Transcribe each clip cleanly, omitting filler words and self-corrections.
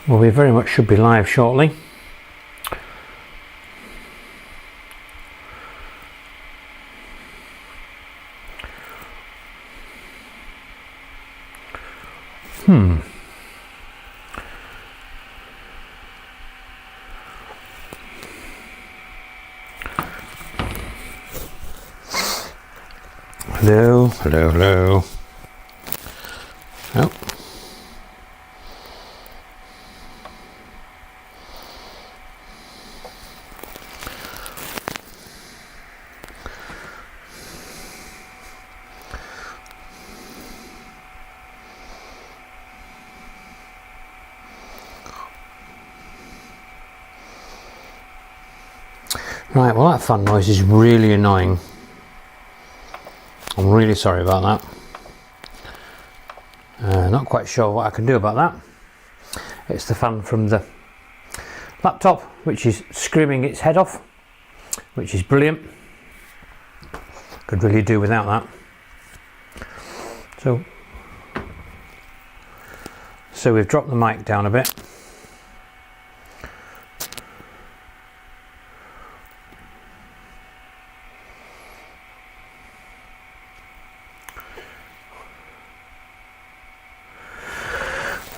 Well, we very much should be live shortly. Hello, hello, hello. Oh. Right, well that fan noise is really annoying. I'm really sorry about that. Not quite sure what I can do about that. It's the fan from the laptop which is screaming its head off, which is brilliant. Could really do without that. So we've dropped the mic down a bit.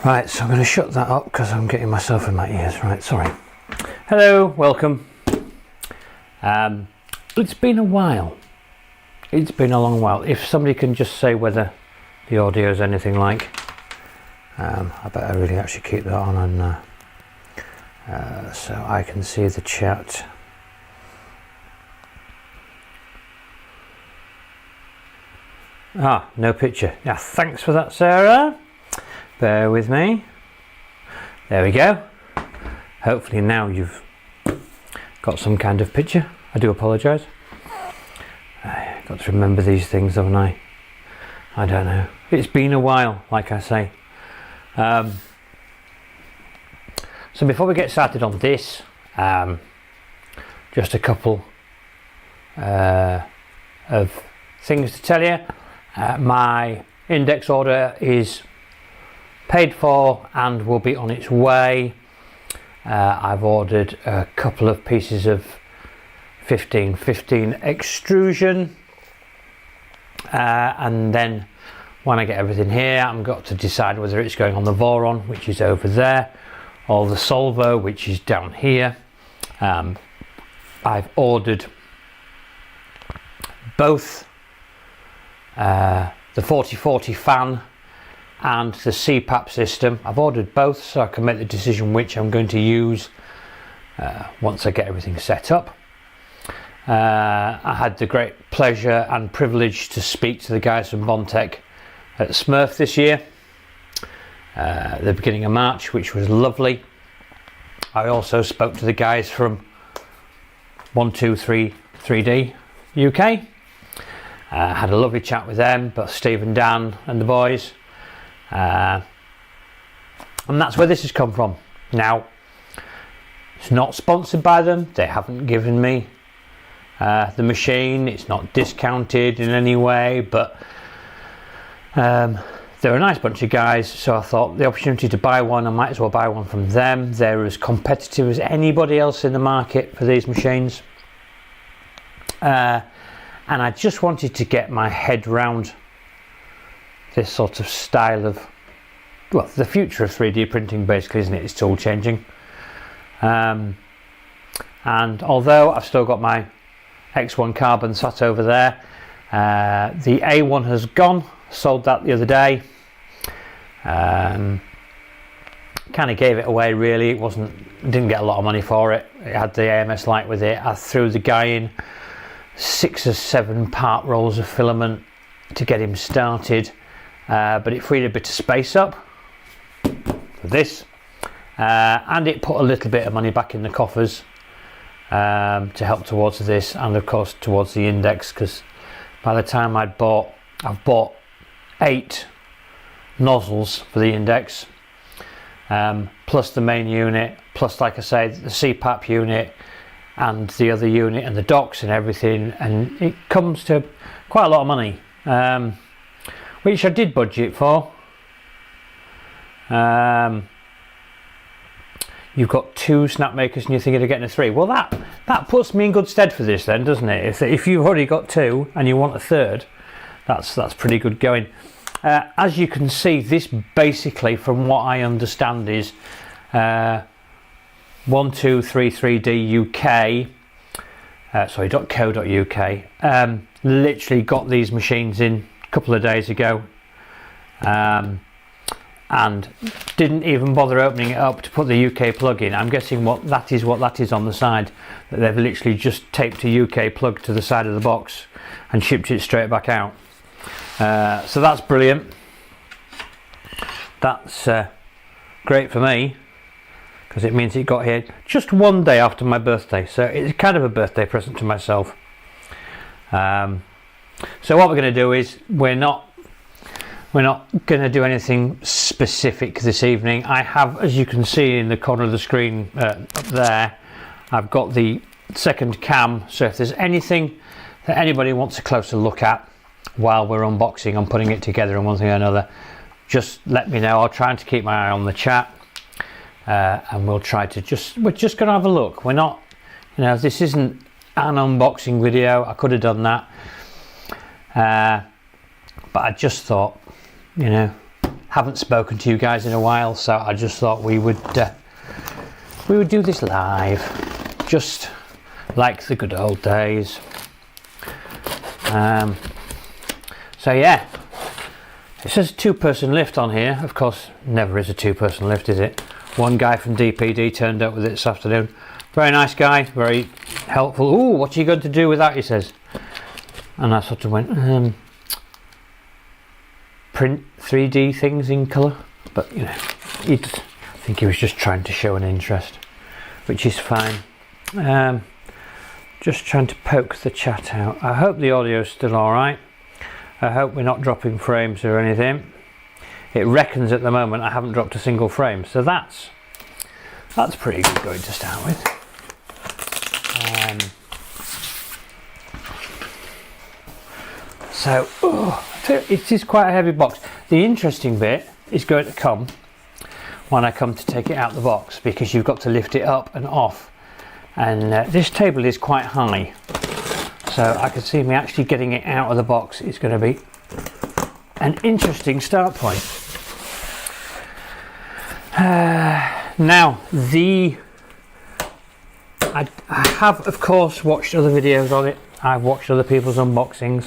Right, so I'm going to shut that up because I'm getting myself in my ears. Right, sorry. Hello, welcome. It's been a while. It's been a long while. If somebody can just say whether the audio is anything like, I better really actually keep that on, and so I can see the chat. Ah, no picture. Yeah, thanks for that, Sarah. Bear with me. There we go. Hopefully now you've got some kind of picture. I do apologise. I've got to remember these things, haven't I? I don't know. It's been a while, like I say. So before we get started on this, just a couple of things to tell you. My index order is paid for and will be on its way. I've ordered a couple of pieces of 1515 extrusion, and then when I get everything here, I've got to decide whether it's going on the Voron, which is over there, or the Solvo, which is down here. I've ordered both the 4040 fan and the CPAP system. I've ordered both so I can make the decision which I'm going to use once I get everything set up. I had the great pleasure and privilege to speak to the guys from Bontech at Smurf this year at the beginning of March, which was lovely. I also spoke to the guys from 123 3D UK. Had a lovely chat with them, both Steve and Dan and the boys. And that's where this has come from. Now, it's not sponsored by them. They haven't given me the machine. It's not discounted in any way, but they're a nice bunch of guys, so I thought the opportunity to buy one, I might as well buy one from them. They're as competitive as anybody else in the market for these machines, and I just wanted to get my head round this sort of style of, well, the future of 3D printing basically, isn't it? It's all changing. And although I've still got my X1 Carbon sat over there, the A1 has gone. Sold that the other day. Kind of gave it away really. Didn't get a lot of money for it. It had the AMS light with it. I threw the guy in 6 or 7 part rolls of filament to get him started. But it freed a bit of space up for this, and it put a little bit of money back in the coffers to help towards this, and of course towards the index, because by the time I've bought 8 nozzles for the index, plus the main unit, plus, like I say, the CPAP unit and the other unit and the docks and everything, and it comes to quite a lot of money. Which I did budget for. you've got 2 Snapmakers and you're thinking of getting a 3. Well, that puts me in good stead for this then, doesn't it? If you've already got 2 and you want a 3rd, that's pretty good going. As you can see, this basically, from what I understand, is 1233D UK. Sorry, .co.uk. Literally got these machines in a couple of days ago, and didn't even bother opening it up to put the UK plug in. I'm guessing what that is on the side, that they've literally just taped a UK plug to the side of the box and shipped it straight back out. So that's brilliant. That's great for me, because it means it got here just one day after my birthday, so it's kind of a birthday present to myself. So what we're going to do is we're not going to do anything specific this evening. I have, as you can see in the corner of the screen up there, I've got the second cam, so if there's anything that anybody wants a closer look at while we're unboxing and putting it together and one thing or another, just let me know. I'll try to keep my eye on the chat. And we'll try to we're just going to have a look. We're not, this isn't an unboxing video. I could have done that, but I just thought, haven't spoken to you guys in a while, so I just thought we would do this live, just like the good old days. So yeah, it says 2-person lift on here. Of course, never is a 2-person lift, is it? One guy from DPD turned up with it this afternoon. Very nice guy, very helpful. Ooh, what are you going to do with that, he says. And I sort of went, print 3D things in colour. But, I think he was just trying to show an interest, which is fine. Just trying to poke the chat out. I hope the audio's still alright. I hope we're not dropping frames or anything. It reckons at the moment I haven't dropped a single frame, so that's pretty good going to start with. So it is quite a heavy box. The interesting bit is going to come when I come to take it out of the box, because you've got to lift it up and off, and this table is quite high, so I can see me actually getting it out of the box is going to be an interesting start point. Now, I have of course watched other videos on it. I've watched other people's unboxings.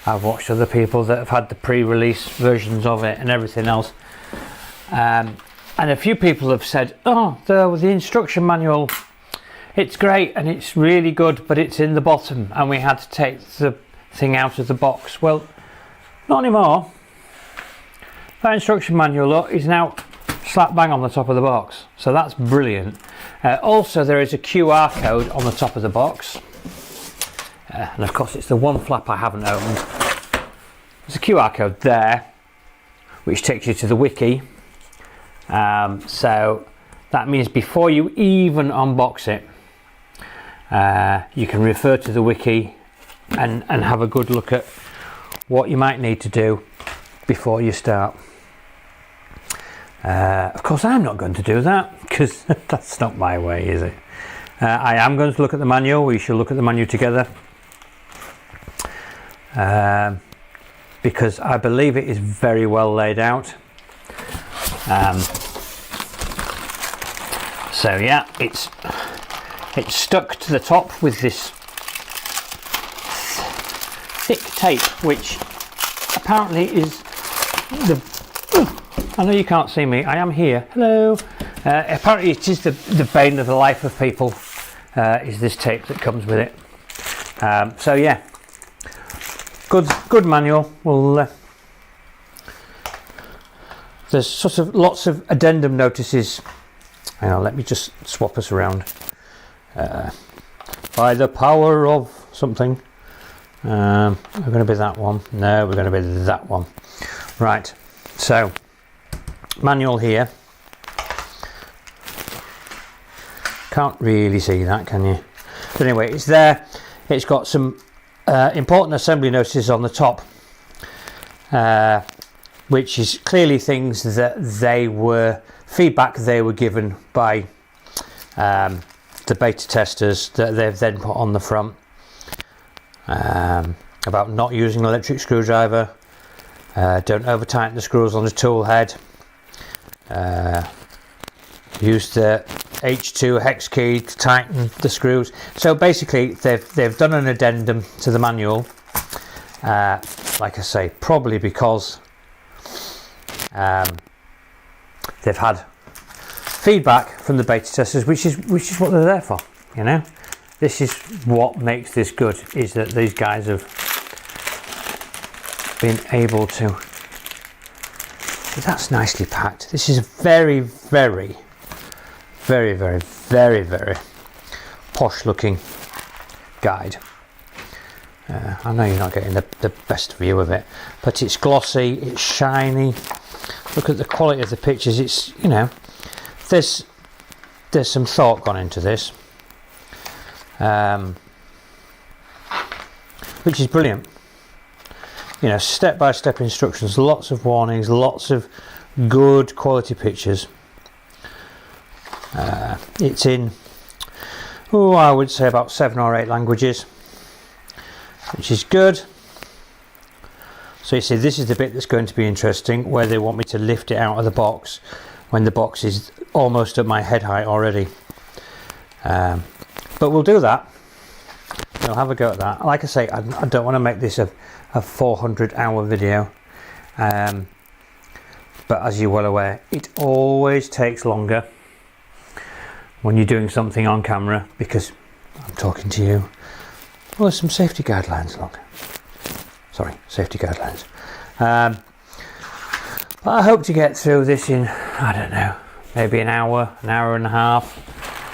I've watched other people that have had the pre-release versions of it and everything else. And a few people have said, oh, the instruction manual, it's great and it's really good, but it's in the bottom and we had to take the thing out of the box. Well, not anymore. That instruction manual, look, is now slap bang on the top of the box, so that's brilliant. Also, there is a QR code on the top of the box, and of course it's the one flap I haven't opened. There's a QR code there which takes you to the wiki, so that means before you even unbox it, you can refer to the wiki and have a good look at what you might need to do before you start. Of course I'm not going to do that, because that's not my way, is it? I am going to look at the manual. We shall look at the manual together, because I believe it is very well laid out. So yeah, it's stuck to the top with this thick tape, which apparently is I know you can't see me, I am here, hello. Apparently it is the bane of the life of people, is this tape that comes with it. So yeah, good manual. Well, there's sort of lots of addendum notices. Hang on, let me just swap us around. By the power of something. We're going to be that one. No, we're going to be that one. Right, so manual here. Can't really see that, can you? But anyway, it's there. It's got some important assembly notices on the top, which is clearly things that feedback they were given by the beta testers that they've then put on the front, about not using an electric screwdriver, don't over tighten the screws on the tool head, use the H2 hex key to tighten the screws. So basically they've done an addendum to the manual, like I say, probably because they've had feedback from the beta testers, which is what they're there for. You know, this is what makes this good, is that these guys have been able to. That's nicely packed. This is a very, very, very, very, very, very posh looking guide. I know you're not getting the best view of it, but it's glossy, it's shiny. Look at the quality of the pictures. It's, you know, there's some thought gone into this, which is brilliant. You know, step-by-step instructions, lots of warnings, lots of good quality pictures. It's in, I would say about 7 or 8 languages, which is good. So you see, this is the bit that's going to be interesting, where they want me to lift it out of the box when the box is almost at my head height already. But we'll do that. We'll have a go at that. Like I say, I don't want to make this a 400-hour video, but as you're well aware, it always takes longer when you're doing something on camera, because I'm talking to you. Well, there's some safety guidelines. Look, sorry, safety guidelines. But I hope to get through this in, I don't know, maybe an hour and a half.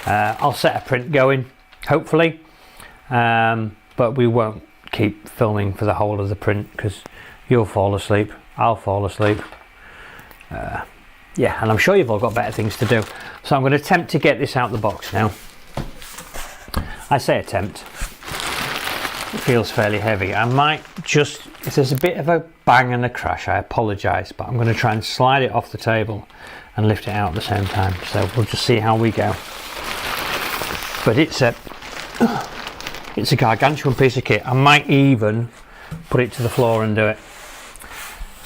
I'll set a print going, hopefully, but we won't keep filming for the whole of the print, because you'll fall asleep, I'll fall asleep. Yeah, and I'm sure you've all got better things to do. So I'm going to attempt to get this out of the box now. I say attempt. It feels fairly heavy. I might just, if there's a bit of a bang and a crash, I apologise, but I'm going to try and slide it off the table and lift it out at the same time. So we'll just see how we go. But it's a gargantuan piece of kit. I might even put it to the floor and do it,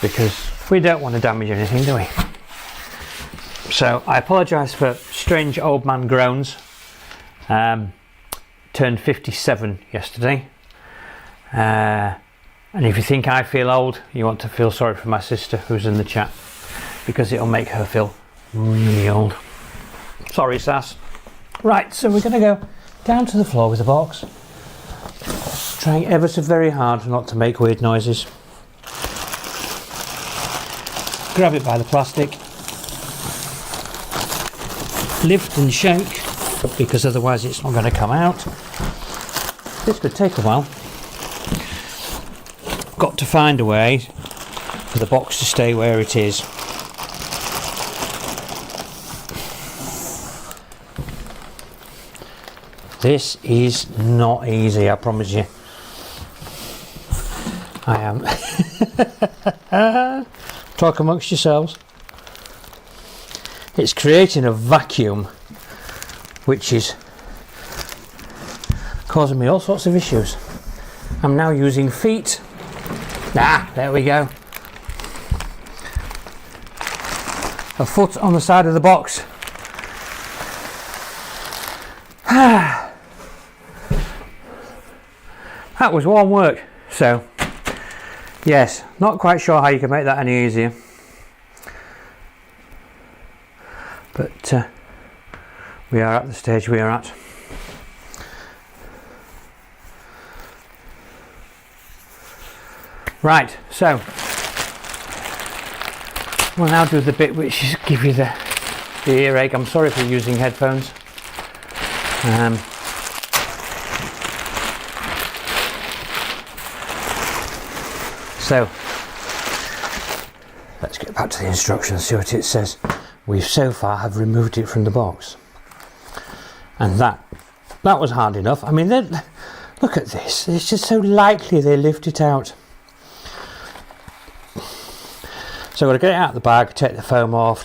because we don't want to damage anything, do we? So I apologise for strange old man groans. Turned 57 yesterday. And if you think I feel old, you want to feel sorry for my sister who's in the chat, because it'll make her feel really old. Sorry, Sass. Right, so we're going to go down to the floor with the box, trying ever so very hard not to make weird noises. Grab it by the plastic, lift and shake, because otherwise it's not going to come out. This could take a while. Got to find a way for the box to stay where it is. This is not easy, I promise you. I am. Talk amongst yourselves. It's creating a vacuum which is causing me all sorts of issues. I'm now using feet. There we go. A foot on the side of the box. That was warm work. So, yes, not quite sure how you can make that any easier. But we are at the stage we are at. Right, so we'll now do the bit which is give you the earache. I'm sorry for using headphones. So let's get back to the instructions, see what it says. We so far have removed it from the box, and that was hard enough. I mean, look at this. It's just so lightly they lift it out. So I've got to get it out of the bag, take the foam off,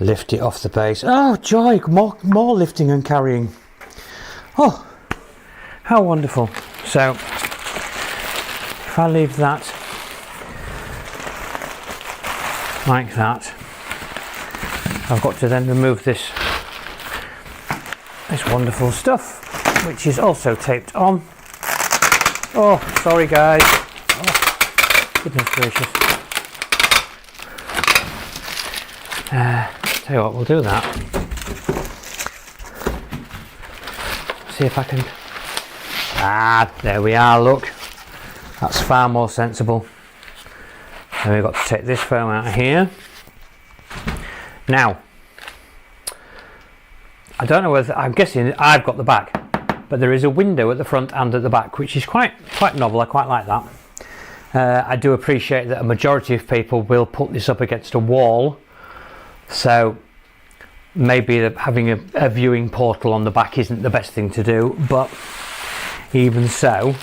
lift it off the base. Oh joy, more lifting and carrying. Oh, how wonderful. So if I leave that like that, I've got to then remove this wonderful stuff, which is also taped on. Oh, sorry guys. Oh, goodness gracious. Tell you what, we'll do that. See if I can. Ah, there we are, look. That's far more sensible. So we've got to take this foam out of here. Now, I don't know whether, I'm guessing I've got the back, but there is a window at the front and at the back, which is quite novel. I quite like that. I do appreciate that a majority of people will put this up against a wall, so maybe having a viewing portal on the back isn't the best thing to do, but even so,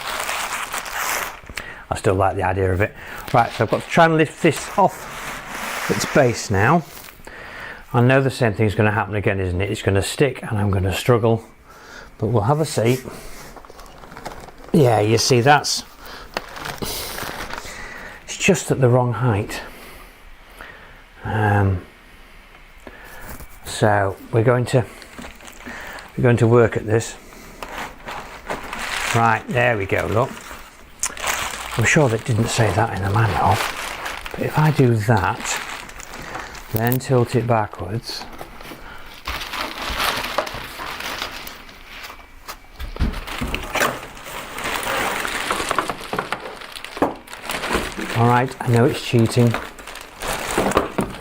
I still like the idea of it. Right, so I've got to try and lift this off its base now. I know the same thing's going to happen again, isn't it? It's going to stick and I'm going to struggle, but we'll have a see. Yeah, you see, it's just at the wrong height. So we're going to work at this. Right, there we go, look. I'm sure that didn't say that in the manual, but if I do that, then tilt it backwards, all right, I know it's cheating.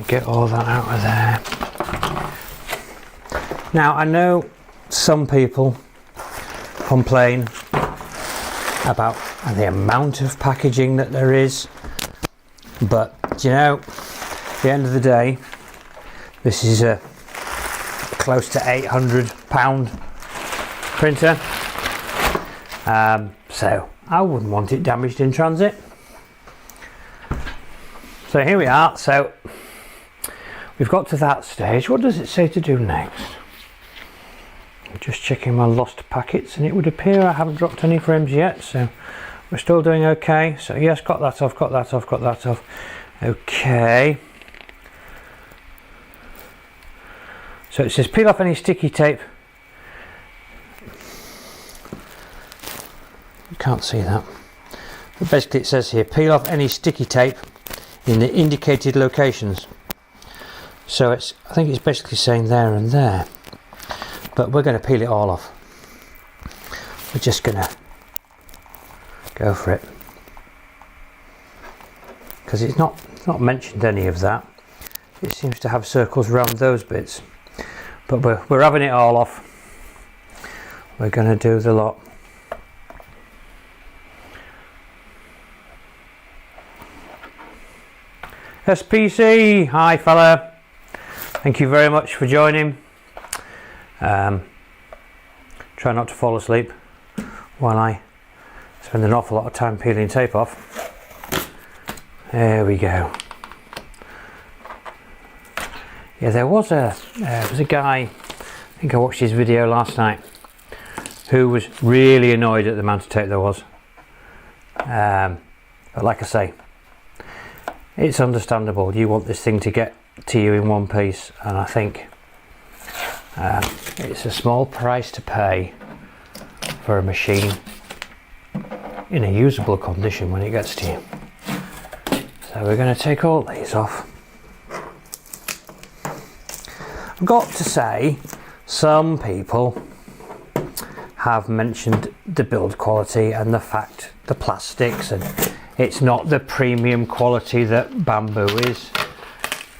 Get all that out of there. Now I know some people complain about the amount of packaging that there is, but you know, at the end of the day, this is a close to £800 printer, so I wouldn't want it damaged in transit. So here we are. So we've got to that stage. What does it say to do next? I'm just checking my lost packets, and it would appear I haven't dropped any frames yet, so we're still doing okay. So yes, got that off, got that off, got that off. Okay. So it says peel off any sticky tape. You can't see that. But basically it says here, peel off any sticky tape in the indicated locations. So I think it's basically saying there and there. But we're going to peel it all off. We're just going to go for it. Because it's not mentioned any of that. It seems to have circles around those bits. But we're having it all off. We're going to do the lot. SPC, hi fella. Thank you very much for joining. Try not to fall asleep while I spend an awful lot of time peeling tape off. There we go. Yeah, there was a guy, I think I watched his video last night, who was really annoyed at the amount of tape there was. But like I say, it's understandable. You want this thing to get to you in one piece, and I think it's a small price to pay for a machine in a usable condition when it gets to you. So we're going to take all these off. I've got to say, some people have mentioned the build quality and the fact the plastics, and it's not the premium quality that bamboo is,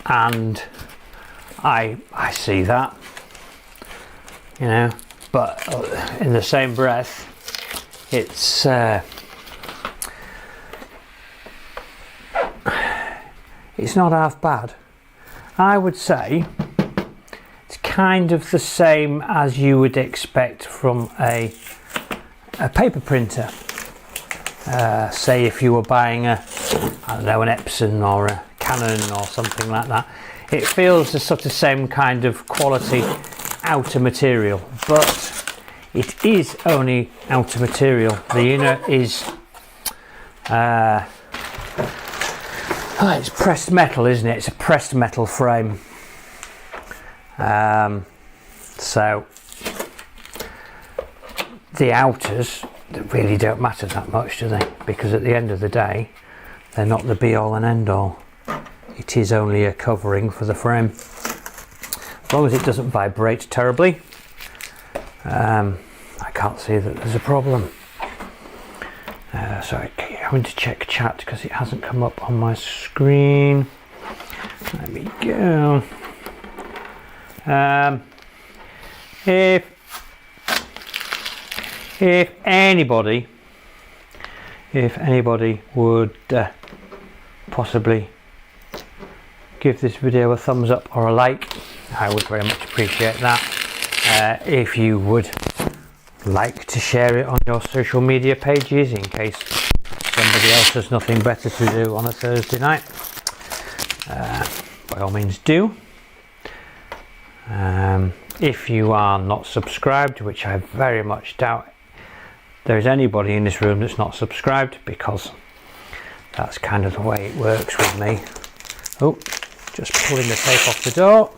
and I see that, you know, but in the same breath, it's not half bad. I would say it's kind of the same as you would expect from a paper printer. Say if you were buying I don't know, an Epson or a Canon or something like that. it feels the sort of same kind of quality outer material, but it is only outer material. The inner is it's pressed metal, isn't it? It's a pressed metal frame. So the outers really don't matter that much, do they? Because at the end of the day, they're not the be all and end all. It is only a covering for the frame. As long as it doesn't vibrate terribly, I can't see that there's a problem. Sorry, having to check chat because it hasn't come up on my screen. There we go. If anybody would possibly give this video a thumbs up or a like, I would very much appreciate that. If you would like to share it on your social media pages in case somebody else has nothing better to do on a Thursday night, by all means do. If you are not subscribed, which I very much doubt there's anybody in this room that's not subscribed, because that's kind of the way it works with me. Oh, just pulling the tape off the door.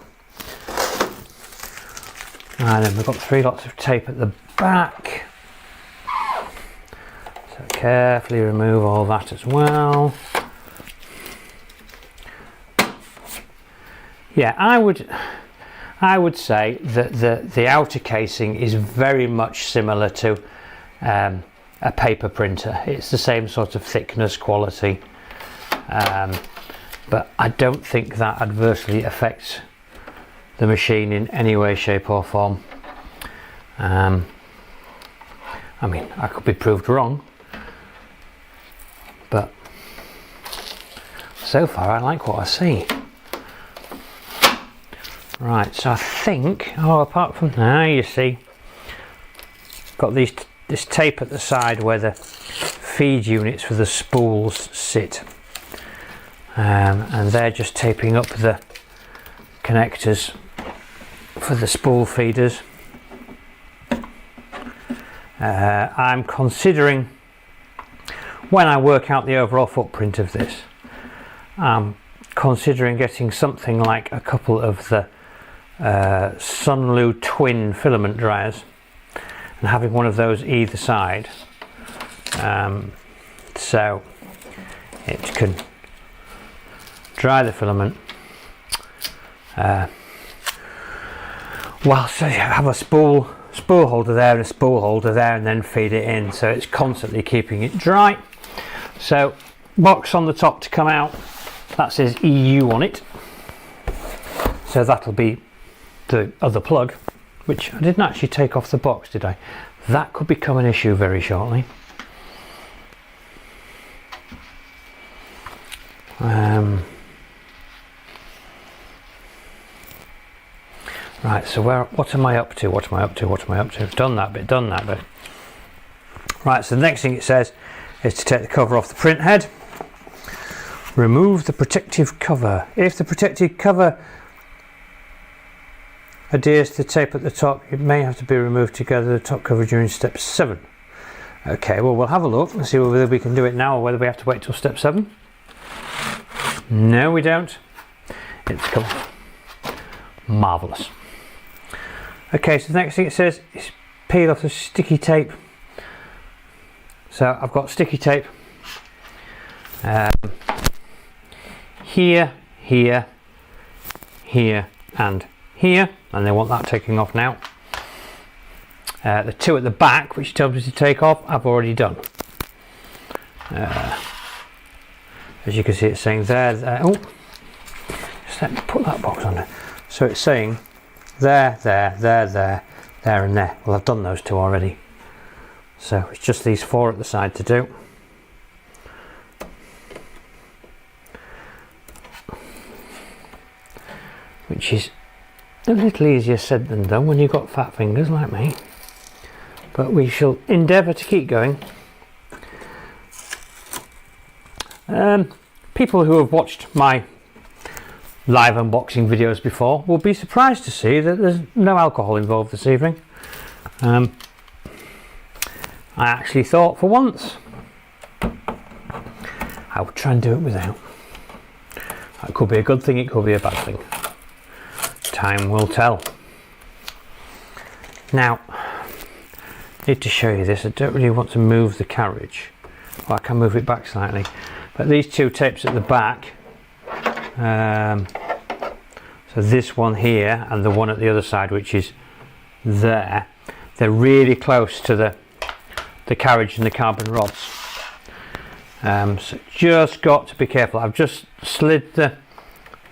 And then we've got 3 lots of tape at the back. So carefully remove all that as well. Yeah, I would say that the outer casing is very much similar to a paper printer. It's the same sort of thickness, quality, but I don't think that adversely affects the machine in any way, shape or form. I mean, I could be proved wrong, but so far I like what I see. Right, so I think, apart from now, you see, got this tape at the side where the feed units for the spools sit, and they're just taping up the connectors for the spool feeders. I'm considering, when I work out the overall footprint of this, I'm considering getting something like a couple of the Sunlu twin filament dryers and having one of those either side, so it can dry the filament whilst I have a spool holder there and a spool holder there, and then feed it in, so it's constantly keeping it dry. So box on the top to come out, that says EU on it, so that'll be the other plug, which I didn't actually take off the box, did I? That could become an issue very shortly. Right, so what am I up to? I've done that bit. Right, so the next thing it says is to take the cover off the print head. Remove the protective cover. If the protective cover adheres to the tape at the top, it may have to be removed together the top cover during step 7. Okay, well, we'll have a look and see whether we can do it now or whether we have to wait till step 7. No, we don't. It's come off. Marvellous. Okay, so the next thing it says is peel off the sticky tape. So I've got sticky tape here, here, here and here, and they want that taking off now. The 2 at the back, which tells me to take off, I've already done. As you can see, it's saying there. Oh, just let me put that box on there. So it's saying there, and there. Well, I've done those 2 already. So it's just these 4 at the side to do. Which is a little easier said than done when you've got fat fingers like me. But we shall endeavour to keep going. People who have watched my live unboxing videos before will be surprised to see that there's no alcohol involved this evening. I actually thought for once I would try and do it without. That could be a good thing, it could be a bad thing. Time will tell. Now, I need to show you this. I don't really want to move the carriage. Well, I can move it back slightly. But these two tapes at the back, so this one here and the one at the other side, which is there, they're really close to the carriage and the carbon rods. So just got to be careful. I've just slid the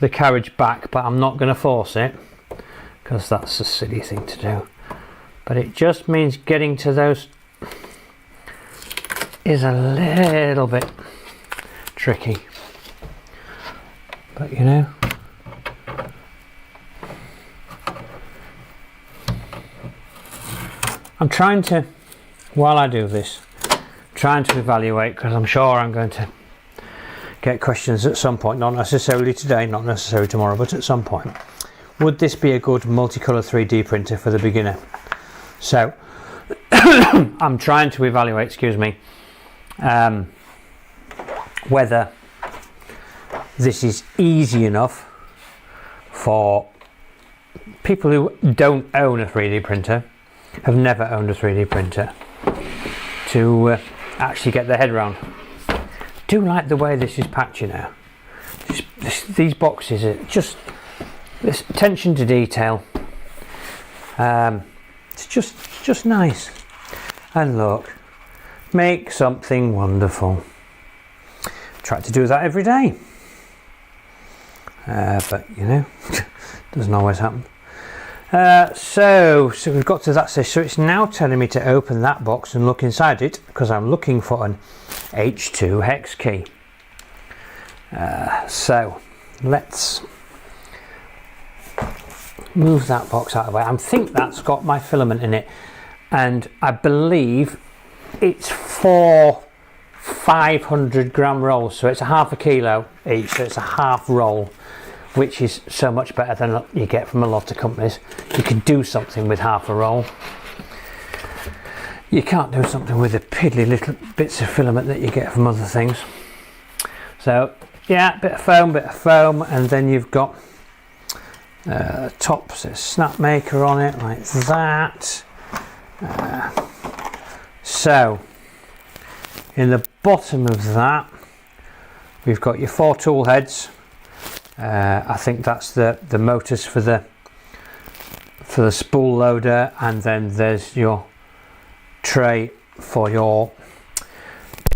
carriage back, but I'm not going to force it because that's a silly thing to do. But it just means getting to those is a little bit tricky. But you know, I'm trying to, while I do this, trying to evaluate, because I'm sure I'm going to get questions at some point, not necessarily today, not necessarily tomorrow, but at some point. Would this be a good multicolour 3D printer for the beginner? So I'm trying to evaluate, excuse me, whether this is easy enough for people who don't own a 3D printer, have never owned a 3D printer, to actually get their head around. Do like the way this is packed, you know. These boxes are just this attention to detail. It's just nice. And look, make something wonderful. Try to do that every day, but you know, doesn't always happen. So we've got to that stage. So it's now telling me to open that box and look inside it because I'm looking for an H2 hex key. So let's move that box out of the way. I think that's got my filament in it, and I believe it's 4 500-gram rolls, so it's a half a kilo each, so it's a half roll, which is so much better than you get from a lot of companies. You can do something with half a roll. You can't do something with the piddly little bits of filament that you get from other things. So yeah, bit of foam, and then you've got top says Snapmaker on it, like that. So in the bottom of that, we've got your 4 tool heads. I think that's the motors for the spool loader, and then there's your tray for your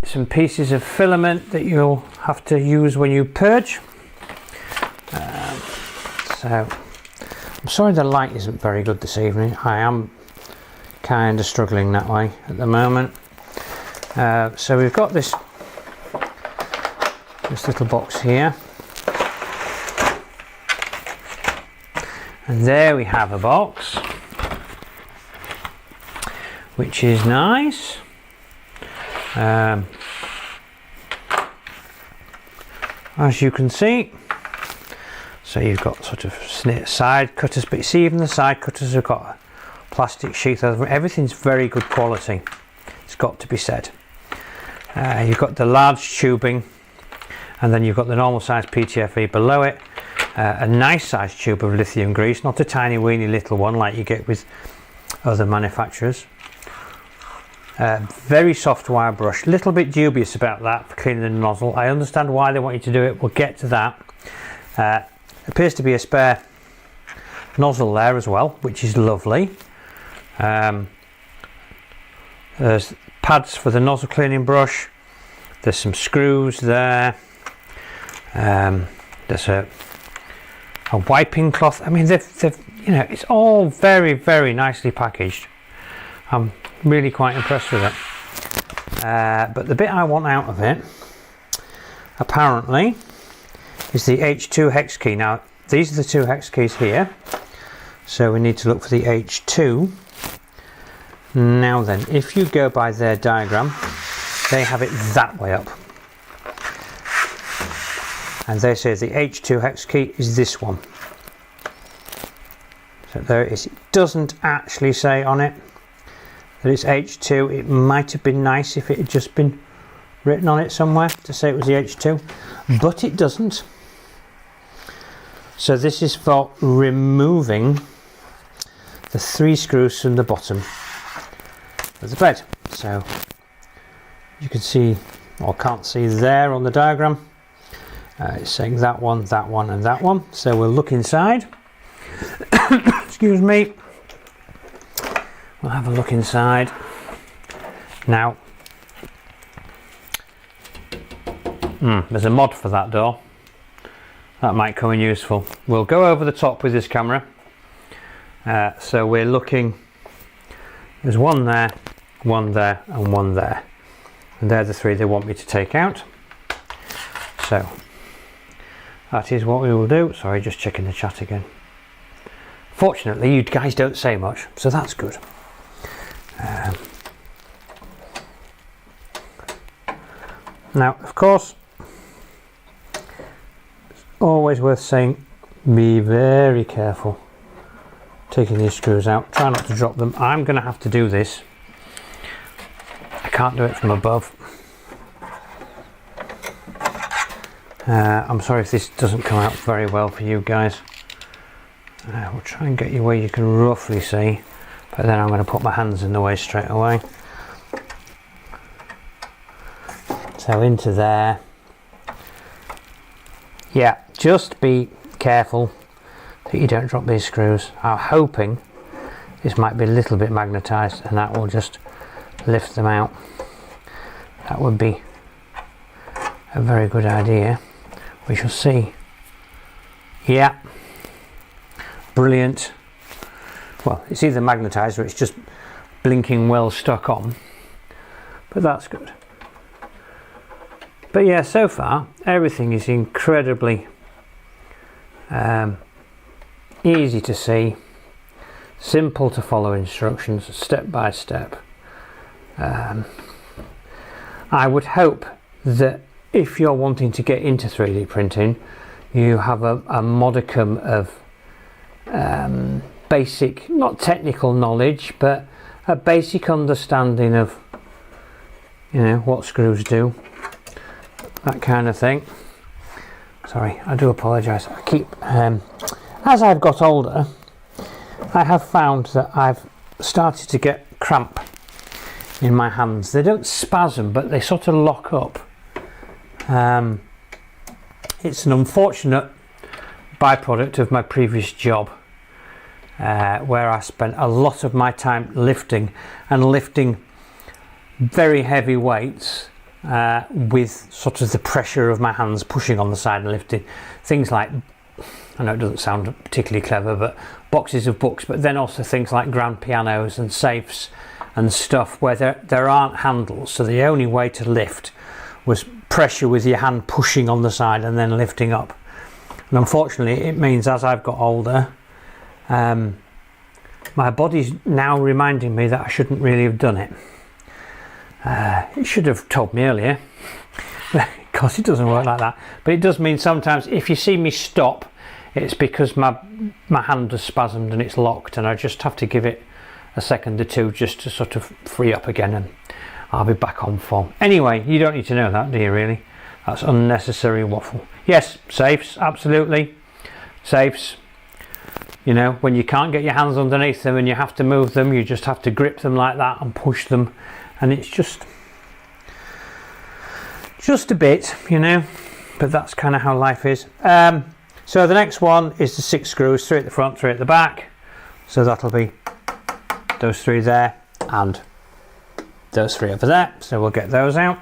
bits and pieces of filament that you'll have to use when you purge. So I'm sorry the light isn't very good this evening. I am kind of struggling that way at the moment. So we've got this little box here, and there we have a box, which is nice. As you can see, so you've got sort of side cutters, but you see even the side cutters have got a plastic sheath over it. Everything's very good quality, it's got to be said. You've got the large tubing, and then you've got the normal size PTFE below it, a nice size tube of lithium grease, not a tiny weeny little one like you get with other manufacturers. Very soft wire brush, little bit dubious about that for cleaning the nozzle. I understand why they want you to do it, we'll get to that. Appears to be a spare nozzle there as well, which is lovely. There's pads for the nozzle cleaning brush, there's some screws there, there's a wiping cloth. I mean, they've you know, it's all very, very nicely packaged. I'm really quite impressed with it. But the bit I want out of it, apparently, is the H2 hex key. Now, these are the 2 hex keys here, so we need to look for the H2. Now then, if you go by their diagram, they have it that way up. and they say the H2 hex key is this one. So there it is. It doesn't actually say on it that it's H2. It might have been nice if it had just been written on it somewhere to say it was the H2, but it doesn't. So this is for removing the 3 screws from the bottom of the bed. So you can see, or can't see there on the diagram, it's saying that one, and that one. So we'll look inside. Excuse me. We'll have a look inside. Now, there's a mod for that door. That might come in useful. We'll go over the top with this camera. So we're looking, there's one there, and one there. And they're the 3 they want me to take out. So that is what we will do. Sorry, just checking the chat again. Fortunately, you guys don't say much, so that's good. Now, of course, it's always worth saying, be very careful taking these screws out. Try not to drop them. I'm going to have to do this. I can't do it from above. I'm sorry if this doesn't come out very well for you guys. We'll try and get you where you can roughly see, but then I'm going to put my hands in the way straight away. So into there. Yeah, just be careful that you don't drop these screws. I'm hoping this might be a little bit magnetized and that will just lift them out. That would be a very good idea. We shall see. Yeah, brilliant. Well, it's either magnetized or it's just blinking well stuck on, but that's good. But yeah, so far everything is incredibly easy to see, simple to follow instructions step by step. I would hope that if you're wanting to get into 3D printing, you have a modicum of basic, not technical knowledge, but a basic understanding of, you know, what screws do, that kind of thing. Sorry, I do apologise. I keep, as I've got older, I have found that I've started to get cramp in my hands. They don't spasm, but they sort of lock up. It's an unfortunate byproduct of my previous job, where I spent a lot of my time lifting very heavy weights with sort of the pressure of my hands pushing on the side and lifting things like, I know it doesn't sound particularly clever, but boxes of books, but then also things like grand pianos and safes and stuff where there aren't handles, so the only way to lift was pressure with your hand pushing on the side and then lifting up. And unfortunately it means as I've got older, my body's now reminding me that I shouldn't really have done it. It should have told me earlier, because it doesn't work like that. But it does mean sometimes if you see me stop, it's because my hand has spasmed and it's locked, and I just have to give it a second or two just to sort of free up again, and I'll be back on form. Anyway, you don't need to know that, do you really? That's unnecessary waffle. Yes, safes, absolutely. Safes, you know, when you can't get your hands underneath them and you have to move them, you just have to grip them like that and push them, and it's just a bit, you know, but that's kind of how life is. So the next one is the 6 screws, 3 at the front, 3 at the back. So that'll be those 3 there and those 3 over there. So we'll get those out.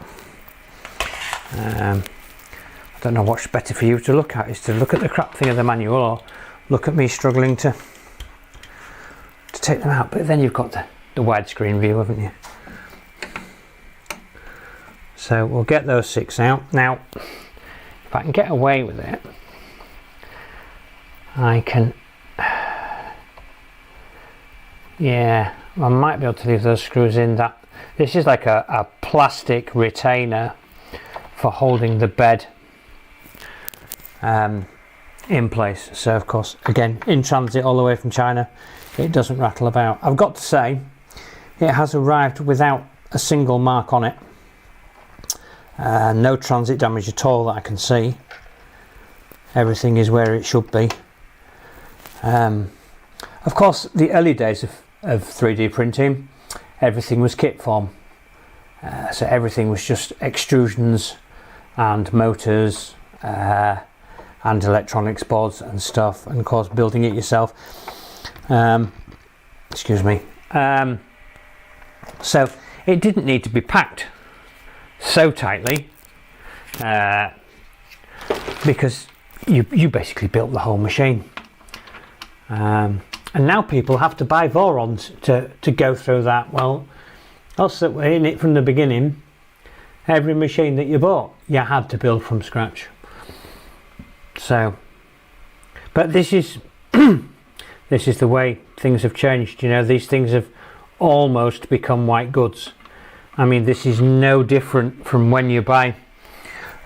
I don't know what's better for you to look at, is to look at the crap thing of the manual or look at me struggling to take them out. But then you've got the widescreen view, haven't you? So we'll get those 6 out. Now, if I can get away with it, I can, yeah, I might be able to leave those screws in. That this is like a plastic retainer for holding the bed in place. So of course, again, in transit all the way from China, it doesn't rattle about. I've got to say, it has arrived without a single mark on it. No transit damage at all that I can see. Everything is where it should be. Of course, the early days of 3D printing, everything was kit form. So everything was just extrusions and motors and electronics boards and stuff, and of course building it yourself. Excuse me. So it didn't need to be packed so tightly because you basically built the whole machine. And now people have to buy Vorons to go through that. Well, also in it from the beginning, every machine that you bought, you had to build from scratch. So, but this is this is the way things have changed. You know, these things have almost become white goods. I mean, this is no different from when you buy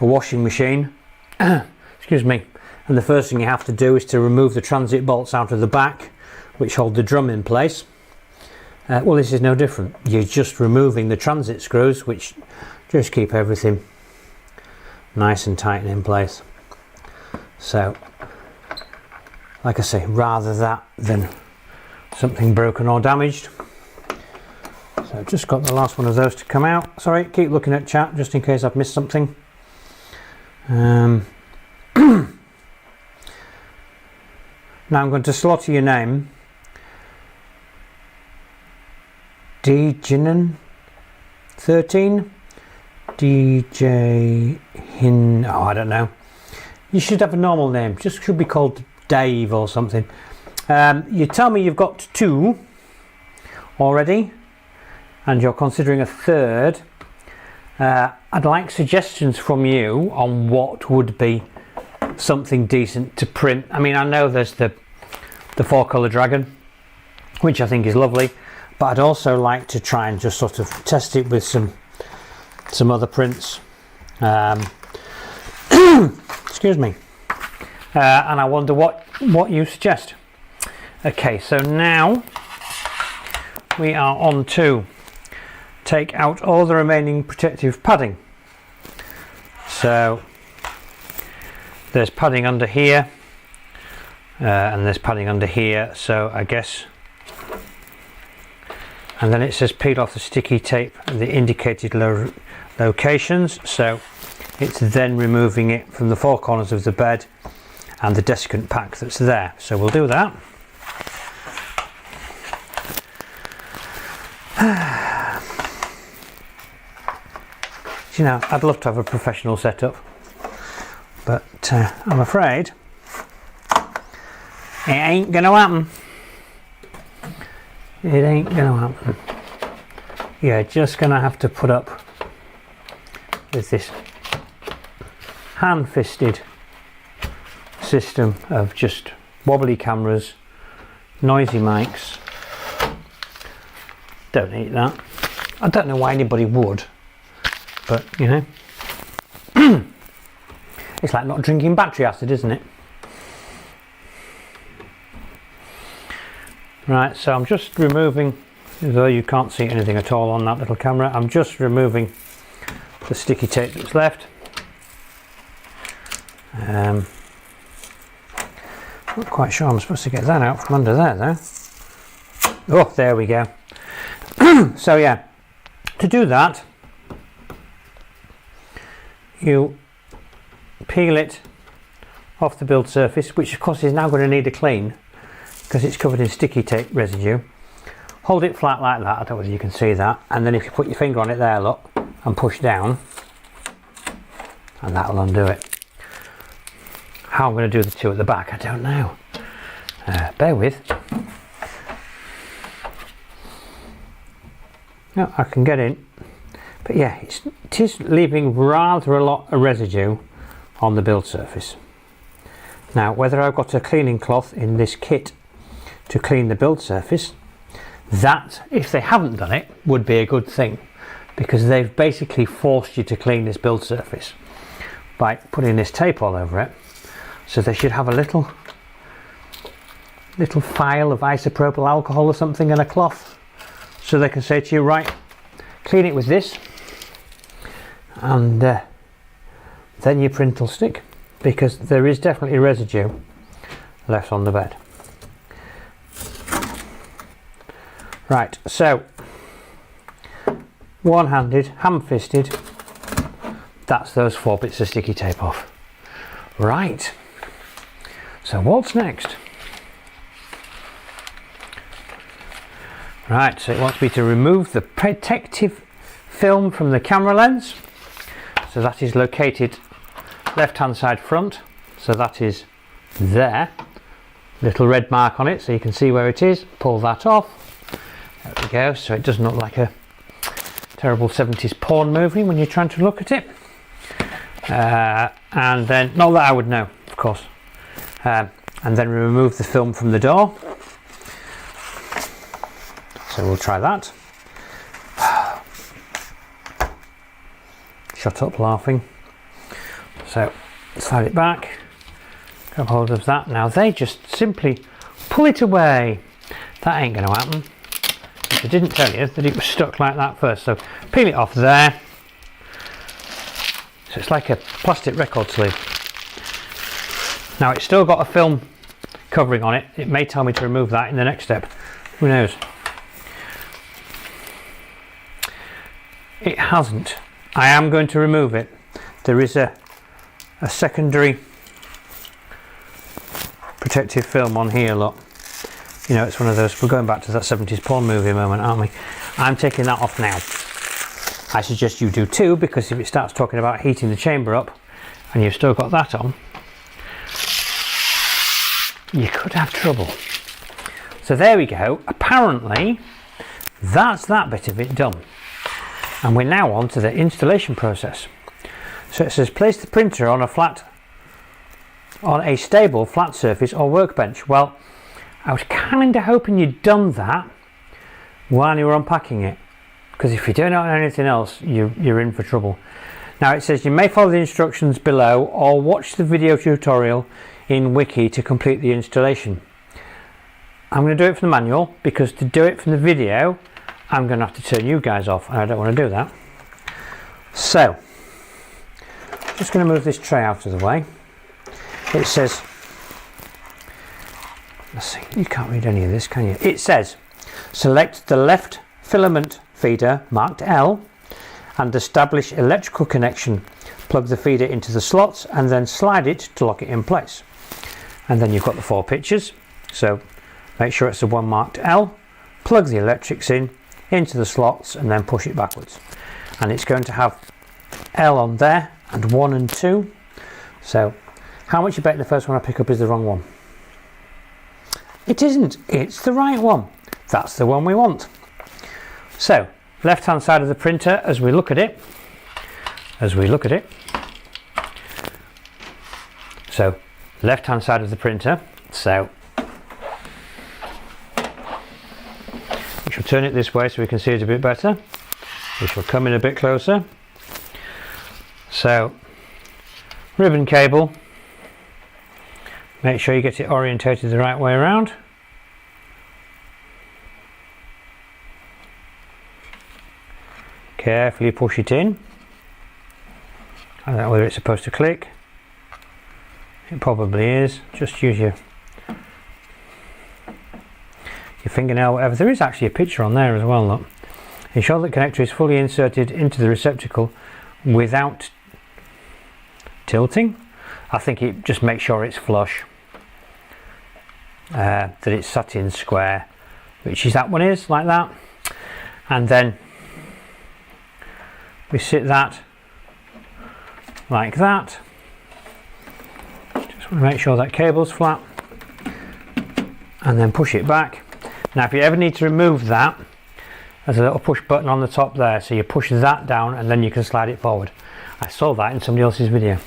a washing machine. Excuse me. And the first thing you have to do is to remove the transit bolts out of the back, which hold the drum in place. Well, this is no different. You're just removing the transit screws, which just keep everything nice and tight and in place. So, like I say, rather that than something broken or damaged. So I've just got the last one of those to come out. Sorry, keep looking at chat just in case I've missed something. Now I'm going to slaughter your name. Djinan 13, DJ Hin. Oh, I don't know. You should have a normal name. Just should be called Dave or something. You tell me you've got 2 already, and you're considering a 3rd. I'd like suggestions from you on what would be something decent to print. I mean, I know there's the 4-colour dragon, which I think is lovely, but I'd also like to try and just sort of test it with some other prints. Excuse me. And I wonder what you suggest. Okay, so now we are on to take out all the remaining protective padding. So there's padding under here, and there's padding under here, so I guess, and then it says peel off the sticky tape at the indicated locations, so it's then removing it from the 4 corners of the bed and the desiccant pack that's there. So we'll do that. You know, I'd love to have a professional setup, but I'm afraid it ain't gonna happen. It ain't gonna happen. You're just gonna have to put up with this hand-fisted system of just wobbly cameras, noisy mics. Don't need that. I don't know why anybody would, but you know, it's like not drinking battery acid, isn't it? Right, so I'm just removing, although you can't see anything at all on that little camera, I'm just removing the sticky tape that's left. Not quite sure I'm supposed to get that out from under there though. Oh, there we go. So yeah, to do that, you peel it off the build surface, which of course is now going to need a clean because it's covered in sticky tape residue. Hold it flat like that, I don't know whether you can see that, and then if you put your finger on it there, look, and push down, and that'll undo it. How I'm going to do the 2 at the back, I don't know. Bear with. No, I can get in, but yeah, it is leaving rather a lot of residue on the build surface. Now, whether I've got a cleaning cloth in this kit to clean the build surface, that, if they haven't done it, would be a good thing, because they've basically forced you to clean this build surface by putting this tape all over it. So they should have a little phial of isopropyl alcohol or something and a cloth, so they can say to you, right, clean it with this, and then your print will stick, because there is definitely residue left on the bed. Right, so one-handed, ham-fisted, that's those 4 bits of sticky tape off. Right, so what's next? Right, so it wants me to remove the protective film from the camera lens. So that is located left hand side front, so that is there. Little red mark on it so you can see where it is. Pull that off. There we go, so it doesn't look like a terrible 70s porn movie when you're trying to look at it. And then, not that I would know, of course. And then remove the film from the door. So we'll try that. Shut up laughing. So slide it back, grab hold of that. Now they just simply pull it away. That ain't going to happen. I didn't tell you that it was stuck like that first. So peel it off there. So it's like a plastic record sleeve. Now it's still got a film covering on it. It may tell me to remove that in the next step. Who knows? It hasn't. I am going to remove it. There is a secondary protective film on here, look. You know, it's one of those, we're going back to that 70s porn movie moment, aren't we? I'm taking that off now. I suggest you do too, because if it starts talking about heating the chamber up and you've still got that on, you could have trouble. So there we go. Apparently that's that bit of it done, and we're now on to the installation process. So it says place the printer on a stable flat surface or workbench. Well, I was kind of hoping you'd done that while you were unpacking it, because if you don't know anything else, you're in for trouble. Now it says you may follow the instructions below or watch the video tutorial in Wiki to complete the installation. I'm going to do it from the manual, because to do it from the video I'm going to have to turn you guys off, and I don't want to do that. So just going to move this tray out of the way. It says, let's see, you can't read any of this, can you? It says select the left filament feeder marked L and establish electrical connection. Plug the feeder into the slots and then slide it to lock it in place. And then you've got the 4 pictures, so make sure it's the one marked L, plug the electrics into the slots and then push it backwards. And it's going to have L on there and 1 and 2. So how much you bet the first one I pick up is the wrong one? It isn't, it's the right one. That's the one we want. So left hand side of the printer, as we look at it, so left hand side of the printer, so we shall turn it this way so we can see it a bit better. We shall come in a bit closer. So ribbon cable, make sure you get it orientated the right way around. Carefully push it in. I don't know whether it's supposed to click. It probably is. Just use your fingernail, whatever. There is actually a picture on there as well, look. Ensure that connector is fully inserted into the receptacle without tilting. I think it just makes sure it's flush. That it's sat in square, which is that one is, like that. And then we sit that like that. Just want to make sure that cable's flat. And then push it back. Now if you ever need to remove that, there's a little push button on the top there, so you push that down and then you can slide it forward. I saw that in somebody else's video.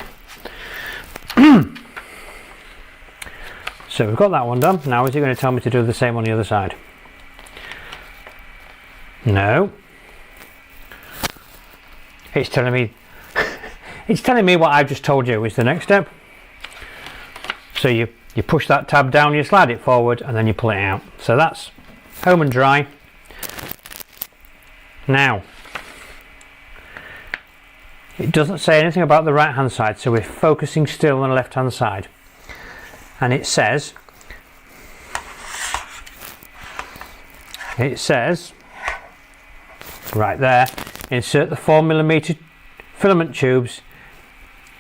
So we've got that one done. Now is it going to tell me to do the same on the other side? No. It's telling me it's telling me what I've just told you is the next step. So you push that tab down, you slide it forward, and then you pull it out. So that's home and dry. Now, it doesn't say anything about the right hand side, so we're focusing still on the left hand side. And it says right there, insert the 4mm filament tubes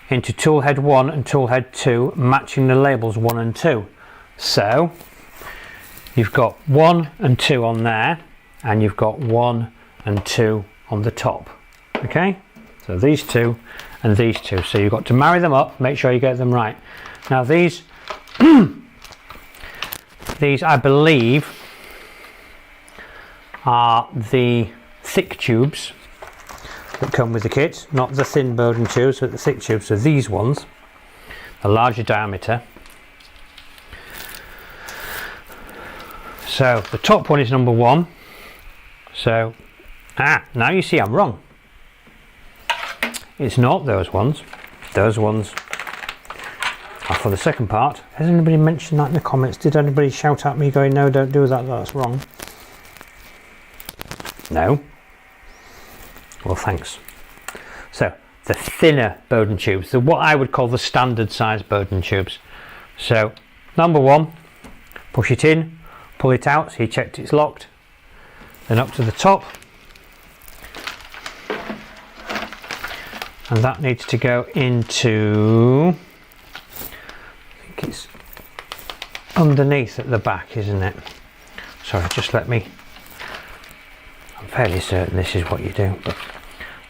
into tool head 1 and tool head 2, matching the labels 1 and 2. So you've got 1 and 2 on there, and you've got 1 and 2 on the top. Okay, so these two and these two, so you've got to marry them up, make sure you get them right. Now these these I believe are the thick tubes that come with the kit, not the thin Bowden tubes, but the thick tubes. So these ones, a larger diameter. So the top one is number 1. So now you see I'm wrong. It's not those ones. Those ones are for the second part. Has anybody mentioned that in the comments? Did anybody shout at me going, no, don't do that, that's wrong? No? Well, thanks. So the thinner Bowden tubes, what I would call the standard size Bowden tubes. So number 1, push it in, pull it out, so you checked it's locked. Then up to the top, and that needs to go into, I think it's underneath at the back, isn't it? Sorry, just let me, I'm fairly certain this is what you do, but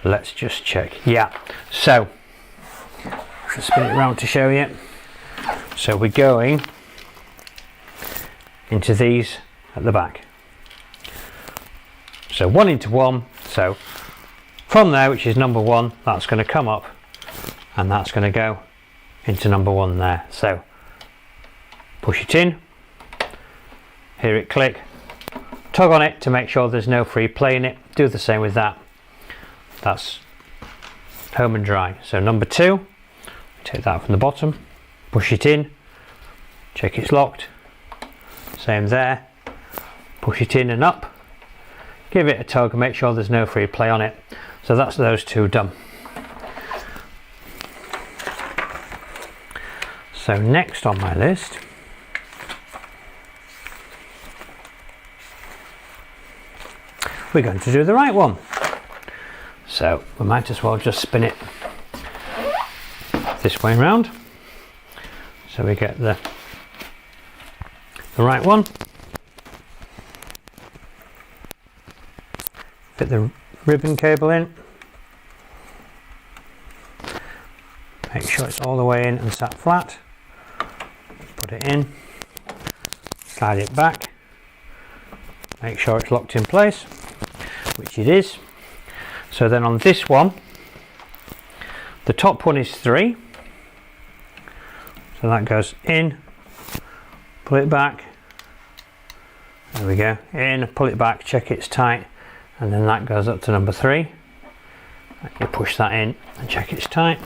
let's just check. Yeah, so I should spin it around to show you. So we're going into these at the back. So 1 into 1, so from there, which is number 1, that's going to come up and that's going to go into number 1 there. So push it in, hear it click, tug on it to make sure there's no free play in it. Do the same with that. That's home and dry. So number 2, take that from the bottom, push it in, check it's locked, same there, push it in and up, give it a tug and make sure there's no free play on it. So that's those two done. So next on my list, we're going to do the right one. So we might as well just spin it this way round, so we get the right one. Fit the ribbon cable in, make sure it's all the way in and sat flat, put it in, slide it back, make sure it's locked in place, which it is. So then on this one, the top one is 3, so that goes in, pull it back, there we go, in, pull it back, check it's tight, and then that goes up to number 3. You push that in and check it's tight,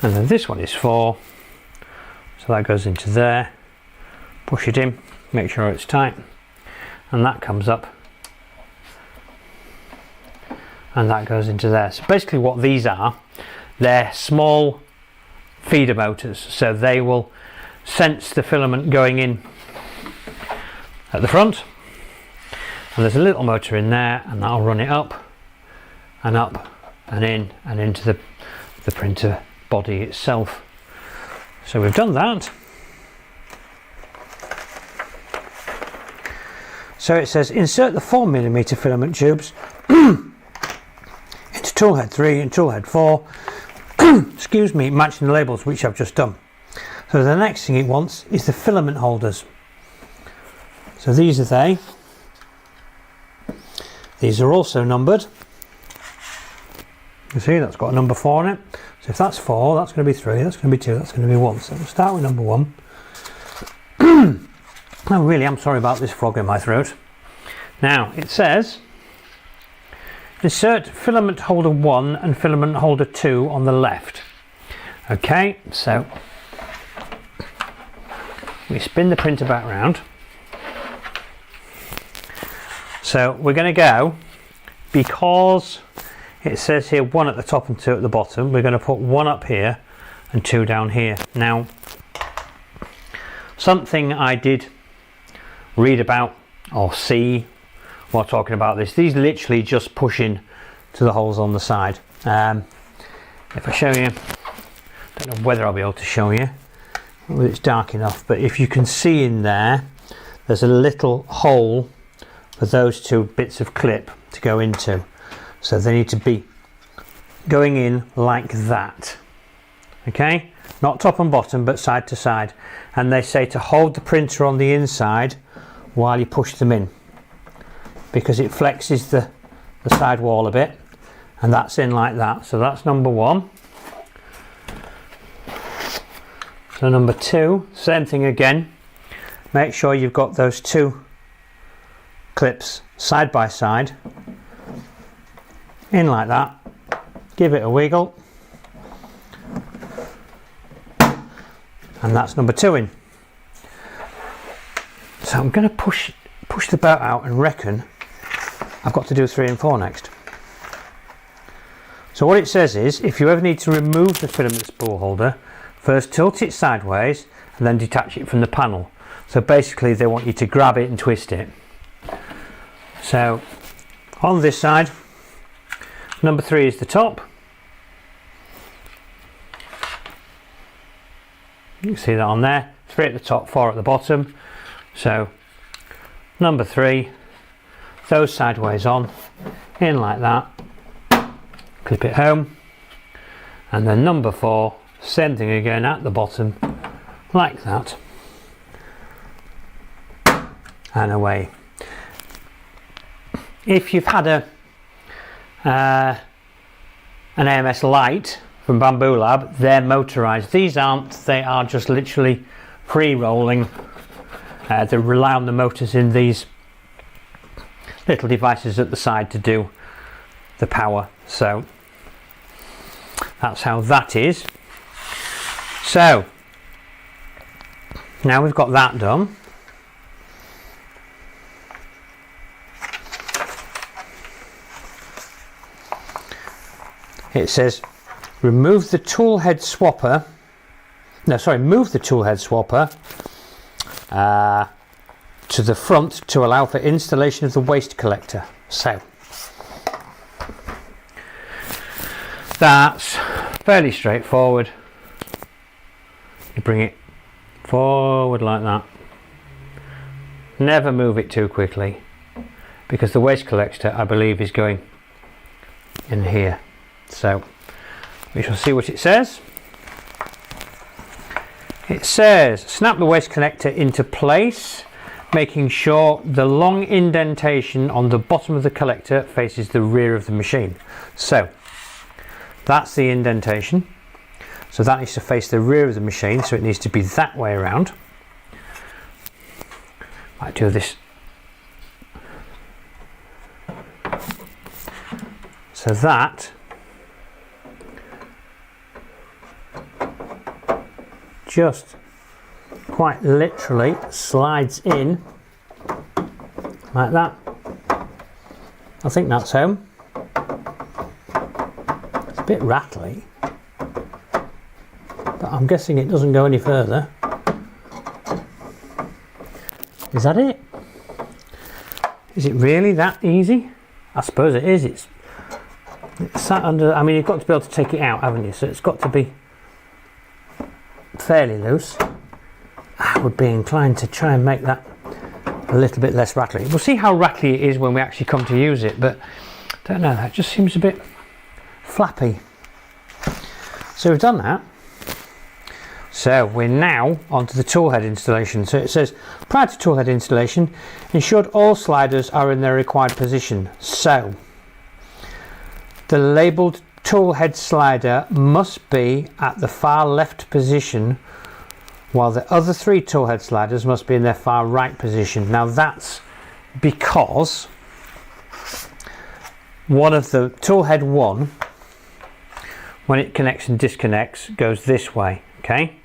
and then this one is 4, so that goes into there, push it in, make sure it's tight, and that comes up and that goes into there. So basically what these are, they're small feeder motors, so they will sense the filament going in at the front, and there's a little motor in there, and that'll run it up and in and into the printer body itself. So we've done that. So it says insert the 4mm filament tubes into tool head 3 and tool head 4 excuse me, matching the labels, which I've just done. So the next thing it wants is the filament holders. So these are they. These are also numbered. You see that's got a number 4 on it. So if that's 4, that's going to be 3, that's going to be 2, that's going to be 1. So we'll start with number 1. I really am sorry about this frog in my throat. Now it says insert filament holder 1 and filament holder 2 on the left. Okay, so we spin the printer back round. So we're going to go, because it says here 1 at the top and 2 at the bottom, we're going to put 1 up here and 2 down here. Now, something I did read about or see while talking about this, these literally just push in to the holes on the side. If I show you, I don't know whether I'll be able to show you, well, it's dark enough, but if you can see in there, there's a little hole for those 2 bits of clip to go into. So they need to be going in like that. Okay, not top and bottom, but side to side. And they say to hold the printer on the inside while you push them in, because it flexes the side wall a bit, and that's in like that. So that's number 1. So number 2, same thing again. Make sure you've got those 2 clips side by side, in like that. Give it a wiggle, and that's number 2 in. So I'm going to push the boat out and reckon I've got to do 3 and 4 next. So what it says is, if you ever need to remove the filament spool holder, first tilt it sideways and then detach it from the panel. So basically they want you to grab it and twist it. So on this side, number 3 is the top. You can see that on there, 3 at the top, 4 at the bottom. So number 3, those sideways on, in like that, clip it home, and then number 4, same thing again at the bottom, like that, and away. If you've had an AMS light from Bamboo Lab, they're motorized. These aren't, they are just literally free rolling. They rely on the motors in these little devices at the side to do the power. So that's how that is. So now we've got that done, it says remove the tool head swapper, move the tool head swapper to the front to allow for installation of the waste collector. So that's fairly straightforward. You bring it forward like that. Never move it too quickly, because the waste collector, I believe, is going in here. So we shall see what it says. It says snap the waste connector into place, making sure the long indentation on the bottom of the collector faces the rear of the machine. So that's the indentation. So that needs to face the rear of the machine, so it needs to be that way around. Might do this. So that just quite literally slides in like that. I think that's home. It's a bit rattly, but I'm guessing it doesn't go any further. Is that it? Is it really that easy? I suppose it is. It's sat under, I mean, you've got to be able to take it out, haven't you? So it's got to be fairly loose. I would be inclined to try and make that a little bit less rattly. We'll see how rattly it is when we actually come to use it, but I don't know, that just seems a bit flappy. So we've done that. So we're now onto the tool head installation. So it says, prior to tool head installation, ensure all sliders are in their required position. So the labelled tool head slider must be at the far left position, while the other 3 tool head sliders must be in their far right position. Now that's because one of the tool head 1, when it connects and disconnects, goes this way. Okay,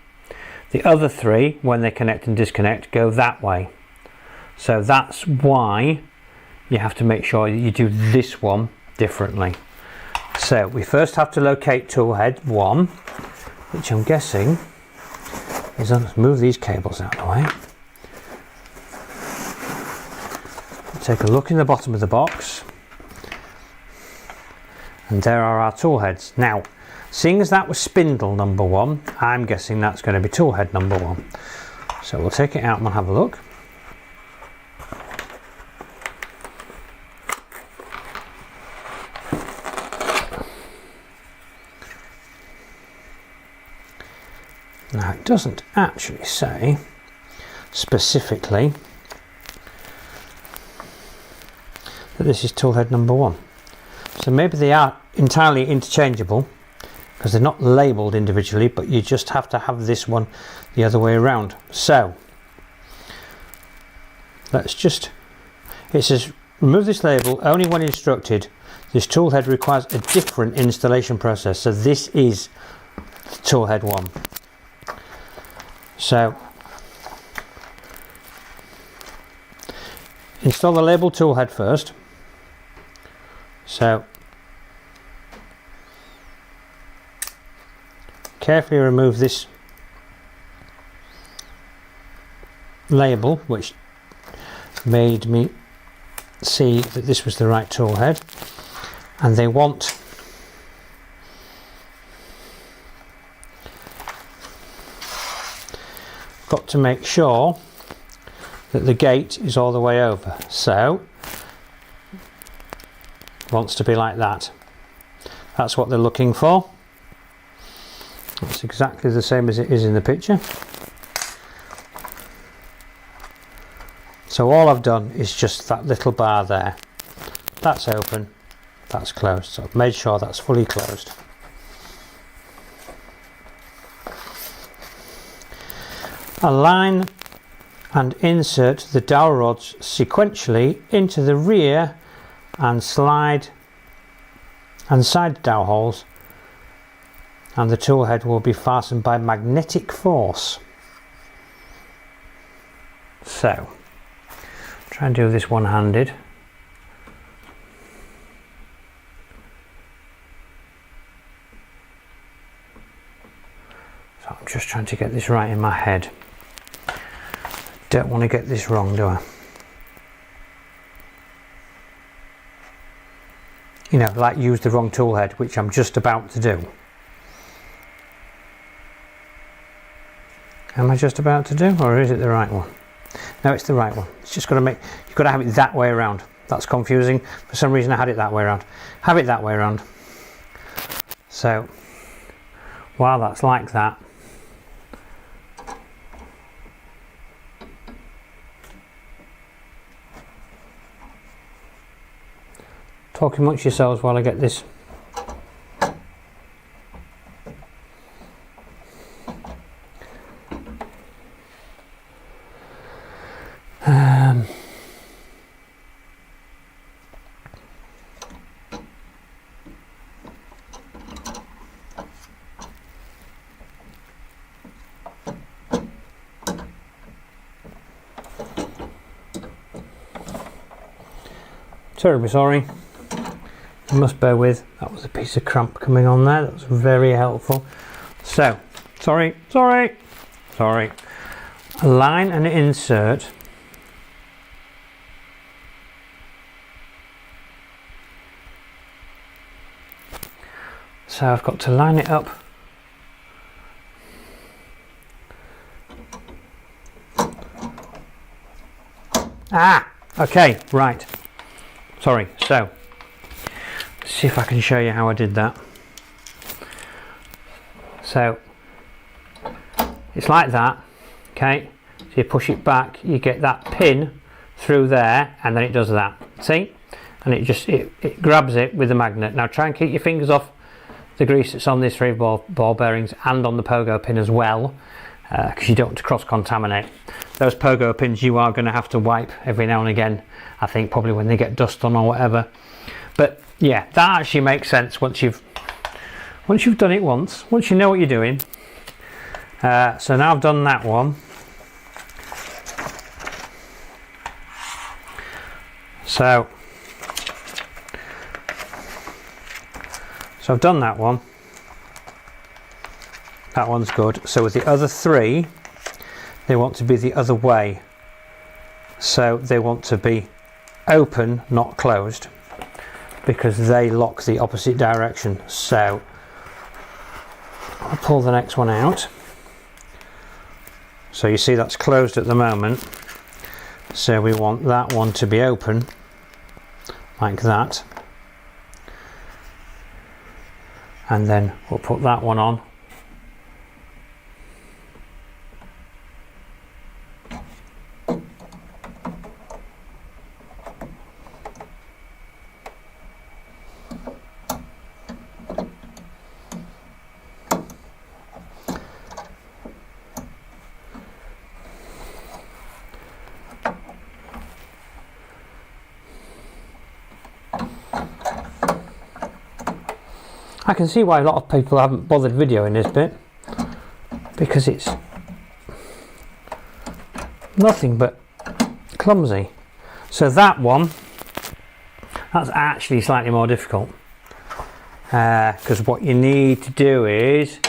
The other 3, when they connect and disconnect, go that way. So that's why you have to make sure that you do this one differently. So we first have to locate tool head 1, which I'm guessing is, let's move these cables out of the way. Take a look in the bottom of the box, and there are our tool heads. Now, seeing as that was spindle number 1, I'm guessing that's going to be tool head number 1. So we'll take it out and we'll have a look. Now, it doesn't actually say specifically that this is tool head number 1. So maybe they are entirely interchangeable because they're not labelled individually, but you just have to have this one the other way around. So let's just, it says remove this label only when instructed. This tool head requires a different installation process. So this is tool head 1. So install the label tool head first. So carefully remove this label, which made me see that this was the right tool head, and they want got to make sure that the gate is all the way over. So wants to be like that. That's what they're looking for. It's exactly the same as it is in the picture. So all I've done is just that little bar there. That's open, that's closed. So I've made sure that's fully closed. Align and insert the dowel rods sequentially into the rear and slide and side dowel holes, and the tool head will be fastened by magnetic force. So try and do this one-handed. So I'm just trying to get this right in my head. Don't want to get this wrong, do I? You know, like use the wrong tool head, which I'm just about to do. Am I just about to do, or is it the right one? No, it's the right one. It's just got to make, you've got to have it that way around. That's confusing. For some reason I had it that way around. Have it that way around. So while that's like that, talk amongst yourselves while I get this. Terribly sorry. You must bear with, that was a piece of cramp coming on there. That was very helpful. So, sorry. Align and insert so I've got to line it up okay, right, sorry. So let's see if I can show you how I did that. So it's like that, okay, so you push it back, you get that pin through there, and then it does that, see, and it grabs it with the magnet. Now try and keep your fingers off the grease that's on these 3 ball bearings and on the pogo pin as well, because you don't want to cross contaminate. Those pogo pins you are going to have to wipe every now and again, I think, probably when they get dust on or whatever. But yeah, that actually makes sense once you've done it once you know what you're doing. So now I've done that one. So I've done that one. That one's good. So with the other three, they want to be the other way. So they want to be open, not closed, because they lock the opposite direction. So I'll pull the next one out. So you see that's closed at the moment. So we want that one to be open, like that. And then we'll put that one on. I can see why a lot of people haven't bothered videoing this bit, because it's nothing but clumsy. So that one, that's actually slightly more difficult, because what you need to do is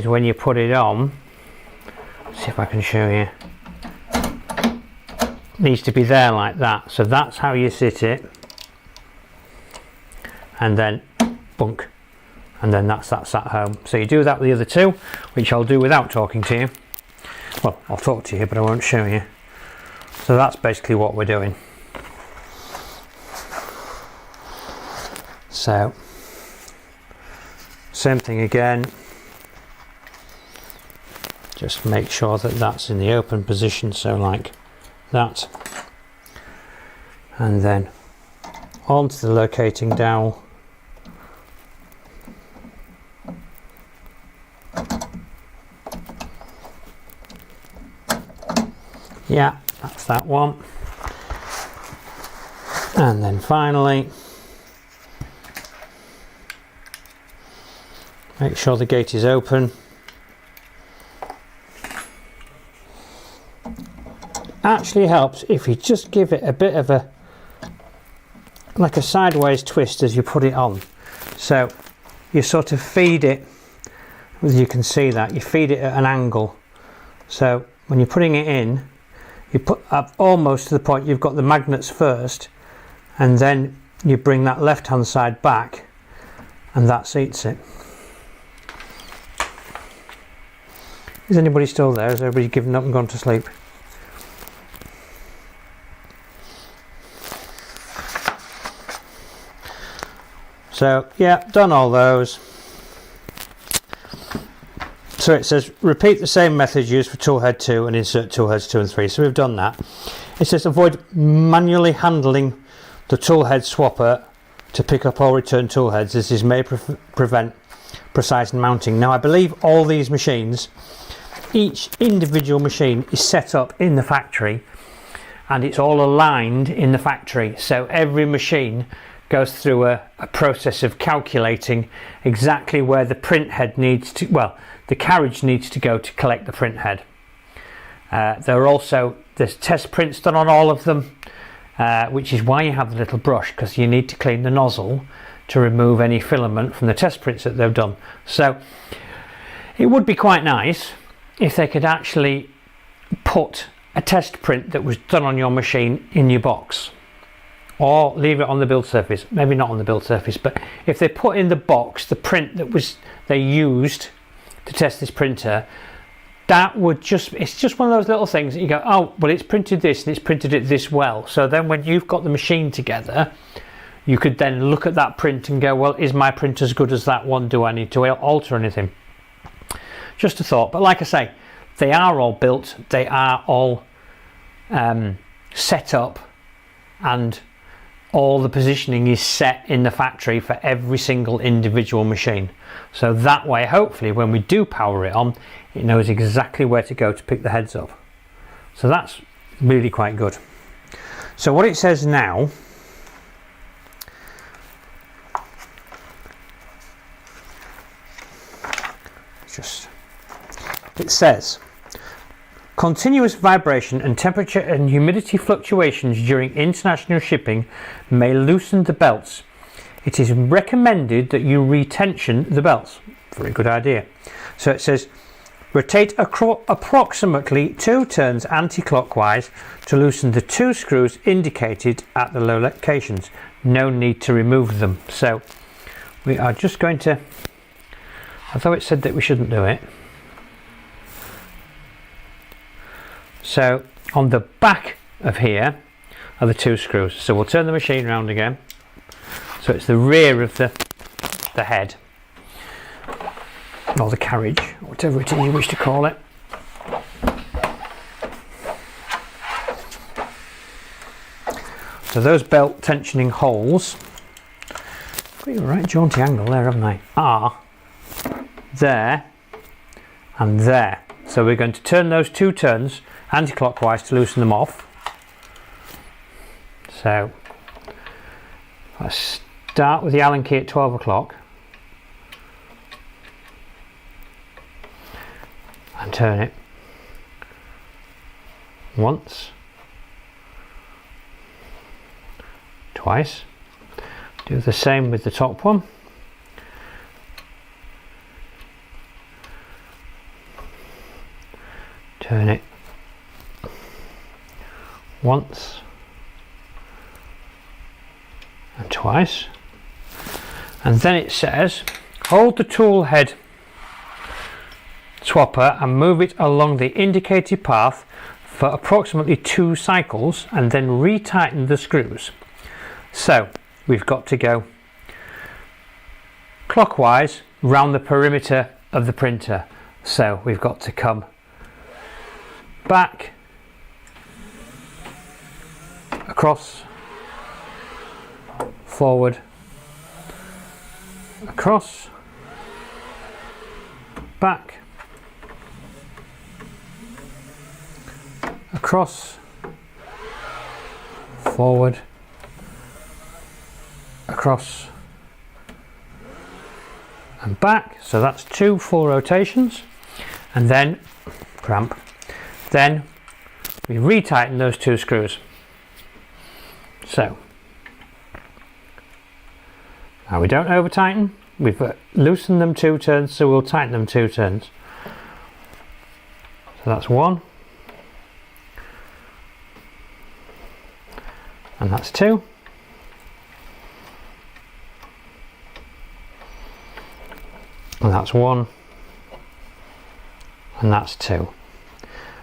when you put it on, see if I can show you, it needs to be there like that. So that's how you sit it, and then bunk. And then that's at home. So you do that with the other two, which I'll do without talking to you. Well, I'll talk to you, but I won't show you. So that's basically what we're doing. So, same thing again. Just make sure that that's in the open position, so like that. And then onto the locating dowel. Yeah, that's that one. And then finally, make sure the gate is open. Actually helps if you just give it a bit of a, like a sideways twist as you put it on. So you sort of feed it, as you can see that, you feed it at an angle. So when you're putting it in, you put up almost to the point you've got the magnets first, and then you bring that left hand side back, and that seats it. Is anybody still there? Has everybody given up and gone to sleep? So yeah, done all those. So it says repeat the same method used for tool head 2 and insert tool heads 2 and 3. So we've done that. It says avoid manually handling the tool head swapper to pick up or return tool heads. This may prevent precise mounting. Now I believe all these machines, each individual machine is set up in the factory and it's all aligned in the factory. So every machine goes through a process of calculating exactly where the print head needs to, well, the carriage needs to go to collect the print head. There's test prints done on all of them, which is why you have the little brush, because you need to clean the nozzle to remove any filament from the test prints that they've done. So it would be quite nice if they could actually put a test print that was done on your machine in your box, or leave it on the build surface. Maybe not on the build surface, but if they put in the box the print that they used to test this printer, that would it's just one of those little things that you go, oh well, it's printed this and it's printed it this well. So then when you've got the machine together, you could then look at that print and go, well, is my print as good as that one? Do I need to alter anything? Just a thought. But like I say, they are all built, they are all set up, and all the positioning is set in the factory for every single individual machine. So that way, hopefully, when we do power it on, it knows exactly where to go to pick the heads up. So that's really quite good. So what it says now, just it says continuous vibration and temperature and humidity fluctuations during international shipping may loosen the belts. It is recommended that you retension the belts. Very good idea. So it says rotate approximately 2 turns anti-clockwise to loosen the 2 screws indicated at the locations. No need to remove them. So we are just going to, although it said that we shouldn't do it. So on the back of here are the 2 screws. So we'll turn the machine around again. So it's the rear of the head, or the carriage, whatever it is you wish to call it. So those belt tensioning holes, got a right jaunty angle there, haven't I? Are there and there. So we're going to turn those 2 turns anti-clockwise to loosen them off. So let's start with the Allen key at 12 o'clock and turn it once, twice. Do the same with the top one. Turn it once and twice. And then it says hold the tool head swapper and move it along the indicated path for approximately 2 cycles and then retighten the screws. So we've got to go clockwise round the perimeter of the printer. So we've got to come back, across, forward, across, back, across, forward, across and back. So that's 2 full rotations, and then cramp. Then we retighten those 2 screws. So now we don't over tighten, we've loosened them 2 turns, so we'll tighten them 2 turns. So that's 1 and that's 2 and that's 1 and that's 2.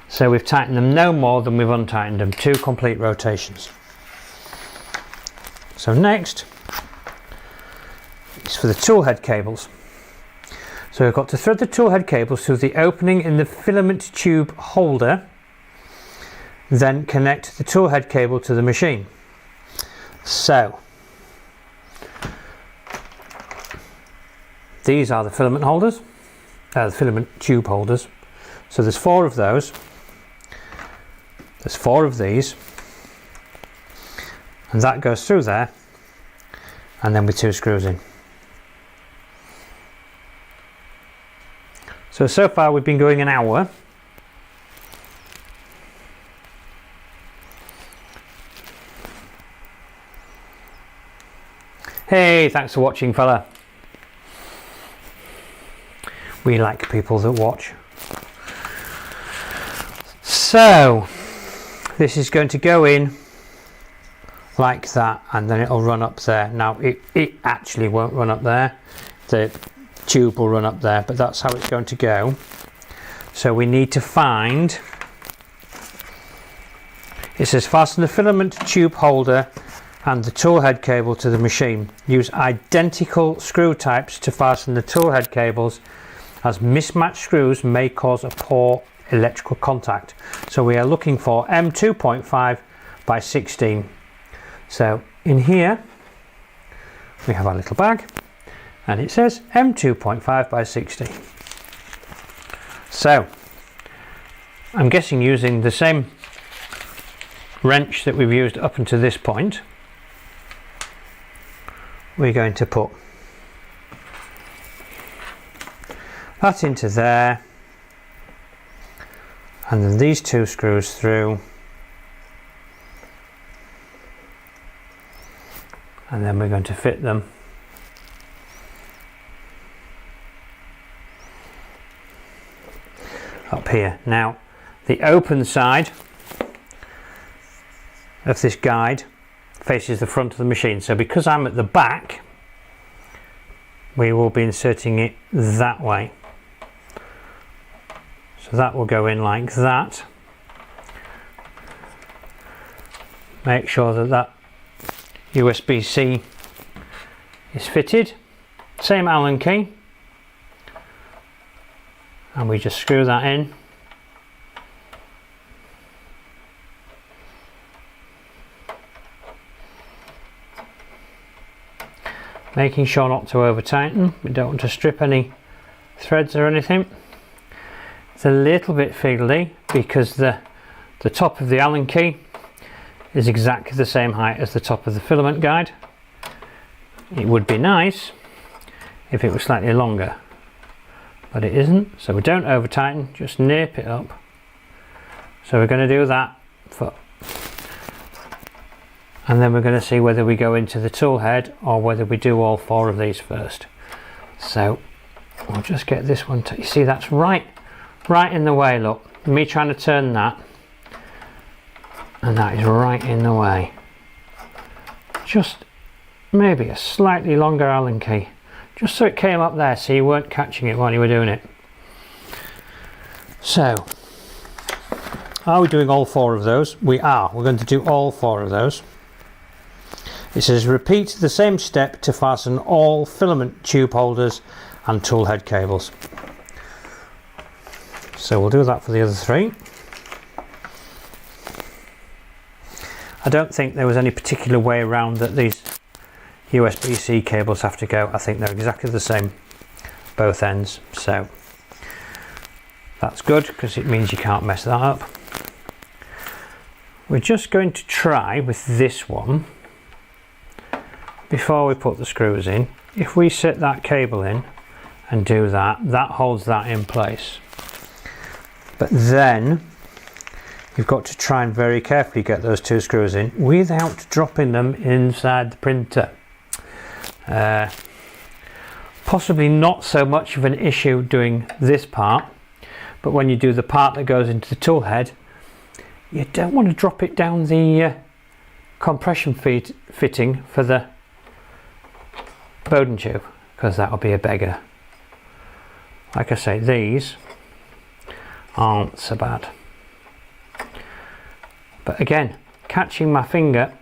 So we've tightened them no more than we've untightened them, 2 complete rotations. So next is for the tool head cables. So we've got to thread the tool head cables through the opening in the filament tube holder, then connect the tool head cable to the machine. So these are the filament holders, the filament tube holders. So there's 4 of those. There's 4 of these, and that goes through there, and then with 2 screws in. So far we've been going an hour. Hey, thanks for watching, fella. We like people that watch. So this is going to go in like that, and then it'll run up there. Now it actually won't run up there, the tube will run up there, but that's how it's going to go. So we need to find, it says fasten the filament tube holder and the tool head cable to the machine. Use identical screw types to fasten the tool head cables, as mismatched screws may cause a poor electrical contact. So we are looking for M2.5 by 16. So in here we have our little bag, and it says M2.5 by 16. So I'm guessing using the same wrench that we've used up until this point, we're going to put that into there, and then these two screws through, and then we're going to fit them up here. Now the open side of this guide faces the front of the machine, so because I'm at the back, we will be inserting it that way. So that will go in like that. Make sure that that USB-C is fitted. Same Allen key, and we just screw that in. Making sure not to over tighten. We don't want to strip any threads or anything. It's a little bit fiddly because the top of the Allen key is exactly the same height as the top of the filament guide. It would be nice if it was slightly longer, but it isn't, so we don't over tighten, just nip it up. So we're going to do that for, and then we're going to see whether we go into the tool head or whether we do all four of these first. So we'll just get this one you see that's right in the way. Look, me trying to turn that, and that is right in the way. Just maybe a slightly longer Allen key, just so it came up there so you weren't catching it while you were doing it. So are we doing all four of those? We are. We're going to do all four of those. It says repeat the same step to fasten all filament tube holders and tool head cables. So we'll do that for the other three. I don't think there was any particular way around that these USB-C cables have to go. I think they're exactly the same both ends, so that's good because it means you can't mess that up. We're just going to try with this one before we put the screws in. If we set that cable in and do that, that holds that in place. But then you've got to try and very carefully get those two screws in without dropping them inside the printer. Possibly not so much of an issue doing this part, but when you do the part that goes into the tool head, you don't want to drop it down the compression fitting for the Bowden tube, because that'll be a beggar. Like I say, these aren't so bad, but again, catching my finger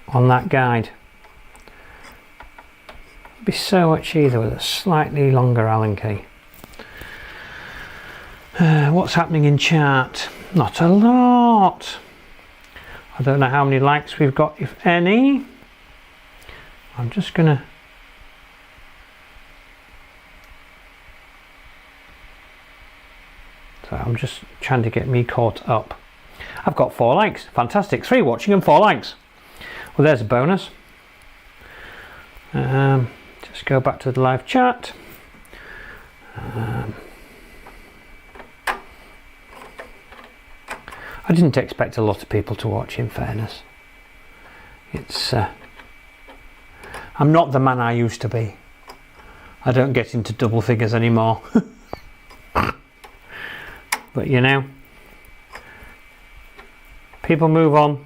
on that guide would be so much easier with a slightly longer Allen key. What's happening in chat? Not a lot. I don't know how many likes we've got, if any. I'm just gonna I'm just trying to get me caught up. I've got 4 likes. Fantastic. 3 watching and 4 likes. Well, there's a bonus. Just go back to the live chat. I didn't expect a lot of people to watch, in fairness. It's I'm not the man I used to be. I don't get into double figures anymore. But you know, people move on.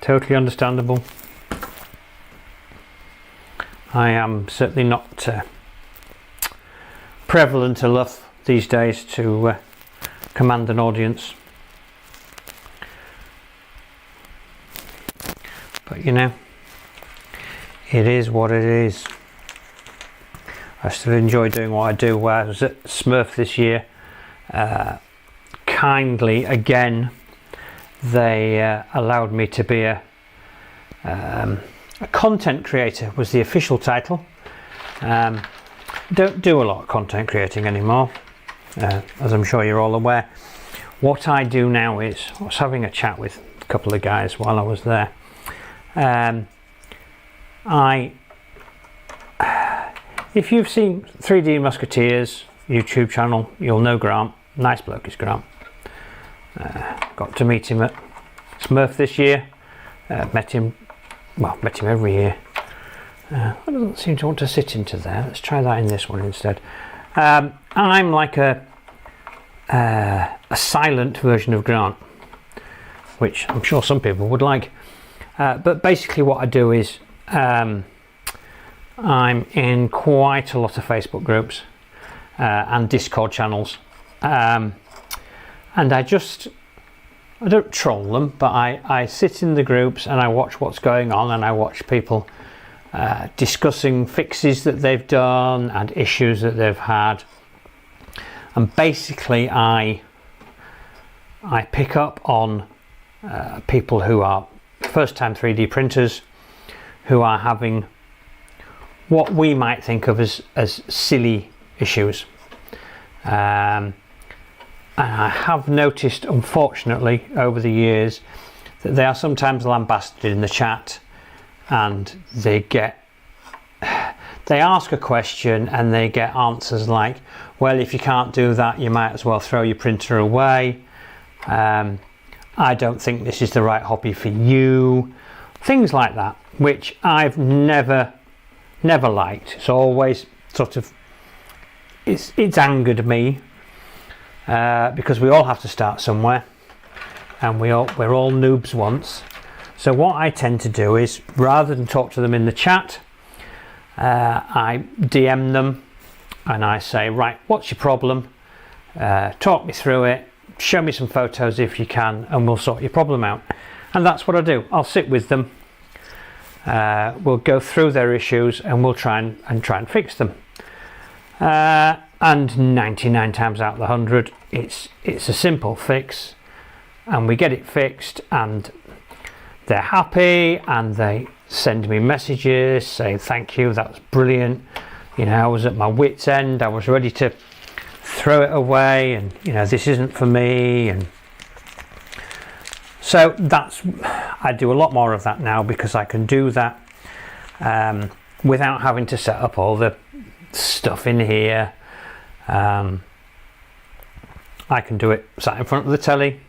Totally understandable. I am certainly not prevalent enough these days to command an audience. But you know, it is what it is. I still enjoy doing what I do. Where I was at Smurf this year, kindly again they allowed me to be a content creator, was the official title. Don't do a lot of content creating anymore, as I'm sure you're all aware. What I do now is, I was having a chat with a couple of guys while I was there. If you've seen 3D Musketeers, YouTube channel, you'll know Grant. Nice bloke is Grant. Got to meet him at Smurf this year. Met him every year. I doesn't seem to want to sit into there. Let's try that in this one instead. I'm like a silent version of Grant, which I'm sure some people would like. But basically what I do is I'm in quite a lot of Facebook groups and Discord channels, and I don't troll them, but I sit in the groups and I watch what's going on, and I watch people discussing fixes that they've done and issues that they've had, and basically I pick up on people who are first-time 3D printers who are having what we might think of as silly issues. And I have noticed, unfortunately, over the years that they are sometimes lambasted in the chat, and they ask a question and they get answers like, well, if you can't do that, you might as well throw your printer away. I don't think this is the right hobby for you. Things like that, which I've never liked. It's always sort of, it's angered me, because we all have to start somewhere, and we're all noobs once. So what I tend to do is, rather than talk to them in the chat, I DM them and I say, right, what's your problem? Talk me through it, show me some photos if you can, and we'll sort your problem out. And that's what I do. I'll sit with them, we'll go through their issues, and we'll try and fix them. And 99 times out of the 100, it's a simple fix, and we get it fixed, and they're happy, and they send me messages saying thank you, that was brilliant. You know, I was at my wit's end, I was ready to throw it away, and you know, this isn't for me. And so I do a lot more of that now, because I can do that without having to set up all the stuff in here. I can do it sat in front of the telly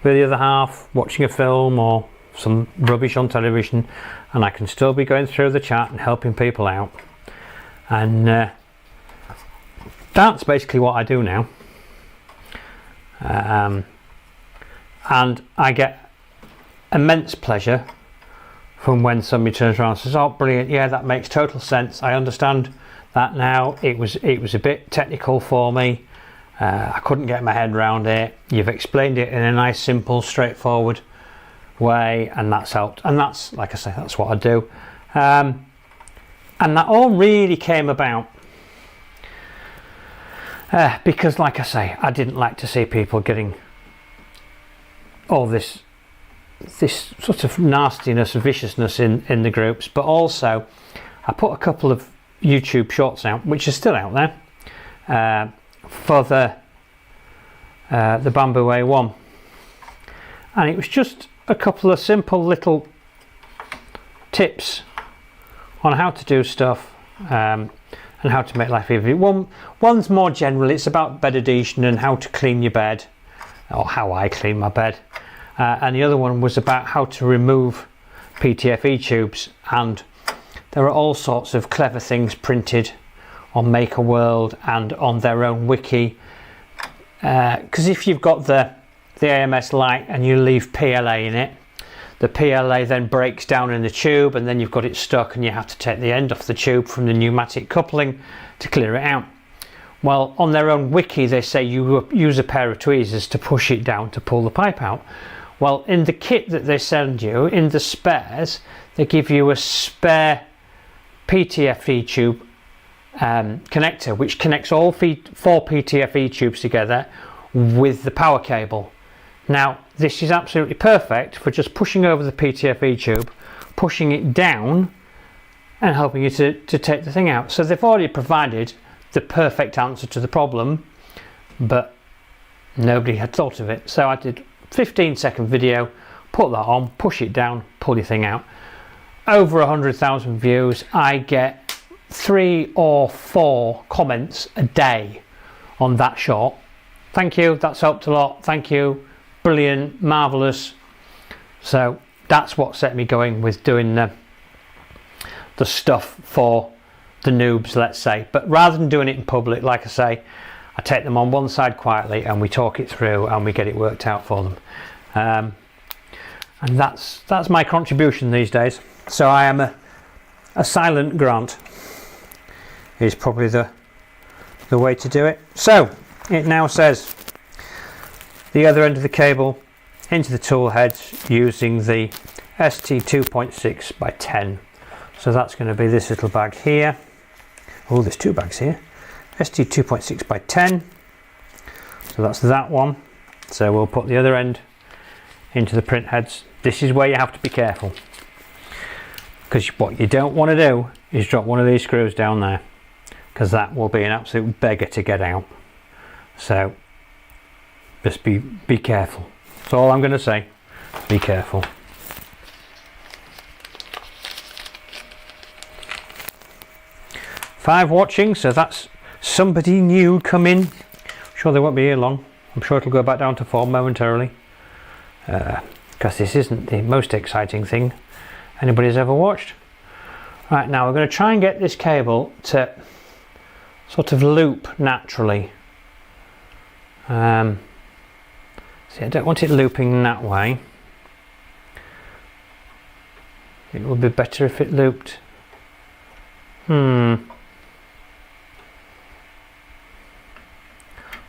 with the other half, watching a film or some rubbish on television, and I can still be going through the chat and helping people out. And that's basically what I do now. And I get immense pleasure from when somebody turns around and says, oh brilliant, yeah, that makes total sense, I understand that now. It was a bit technical for me, I couldn't get my head around it, you've explained it in a nice, simple, straightforward way, and that's helped. And that's, like I say, that's what I do. And that all really came about because, like I say, I didn't like to see people getting all this sort of nastiness, viciousness in the groups. But also, I put a couple of YouTube shorts out, which are still out there, for the Bamboo A1, and it was just a couple of simple little tips on how to do stuff, and how to make life easier. One's more general, it's about bed adhesion and how to clean your bed, or how I clean my bed, and the other one was about how to remove PTFE tubes. And there are all sorts of clever things printed on Maker World and on their own wiki, because if you've got the AMS light and you leave PLA in it, the PLA then breaks down in the tube, and then you've got it stuck, and you have to take the end off the tube from the pneumatic coupling to clear it out. Well, on their own wiki they say you use a pair of tweezers to push it down to pull the pipe out. Well, in the kit that they send you, in the spares, they give you a spare PTFE tube connector, which connects all 4 PTFE tubes together with the power cable. Now, this is absolutely perfect for just pushing over the PTFE tube, pushing it down, and helping you to take the thing out. So they've already provided the perfect answer to the problem, but nobody had thought of it. So I did a 15-second video, put that on, push it down, pull your thing out. Over 100,000 views. I get 3 or 4 comments a day on that short. Thank you, that's helped a lot. Thank you, brilliant, marvellous. So that's what set me going with doing the stuff for the noobs, let's say. But rather than doing it in public, like I say, I take them on one side quietly and we talk it through and we get it worked out for them. And that's my contribution these days. So I am a silent grant is probably the way to do it. So it now says the other end of the cable into the tool heads using the ST 2.6 by 10. So that's going to be this little bag here. Oh, there's two bags here. ST 2.6 by 10. So that's that one. So we'll put the other end into the print heads. This is where you have to be careful, because what you don't want to do is drop one of these screws down there, because that will be an absolute beggar to get out. So just be careful. That's all I'm going to say. Be careful. Five watching, so that's somebody new coming. I'm sure they won't be here long. I'm sure it'll go back down to 4 momentarily, because this isn't the most exciting thing anybody's ever watched. Right, now we're going to try and get this cable to sort of loop naturally. See, I don't want it looping that way. It would be better if it looped.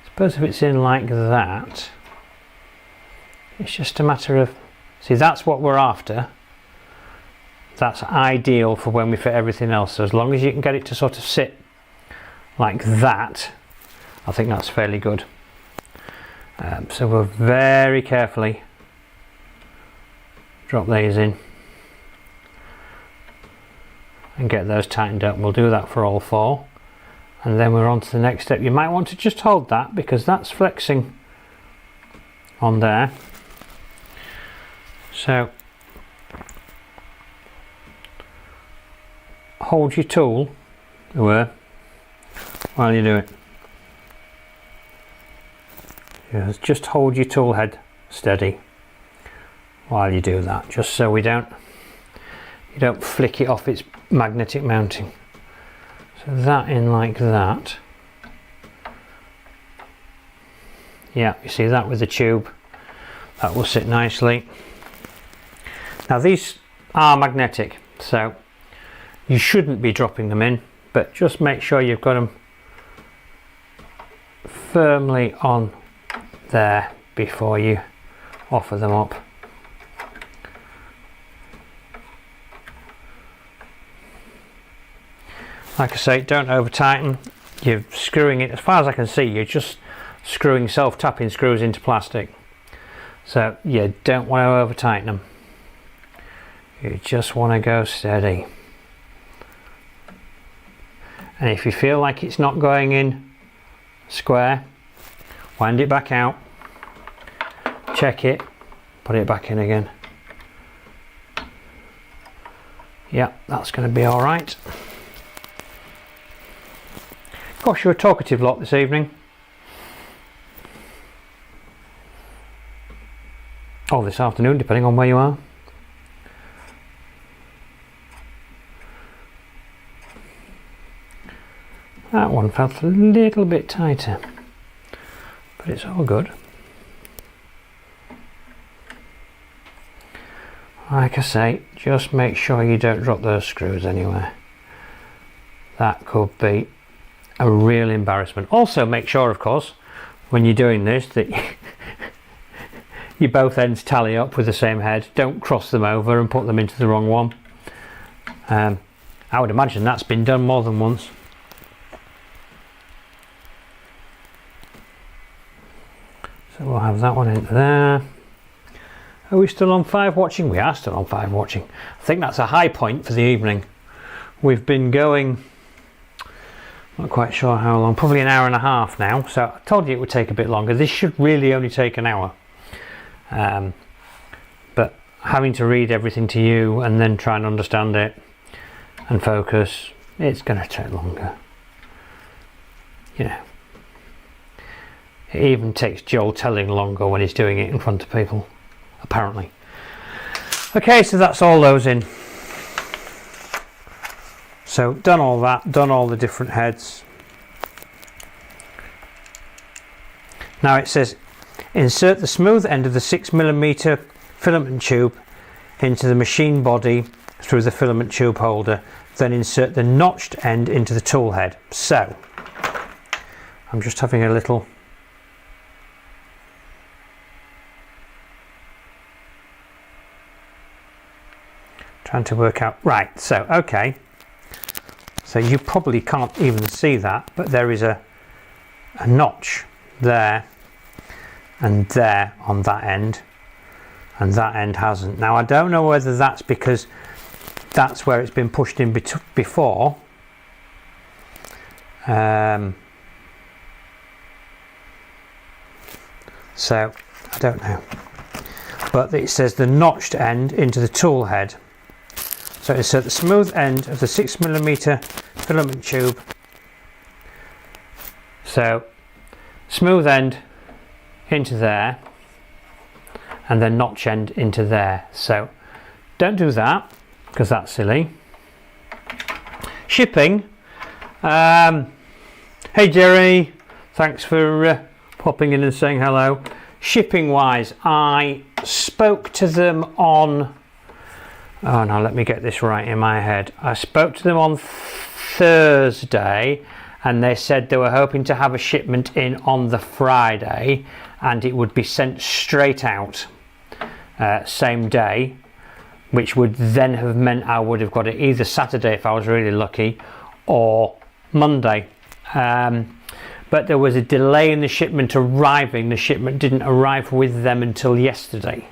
Suppose if it's in like that, it's just a matter of, see, that's what we're after. That's ideal for when we fit everything else. So as long as you can get it to sort of sit like that, I think that's fairly good. So we'll very carefully drop these in and get those tightened up. We'll do that for all 4, and then we're on to the next step. You might want to just hold that, because that's flexing on there. So hold your tool while you do it. Just hold your tool head steady while you do that, just so you don't flick it off its magnetic mounting. So that in like that. Yeah, you see that with the tube, that will sit nicely. Now these are magnetic, so you shouldn't be dropping them in, but just make sure you've got them firmly on there before you offer them up. Like I say, don't over tighten. You're screwing it, as far as I can see, you're just screwing self-tapping screws into plastic. So you don't want to over tighten them. You just want to go steady. And if you feel like it's not going in square, wind it back out, check it, put it back in again. Yeah, that's going to be all right. Gosh, you're a talkative lot this evening. Or this afternoon, depending on where you are. That one felt a little bit tighter, but it's all good. Like I say, just make sure you don't drop those screws anywhere. That could be a real embarrassment. Also make sure, of course, when you're doing this, that you both ends tally up with the same head. Don't cross them over and put them into the wrong one. I would imagine that's been done more than once. So we'll have that one into there. Are we still on 5 watching? We are still on 5 watching. I think that's a high point for the evening. We've been going, not quite sure how long, probably an hour and a half now. So I told you it would take a bit longer. This should really only take an hour. But having to read everything to you and then try and understand it and focus, it's going to take longer. You know, It even takes Joel telling longer when he's doing it in front of people, apparently. Okay, so that's all those in. So done all that, done all the different heads. Now it says insert the smooth end of the 6mm filament tube into the machine body through the filament tube holder, then insert the notched end into the tool head. So I'm just having a little trying to work out, right, so okay, so you probably can't even see that, but there is a notch there and there on that end, and that end hasn't. Now I don't know whether that's because that's where it's been pushed in before, so I don't know, but it says the notched end into the tool head. So insert the smooth end of the 6mm filament tube. So smooth end into there, and then notch end into there. So don't do that because that's silly. Shipping. Hey Jerry, thanks for popping in and saying hello. Shipping wise, I spoke to them on, oh no, let me get this right in my head. I spoke to them on Thursday and they said they were hoping to have a shipment in on the Friday and it would be sent straight out same day, which would then have meant I would have got it either Saturday if I was really lucky or Monday. But there was a delay in the shipment arriving. The shipment didn't arrive with them until yesterday.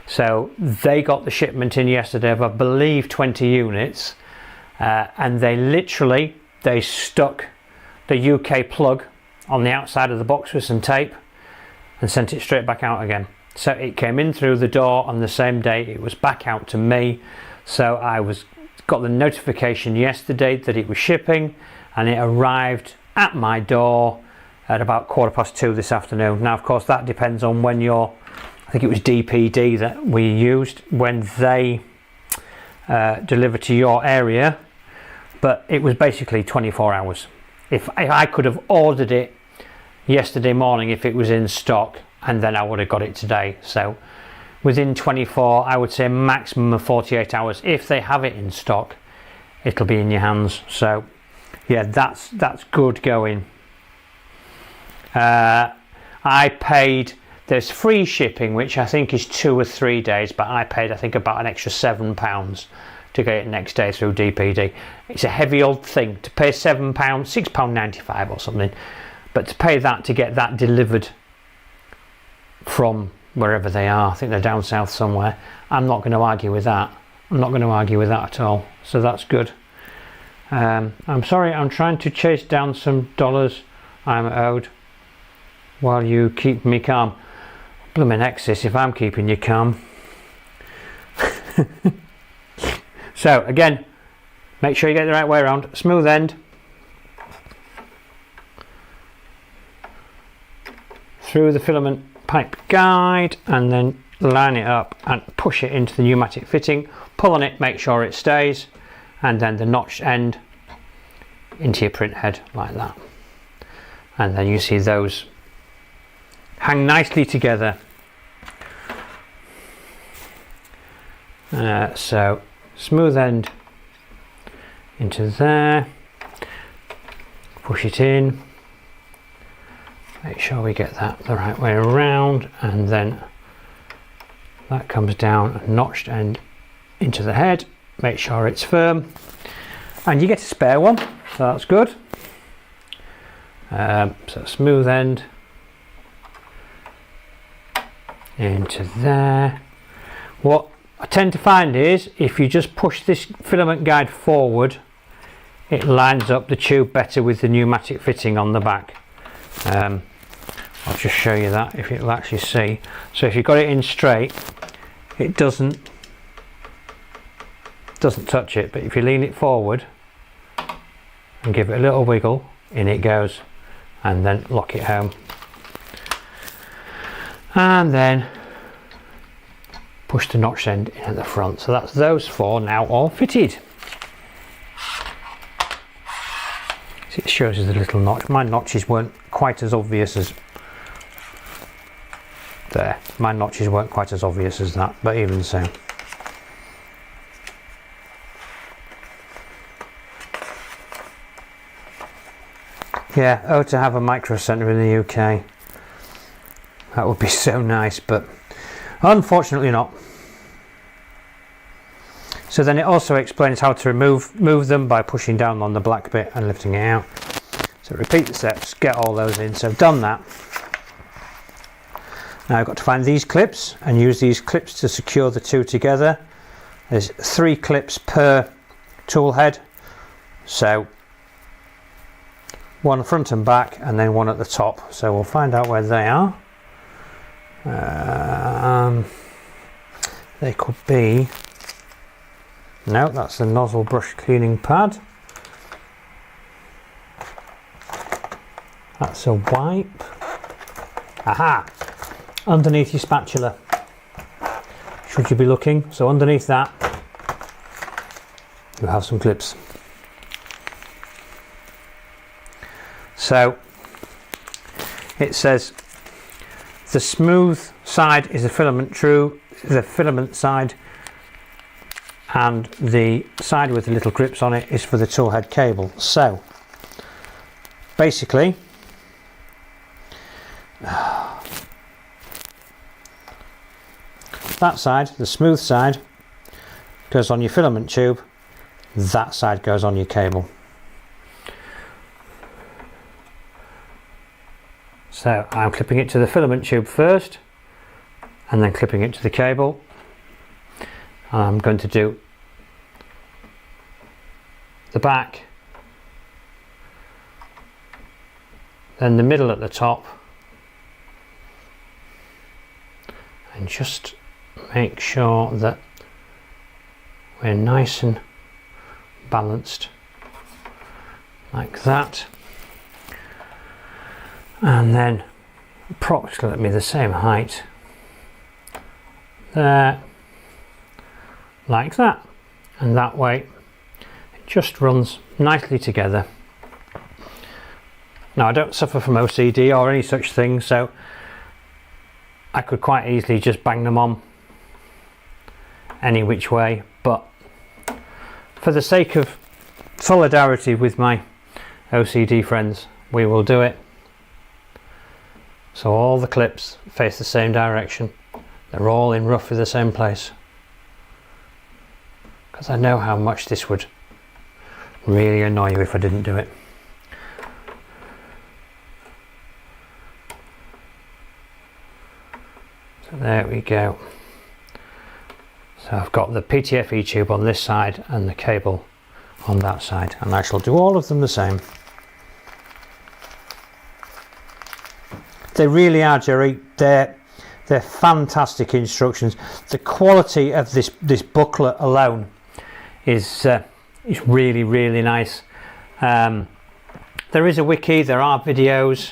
So they got the shipment in yesterday of I believe 20 units and they stuck the UK plug on the outside of the box with some tape and sent it straight back out again. So it came in through the door on the same day, it was back out to me. So I got the notification yesterday that it was shipping and it arrived at my door at about 2:15 this afternoon. Now of course that depends on when I think it was DPD that we used, when they deliver to your area, but it was basically 24 hours. If I could have ordered it yesterday morning if it was in stock, and then I would have got it today. So within 24, I would say maximum of 48 hours. If they have it in stock, it'll be in your hands. So yeah, that's good going. I paid, there's free shipping, which I think is 2 or 3 days, but I paid I think about an extra £7 to get it next day through DPD. It's a heavy old thing to pay £7, £6.95 or something, but to pay that to get that delivered from wherever they are, I think they're down south somewhere, I'm not going to argue with that. I'm not going to argue with that at all, so that's good. I'm sorry, I'm trying to chase down some dollars I'm owed while you keep me calm. Blooming Exis, if I'm keeping you calm. So again, make sure you get the right way around. Smooth end through the filament pipe guide and then line it up and push it into the pneumatic fitting, pull on it, make sure it stays, and then the notched end into your print head like that, and then you see those hang nicely together. So smooth end into there, push it in, make sure we get that the right way around, and then that comes down, a notched end into the head, make sure it's firm, and you get a spare one, so that's good. So smooth end into there. What I tend to find is if you just push this filament guide forward, it lines up the tube better with the pneumatic fitting on the back. I'll just show you that if you'll actually see. So if you've got it in straight, it doesn't touch it, but if you lean it forward and give it a little wiggle, in it goes, and then lock it home. and then push the notch end in at the front. So that's those 4 now all fitted. See, it shows you the little notch. My notches weren't quite as obvious as there. My notches weren't quite as obvious as that, but even so. Yeah, oh, to have a micro centre in the UK. That would be so nice, but unfortunately not. So then it also explains how to move them by pushing down on the black bit and lifting it out. So repeat the steps, get all those in. So I've done that. Now I've got to find these clips and use these clips to secure the 2 together. There's 3 clips per tool head. So 1 front and back, and then 1 at the top. So we'll find out where they are. They could be, no, that's the nozzle brush cleaning pad. That's a wipe. Aha! Underneath your spatula, should you be looking. So underneath that you have some clips. So it says the smooth side is the filament side, and the side with the little grips on it is for the tool head cable. So basically that side, the smooth side, goes on your filament tube, that side goes on your cable. So I'm clipping it to the filament tube first and then clipping it to the cable. I'm going to do the back, then the middle at the top, and just make sure that we're nice and balanced like that. And then approximately the same height there, like that, and that way it just runs nicely together. Now I don't suffer from OCD or any such thing, so I could quite easily just bang them on any which way, but for the sake of solidarity with my OCD friends, we will do it. So all the clips face the same direction. They're all in roughly the same place. Because I know how much this would really annoy you if I didn't do it. So there we go. So I've got the PTFE tube on this side and the cable on that side, and I shall do all of them the same. They really are, Jerry. They're fantastic instructions. The quality of this booklet alone is really nice. There is a wiki, there are videos,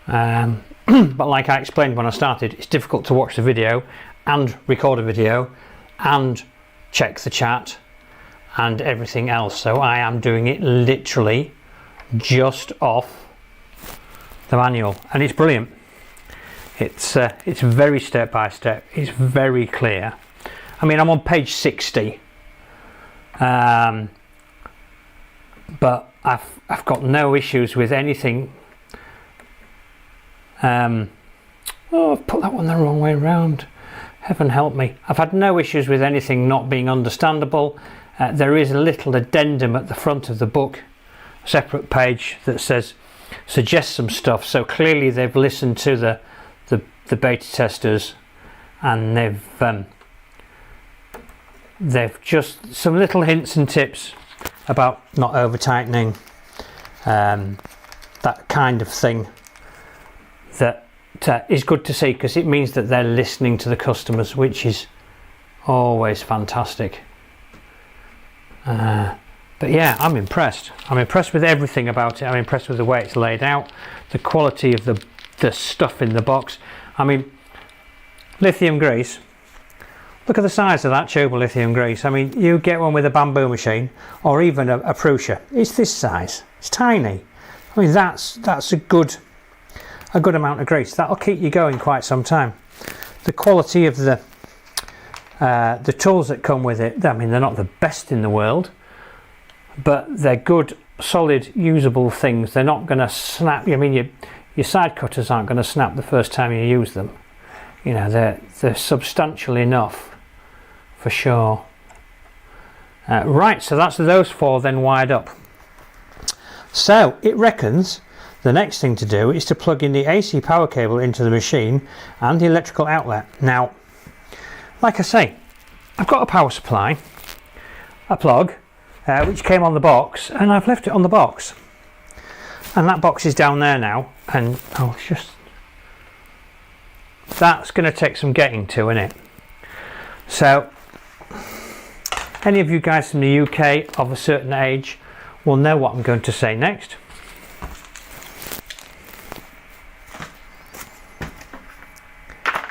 but like I explained when I started, it's difficult to watch the video and record a video and check the chat and everything else. So I am doing it literally just off the manual, and it's brilliant. It's very step by step. It's very clear. I mean, I'm on page 60, but I've got no issues with anything. Oh, I've put that one the wrong way around. Heaven help me. I've had no issues with anything not being understandable. There is a little addendum at the front of the book, a separate page that says suggest some stuff. So clearly they've listened to the beta testers, and they've just some little hints and tips about not over tightening, that kind of thing, that is good to see, because it means that they're listening to the customers, which is always fantastic. But yeah, I'm impressed. I'm impressed with everything about it. I'm impressed with the way it's laid out, the quality of the stuff in the box. I mean, lithium grease. Look at the size of that tube of lithium grease. I mean, you get one with a bamboo machine or even a Prusa. It's this size. It's tiny. I mean, that's a good amount of grease. That'll keep you going quite some time. The quality of the tools that come with it, I mean, they're not the best in the world, but they're good, solid, usable things. They're not going to snap. I mean, your side cutters aren't going to snap the first time you use them. You know, they're substantial enough for sure. Right, so that's those four then wired up. So it reckons the next thing to do is to plug in the AC power cable into the machine and the electrical outlet. Now, like I say, I've got a power supply, a plug, which came on the box, and I've left it on the box. And that box is down there now, and that's going to take some getting to, isn't it? So, any of you guys from the UK of a certain age will know what I'm going to say next.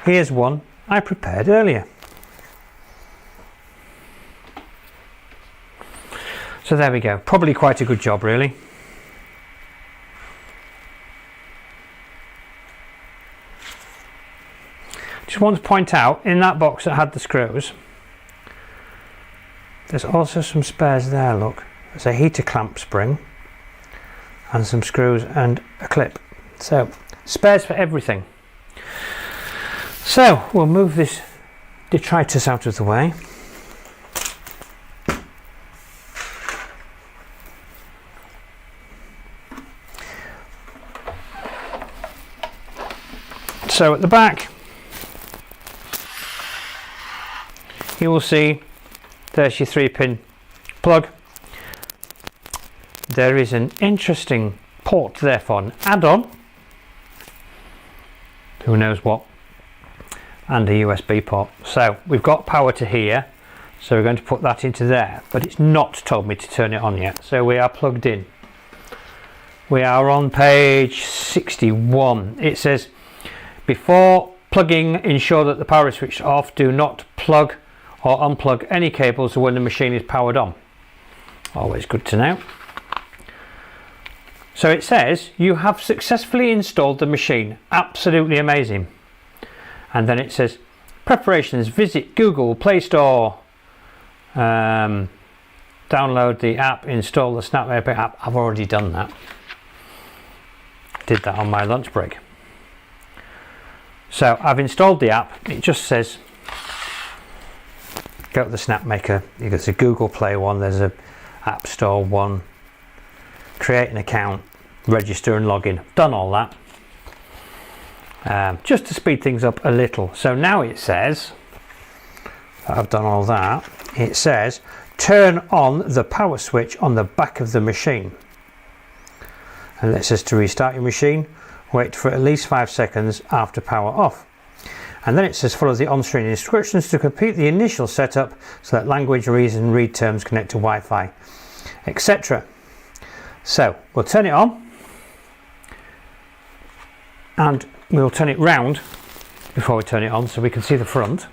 Here's one I prepared earlier. So there we go. Probably quite a good job, really. Just want to point out, in that box that had the screws, there's also some spares there, look. There's a heater clamp spring and some screws and a clip. So, spares for everything. So, we'll move this detritus out of the way. So, at the back, you will see there's your 3-pin plug. There is an interesting port there for an add-on, who knows what, and a USB port. So we've got power to here, so we're going to put that into there, but it's not told me to turn it on yet, so we are plugged in. We are on page 61. It says, before plugging, ensure that the power is switched off. Do not plug or unplug any cables when the machine is powered on. Always good to know. So it says you have successfully installed the machine. Absolutely amazing. And then it says preparations, visit Google Play Store, download the app, install the Snapmaker app. I've already done that. Did that on my lunch break. So I've installed the app. It just says go to the Snapmaker. There's a Google Play one, there's a App Store one, create an account, register and log in. Done all that. Just to speed things up a little. So now it says that I've done all that. It says turn on the power switch on the back of the machine. And it says to restart your machine, wait for at least 5 seconds after power off. And then it says follow the on-screen instructions to complete the initial setup so that language, reason, read terms, connect to Wi-Fi, etc. So we'll turn it on and we'll turn it round before we turn it on so we can see the front.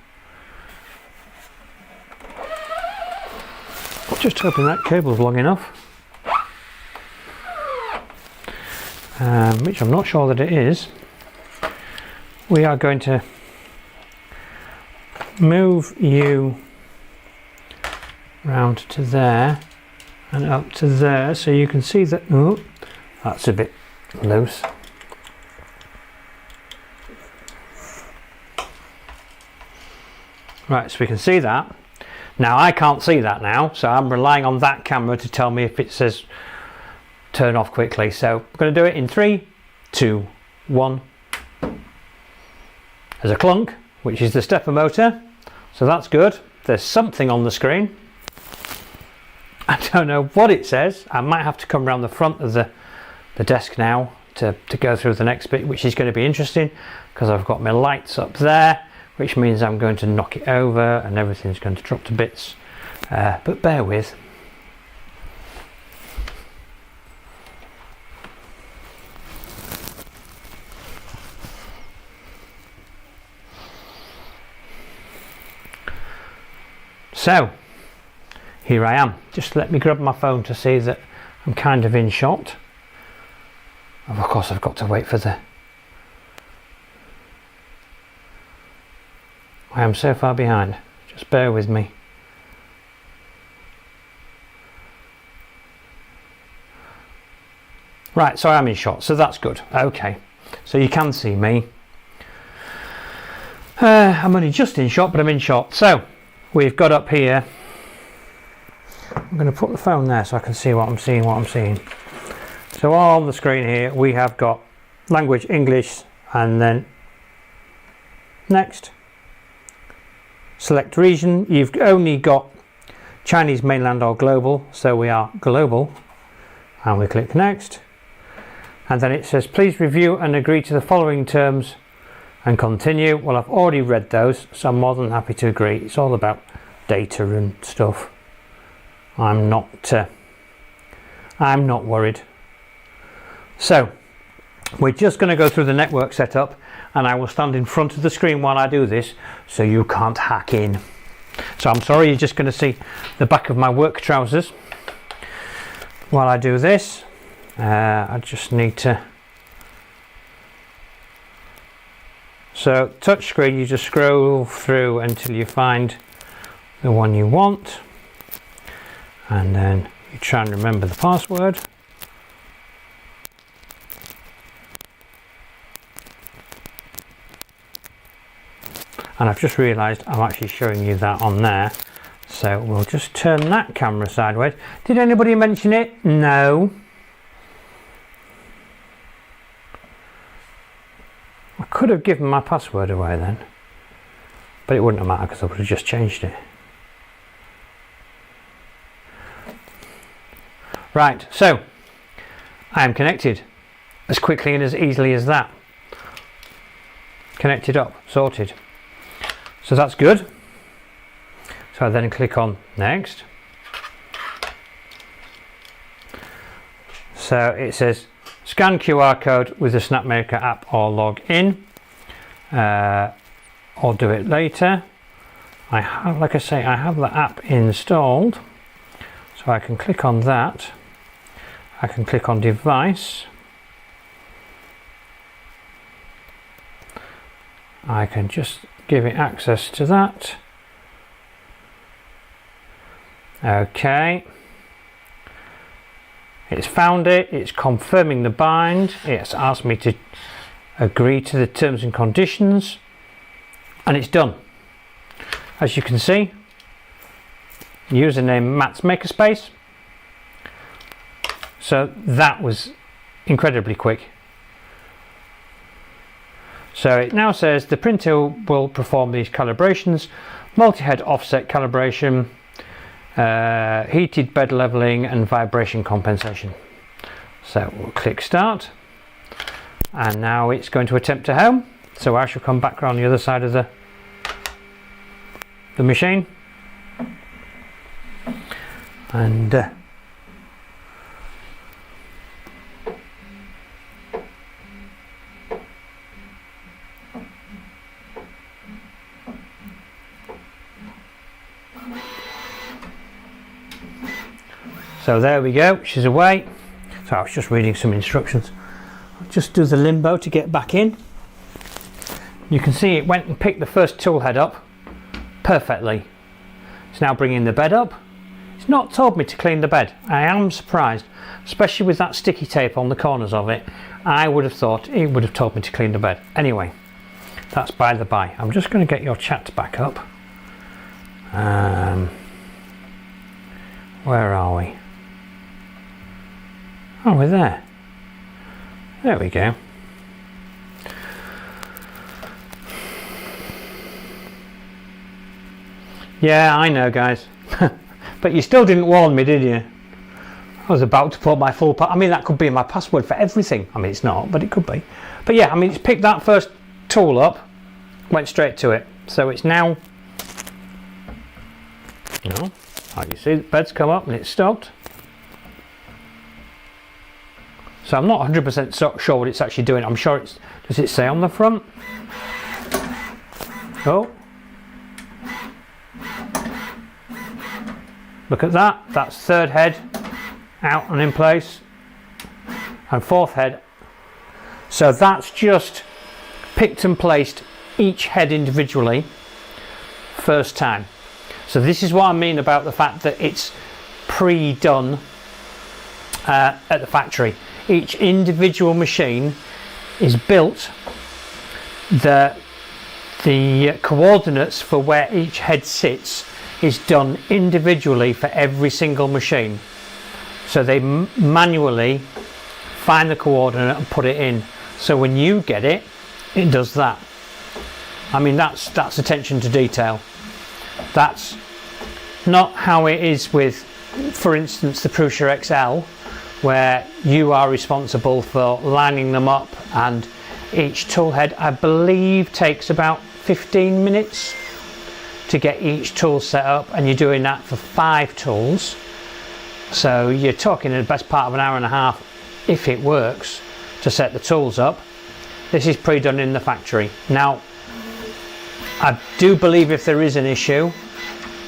Just hoping that cable's long enough, which I'm not sure that it is. We are going to move you round to there and up to there so you can see that. Oh, that's a bit loose. Right, so we can see that. Now I can't see that now, so I'm relying on that camera to tell me if it says turn off quickly. So I'm going to do it in 3, 2, 1. There's a clunk, which is the stepper motor, so that's good. There's something on the screen. I don't know what it says. I might have to come around the front of the desk now to go through the next bit, which is going to be interesting because I've got my lights up there, which means I'm going to knock it over and everything's going to drop to bits, but bear with. So here I am. Just let me grab my phone to see that I'm kind of in shot. Of course I've got to wait for the... I am so far behind. Just bear with me. Right, so I am in shot, so that's good. Okay, so you can see me. I'm only just in shot, but I'm in shot. So we've got up here, I'm going to put the phone there so I can see what I'm seeing. So on the screen here we have got language English, and then next, select region. You've only got Chinese mainland or global, so we are global, and we click next. And then it says please review and agree to the following terms and continue. Well, I've already read those, so I'm more than happy to agree. It's all about data and stuff. I'm not worried. So we're just going to go through the network setup, and I will stand in front of the screen while I do this so you can't hack in. So I'm sorry, you're just going to see the back of my work trousers while I do this. I just need to... So touch screen, you just scroll through until you find the one you want, and then you try and remember the password. And I've just realised I'm actually showing you that on there, so we'll just turn that camera sideways. Did anybody mention it? No. I could have given my password away then, but it wouldn't have mattered because I would have just changed it. Right, so I am connected as quickly and as easily as that. Connected up, sorted. So that's good. So I then click on next. So it says scan QR code with the Snapmaker app or log in, or do it later. I have, like I say, I have the app installed, so I can click on that. I can click on device. I can just give it access to that. Okay. It's found it, it's confirming the bind, it's asked me to agree to the terms and conditions, and it's done. As you can see, username Matt's Makerspace. So that was incredibly quick. So it now says the printer will perform these calibrations: multi-head offset calibration, heated bed leveling and vibration compensation. So we'll click start, and now it's going to attempt to home. So I shall come back around the other side of the machine, and so there we go, she's away. So I was just reading some instructions. I'll just do the limbo to get back in. You can see it went and picked the first tool head up perfectly. It's now bringing the bed up. It's not told me to clean the bed. I am surprised, especially with that sticky tape on the corners of it. I would have thought it would have told me to clean the bed. Anyway, that's by the by. I'm just going to get your chat back up. Where are we? Oh, we're there. There we go. Yeah, I know, guys. But you still didn't warn me, did you? I was about to put my full I mean, that could be my password for everything. I mean, it's not, but it could be. But yeah, I mean, it's picked that first tool up, went straight to it. So it's now, you know, like you see, the bed's come up and it's stopped. So I'm not 100% sure what it's actually doing. I'm sure it's, does it say on the front? look at that, that's third head out and in place, and fourth head. So that's just picked and placed each head individually first time. So this is what I mean about the fact that it's pre-done at the factory. Each individual machine is built, the coordinates for where each head sits is done individually for every single machine. So they manually find the coordinate and put it in. So when you get it, it does that. I mean, that's attention to detail. That's not how it is with, for instance, the Prusa XL, where you are responsible for lining them up, and each tool head, I believe, takes about 15 minutes to get each tool set up, and you're doing that for 5 tools. So you're talking the best part of an hour and a half, if it works, to set the tools up. This is pre-done in the factory. Now, I do believe if there is an issue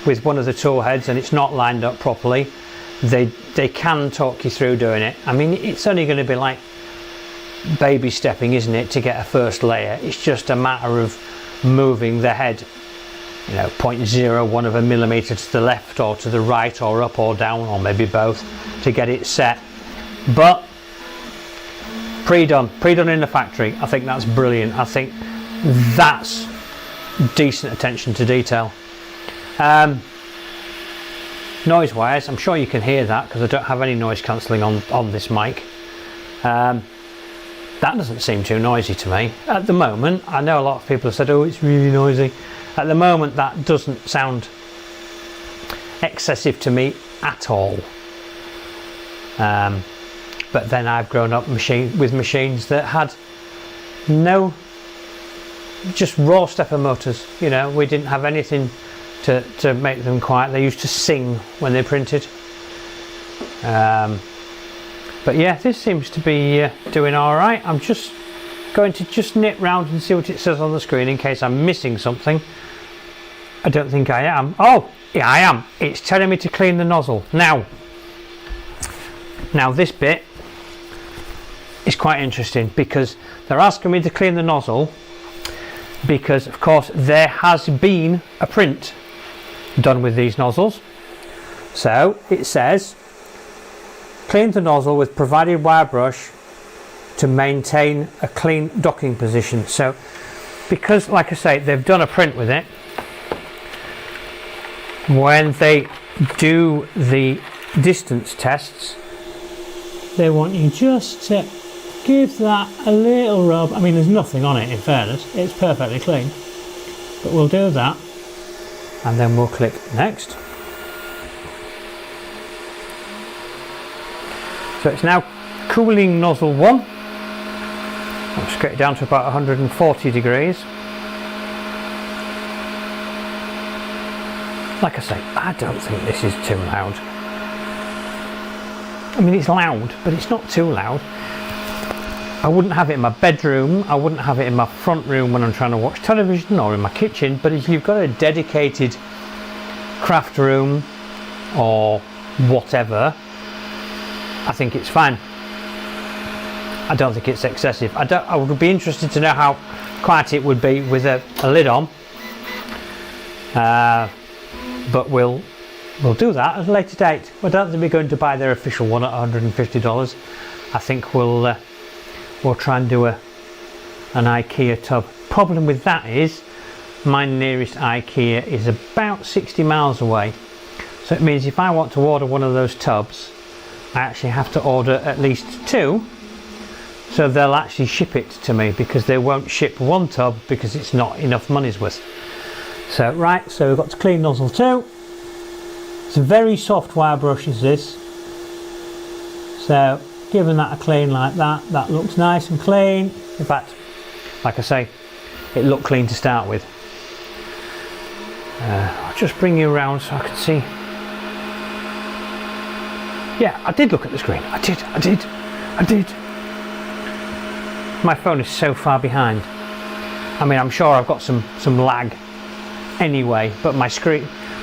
with one of the tool heads and it's not lined up properly, they can talk you through doing it. I mean, it's only going to be like baby stepping, isn't it, to get a first layer. It's just a matter of moving the head, you know, 0.01 of a millimetre to the left or to the right or up or down, or maybe both, to get it set. But pre-done in the factory, I think that's brilliant. I think that's decent attention to detail. Noise wise, I'm sure you can hear that because I don't have any noise cancelling on this mic. That doesn't seem too noisy to me at the moment. I know a lot of people have said, oh, it's really noisy. At the moment, that doesn't sound excessive to me at all. But then I've grown up with machines that had no, just raw stepper motors. You know, we didn't have anything to make them quiet. They used to sing when they printed. But yeah, this seems to be doing all right. I'm just going to nip round and see what it says on the screen in case I'm missing something. I don't think I am. Oh, yeah, I am. It's telling me to clean the nozzle. Now this bit is quite interesting because they're asking me to clean the nozzle because, of course, there has been a print done with these nozzles. So it says, clean the nozzle with provided wire brush to maintain a clean docking position. So because, like I say, they've done a print with it, when they do the distance tests, they want you just to give that a little rub. I mean, there's nothing on it, in fairness, it's perfectly clean, but we'll do that and then we'll click next. So it's now cooling nozzle 1. I'll just get it down to about 140 degrees. Like I say, I don't think this is too loud. I mean, it's loud, but it's not too loud. I wouldn't have it in my bedroom, I wouldn't have it in my front room when I'm trying to watch television, or in my kitchen, but if you've got a dedicated craft room or whatever, I think it's fine. I don't think it's excessive. I would be interested to know how quiet it would be with a lid on, but we'll do that at a later date. I don't think we're going to buy their official one at $150. I think we'll try and do an IKEA tub. Problem with that is my nearest IKEA is about 60 miles away, so it means if I want to order one of those tubs, I actually have to order at least 2, so they'll actually ship it to me, because they won't ship one tub because it's not enough money's worth. So right, so we've got to clean nozzle 2. It's a very soft wire brush, is this, so giving that a clean like that, that looks nice and clean. In fact, like I say, it looked clean to start with. I'll just bring you around so I can see. Yeah, I did look at the screen. I did. My phone is so far behind. I mean, I'm sure I've got some lag anyway, but my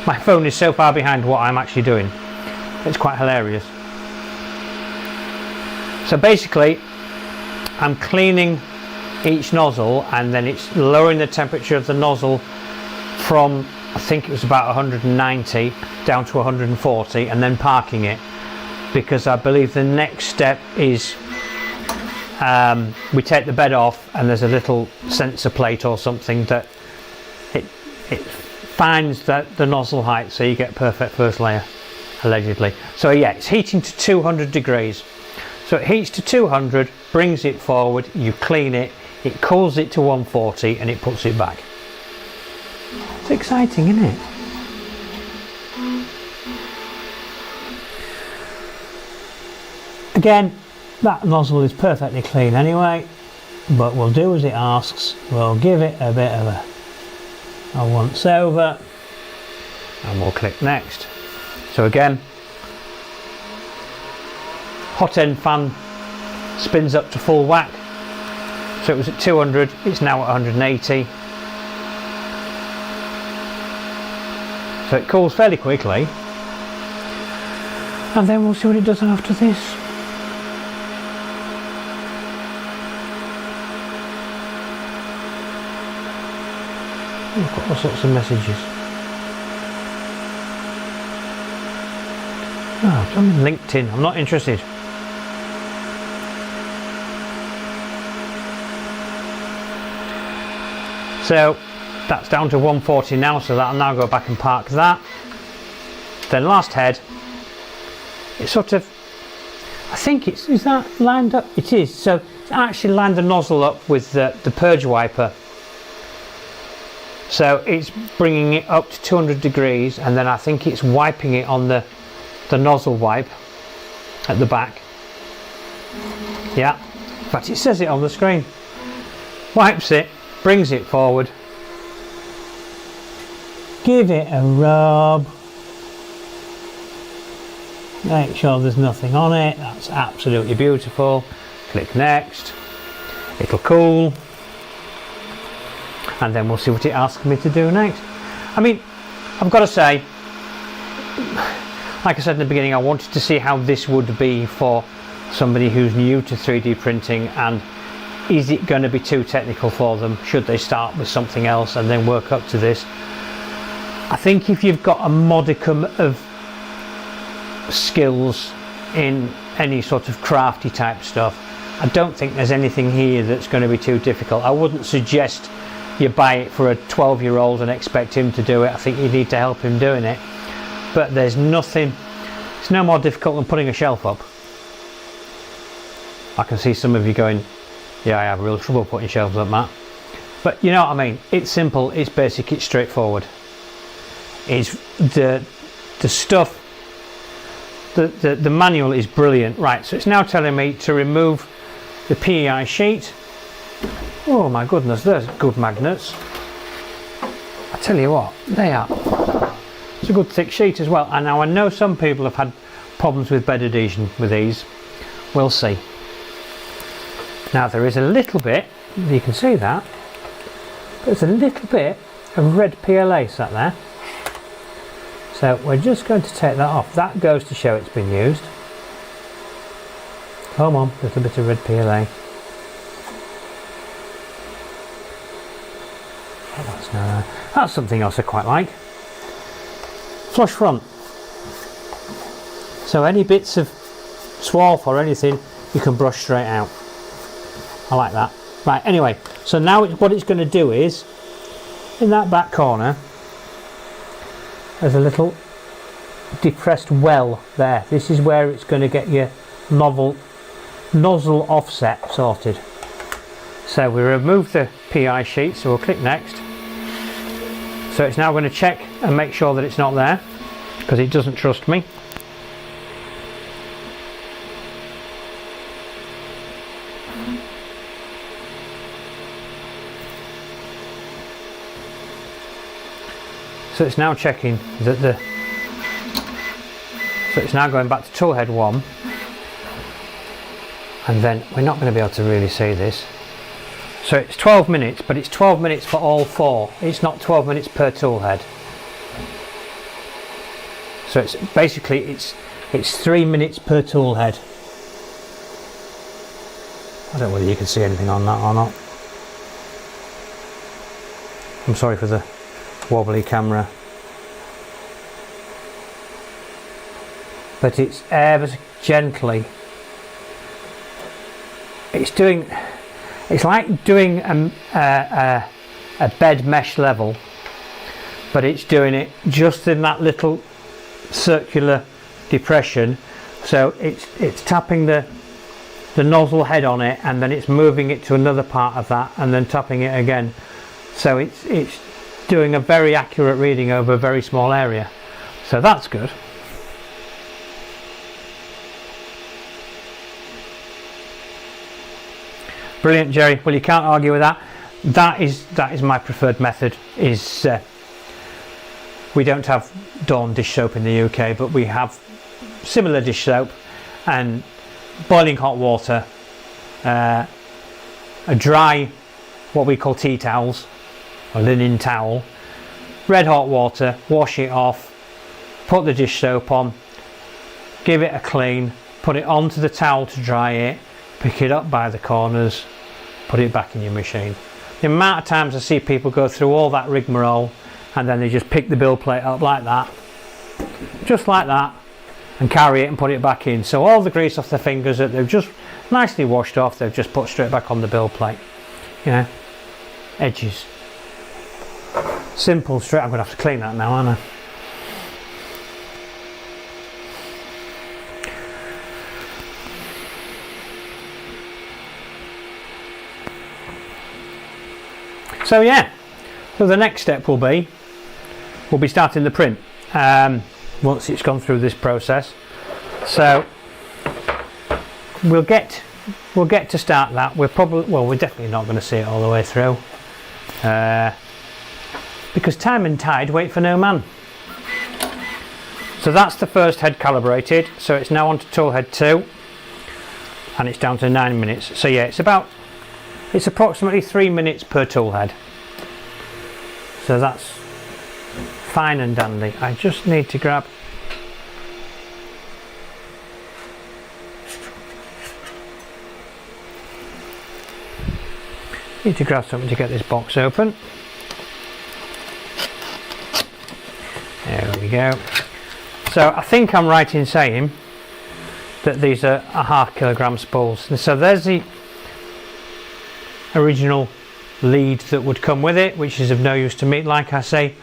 My phone is so far behind what I'm actually doing. It's quite hilarious. So basically, I'm cleaning each nozzle, and then it's lowering the temperature of the nozzle from, I think it was about 190 down to 140, and then parking it, because I believe the next step is we take the bed off, and there's a little sensor plate or something that it finds the nozzle height, so you get perfect first layer, allegedly. So yeah, it's heating to 200 degrees. So it heats to 200, brings it forward, you clean it, it cools it to 140, and it puts it back. It's exciting, isn't it? Again, that nozzle is perfectly clean anyway, but we'll do as it asks. We'll give it a bit of a once over, and we'll click next. So again, hot end fan spins up to full whack. So it was at 200, it's now at 180. So it cools fairly quickly, and then we'll see what it does after this. I've got all sorts of messages. Oh, I'm in LinkedIn, I'm not interested. So that's down to 140 now, so that'll now go back and park that. Then last head, it's sort of, I think is that lined up? It is. So it's actually lined the nozzle up with the purge wiper. So it's bringing it up to 200 degrees, and then I think it's wiping it on the nozzle wipe at the back. Yeah, in fact it says it on the screen. Wipes it, brings it forward, give it a rub, make sure there's nothing on it. That's absolutely beautiful. Click next, it'll cool, and then we'll see what it asks me to do next. I mean, I've got to say, like I said in the beginning, I wanted to see how this would be for somebody who's new to 3D printing, and is it going to be too technical for them? Should they start with something else and then work up to this? I think if you've got a modicum of skills in any sort of crafty type stuff, I don't think there's anything here that's going to be too difficult. I wouldn't suggest you buy it for a 12-year-old and expect him to do it. I think you need to help him doing it. But there's nothing, it's no more difficult than putting a shelf up. I can see some of you going, yeah, I have real trouble putting shelves up, Matt. But you know what I mean, it's simple, it's basic, it's straightforward. It's the stuff, the manual is brilliant. Right, so it's now telling me to remove the PEI sheet. Oh my goodness, there's good magnets. I tell you what, they are. It's a good thick sheet as well. And now I know some people have had problems with bed adhesion with these. We'll see. Now there is a little bit, you can see that, there's a little bit of red PLA sat there. So we're just going to take that off. That goes to show it's been used. Come on, little bit of red PLA. That's something else I quite like. Flush front. So any bits of swarf or anything you can brush straight out. I like that. Right, anyway, so now what it's going to do is, in that back corner, there's a little depressed well there. This is where it's going to get your nozzle offset sorted. So we remove the PI sheet, so we'll click next. So it's now going to check and make sure that it's not there, because it doesn't trust me. So it's now checking that so it's now going back to toolhead 1, and then we're not going to be able to really see this. So it's 12 minutes, but it's 12 minutes for all 4. It's not 12 minutes per toolhead. So it's basically it's 3 minutes per tool head. I don't know whether you can see anything on that or not. I'm sorry for the wobbly camera. But it's ever so gently. It's like doing a bed mesh level, but it's doing it just in that little circular depression. So it's tapping the nozzle head on it, and then it's moving it to another part of that, and then tapping it again. So it's doing a very accurate reading over a very small area. So that's good. Brilliant, Jerry. Well, you can't argue with that. That is my preferred method. We don't have Dawn dish soap in the UK, but we have similar dish soap and boiling hot water, a dry, what we call tea towels, a linen towel, red hot water, wash it off, put the dish soap on, give it a clean, put it onto the towel to dry it, pick it up by the corners, put it back in your machine. The amount of times I see people go through all that rigmarole and then they just pick the bill plate up like that, just like that, and carry it and put it back in. So all the grease off their fingers that they've just nicely washed off, they've just put straight back on the bill plate. You know, edges. Simple, straight. I'm going to have to clean that now, aren't I? So yeah, so the next step will be we'll be starting the print once it's gone through this process. So we'll get to start that. We're definitely not going to see it all the way through because time and tide wait for no man. So that's the first head calibrated. So it's now on to tool head 2, and it's down to 9 minutes. So yeah, it's approximately 3 minutes per tool head. So that's fine and dandy. I just need to grab something to get this box open. There we go. So I think I'm right in saying that these are a 1/2 kilogram spools. And so there's the original lead that would come with it, which is of no use to me. Like I say,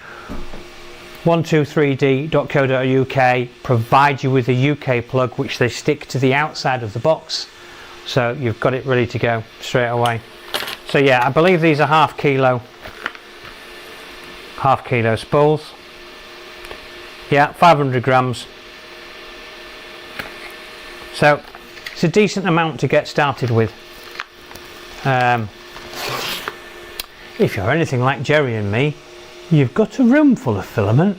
123d.co.uk provide you with a UK plug which they stick to the outside of the box, so you've got it ready to go straight away. So yeah, I believe these are 1/2 kilo spools. Yeah, 500 grams. So it's a decent amount to get started with. If you're anything like Jerry and me, you've got a room full of filament,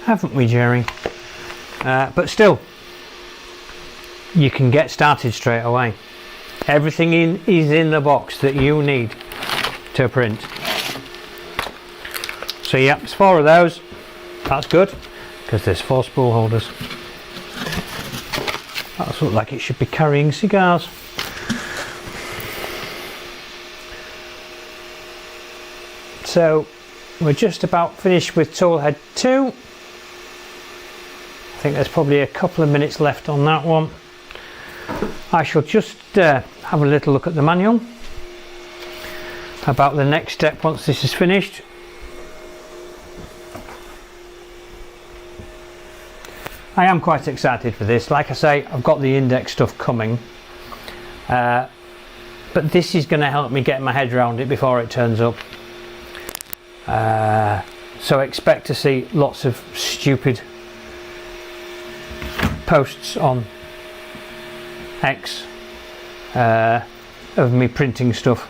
haven't we, Jerry? But still, you can get started straight away. Everything is in the box that you need to print. So yeah, there's 4 of those. That's good, because there's 4 spool holders. That looks like it should be carrying cigars. So we're just about finished with tool head 2. I think there's probably a couple of minutes left on that one. I shall just have a little look at the manual about the next step once this is finished. I am quite excited for this. Like I say, I've got the index stuff coming, but this is going to help me get my head around it before it turns up. So expect to see lots of stupid posts on X of me printing stuff.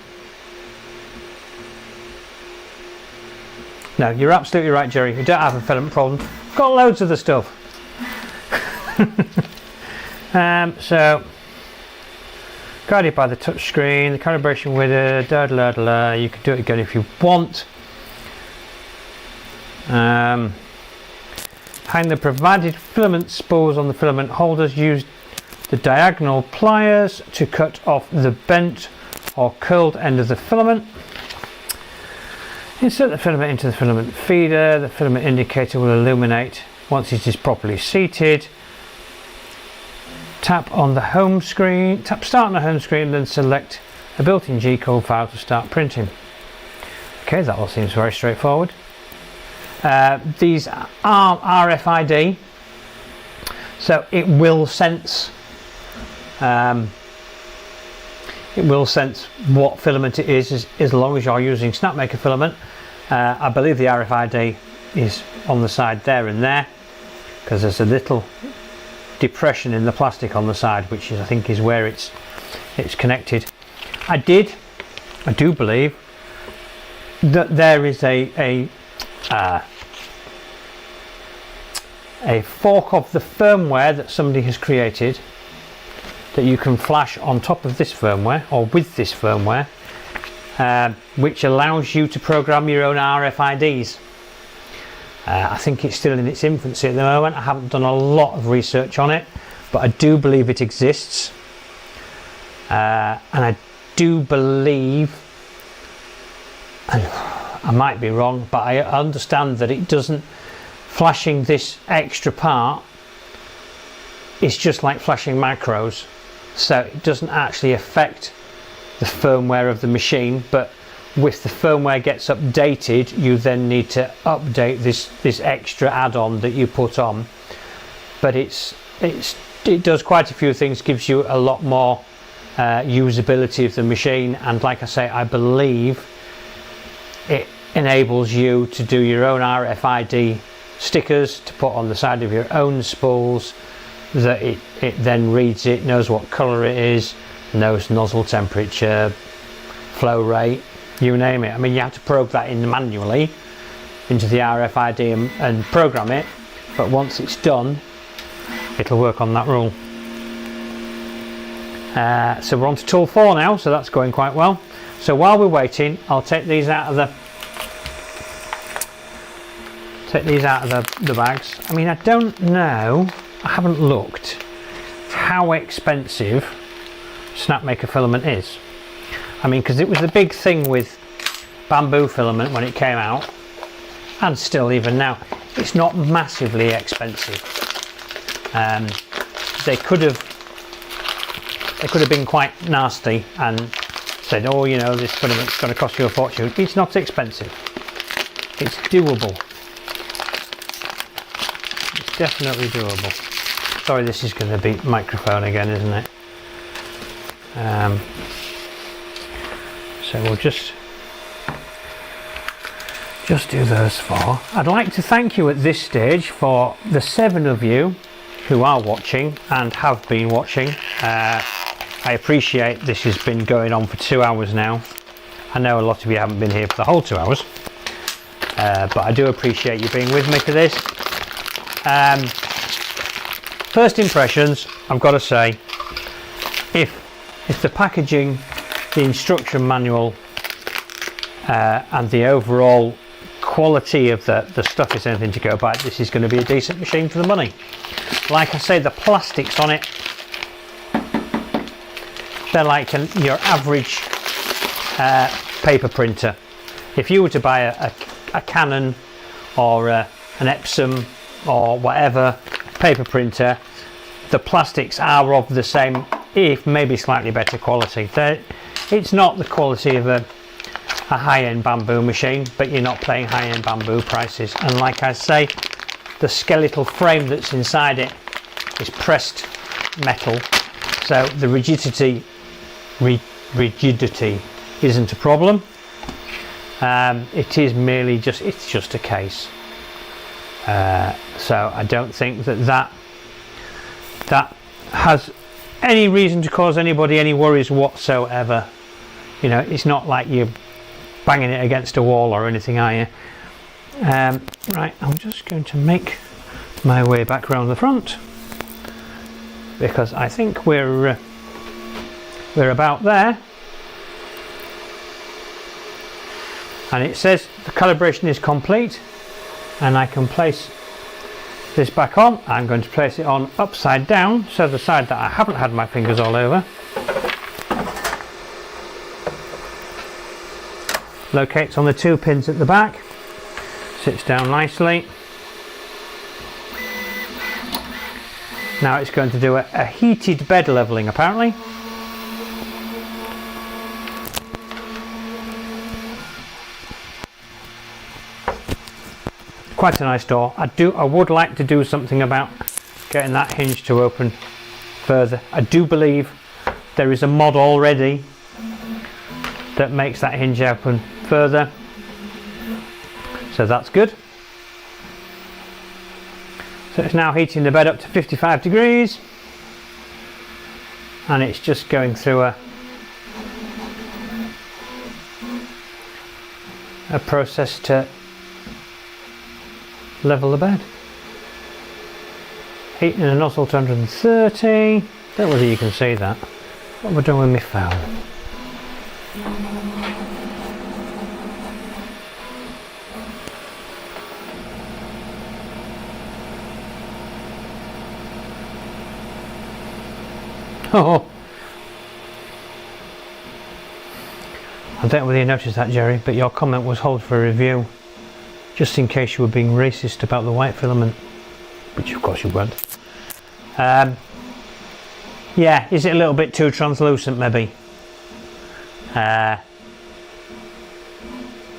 No, you're absolutely right, Jerry. You don't have a filament problem. I've got loads of the stuff. So guided by the touch screen, the calibration with it, you can do it again if you want. Hang the provided filament spools on the filament holders. Use the diagonal pliers to cut off the bent or curled end of the filament. Insert the filament into the filament feeder. The filament indicator will illuminate once it is properly seated. Tap on the home screen. Tap start on the home screen, then select a built-in G-code file to start printing. Okay, that all seems very straightforward. These are RFID, so it will sense what filament it is as long as you're using Snapmaker filament. I believe the RFID is on the side there and there, because there's a little depression in the plastic on the side, which is, I think, is where it's connected. I do believe that there is a fork of the firmware that somebody has created that you can flash on top of this firmware, or with this firmware, which allows you to program your own RFIDs. I think it's still in its infancy at the moment. I haven't done a lot of research on it, but I do believe it exists, and I do believe, and I might be wrong, but I understand that it doesn't, flashing this extra part is just like flashing macros, so it doesn't actually affect the firmware of the machine, but if the firmware gets updated, you then need to update this extra add-on that you put on. But it does quite a few things, gives you a lot more usability of the machine, and like I say, I believe it enables you to do your own RFID stickers to put on the side of your own spools, that it then reads it, knows what colour it is, knows nozzle temperature, flow rate, you name it. I mean, you have to probe that in manually into the RFID and program it, but once it's done, it'll work on that rule. So we're on to tool 4 now, so that's going quite well. So while we're waiting, I'll take these out of the bags. I mean, I don't know, I haven't looked how expensive Snapmaker filament is. I mean, because it was the big thing with bamboo filament when it came out, and still even now, it's not massively expensive. They could have been quite nasty and said, oh, you know, this filament's going to cost you a fortune. It's not expensive. It's doable. It's definitely doable. Sorry, this is going to be microphone again, isn't it? So we'll just do those 4. I'd like to thank you at this stage for the 7 of you who are watching and have been watching. I appreciate this has been going on for 2 hours now. I know a lot of you haven't been here for the whole 2 hours, but I do appreciate you being with me for this. First impressions, I've got to say, if the packaging, the instruction manual, and the overall quality of the stuff is anything to go by, this is going to be a decent machine for the money. Like I say, the plastics on it, they're like your average paper printer. If you were to buy a Canon or an Epson or whatever paper printer, the plastics are of the same, if maybe slightly better quality. It's not the quality of a high-end bamboo machine, but you're not paying high-end bamboo prices. And like I say, the skeletal frame that's inside it is pressed metal, so the rigidity isn't a problem. It is merely just a case. So I don't think that has any reason to cause anybody any worries whatsoever. You know, it's not like you're banging it against a wall or anything, are you? Right, I'm just going to make my way back around the front, because I think we're about there. And it says the calibration is complete, and I can place this back on. I'm going to place it on upside down, so the side that I haven't had my fingers all over. Locates on the 2 pins at the back, sits down nicely. Now it's going to do a heated bed levelling apparently. Quite a nice door. I would like to do something about getting that hinge to open further. I do believe there is a mod already that makes that hinge open further, so that's good. So it's now heating the bed up to 55 degrees, and it's just going through a process to level the bed. Heating the nozzle to 130. Don't know whether you can see that. What have I done with my phone? Oh, I don't know whether you noticed that, Jerry, but your comment was hold for a review, just in case you were being racist about the white filament, which of course you weren't. Yeah, is it a little bit too translucent maybe? I've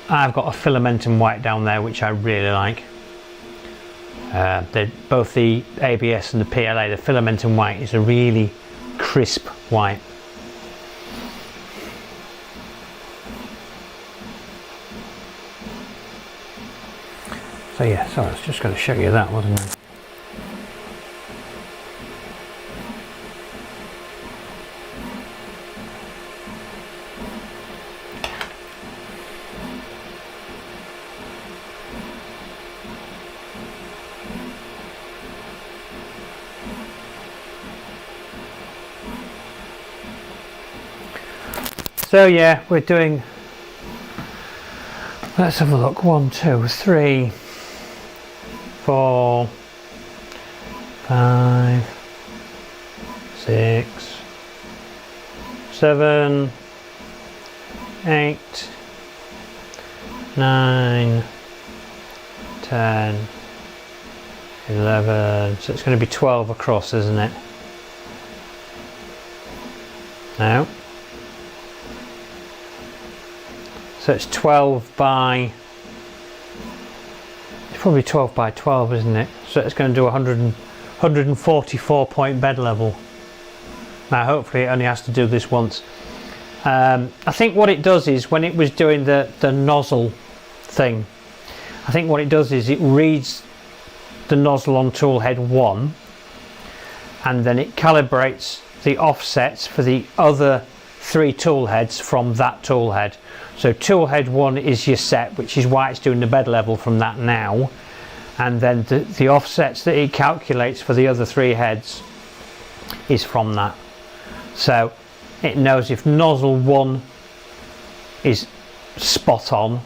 got a filamentum white down there which I really like. Both the ABS and the PLA, the filamentum white is a really crisp white. So yeah, so I was just going to show you that, wasn't I? So yeah, we're doing, let's have a look, 1, 2, 3, 4, 5, 6, 7, 8, 9, 10, 11, so it's going to be 12 across, isn't it? Now, so it's 12 by, it's probably 12 by 12, isn't it? So it's going to do 144 point bed level. Now hopefully it only has to do this once. I think what it does is, when it was doing the nozzle thing, I think what it does is it reads the nozzle on tool head 1, and then it calibrates the offsets for the other 3 tool heads from that tool head. So tool head 1 is your set, which is why it's doing the bed level from that now, and then the offsets that it calculates for the other 3 heads is from that. So it knows if nozzle 1 is spot on,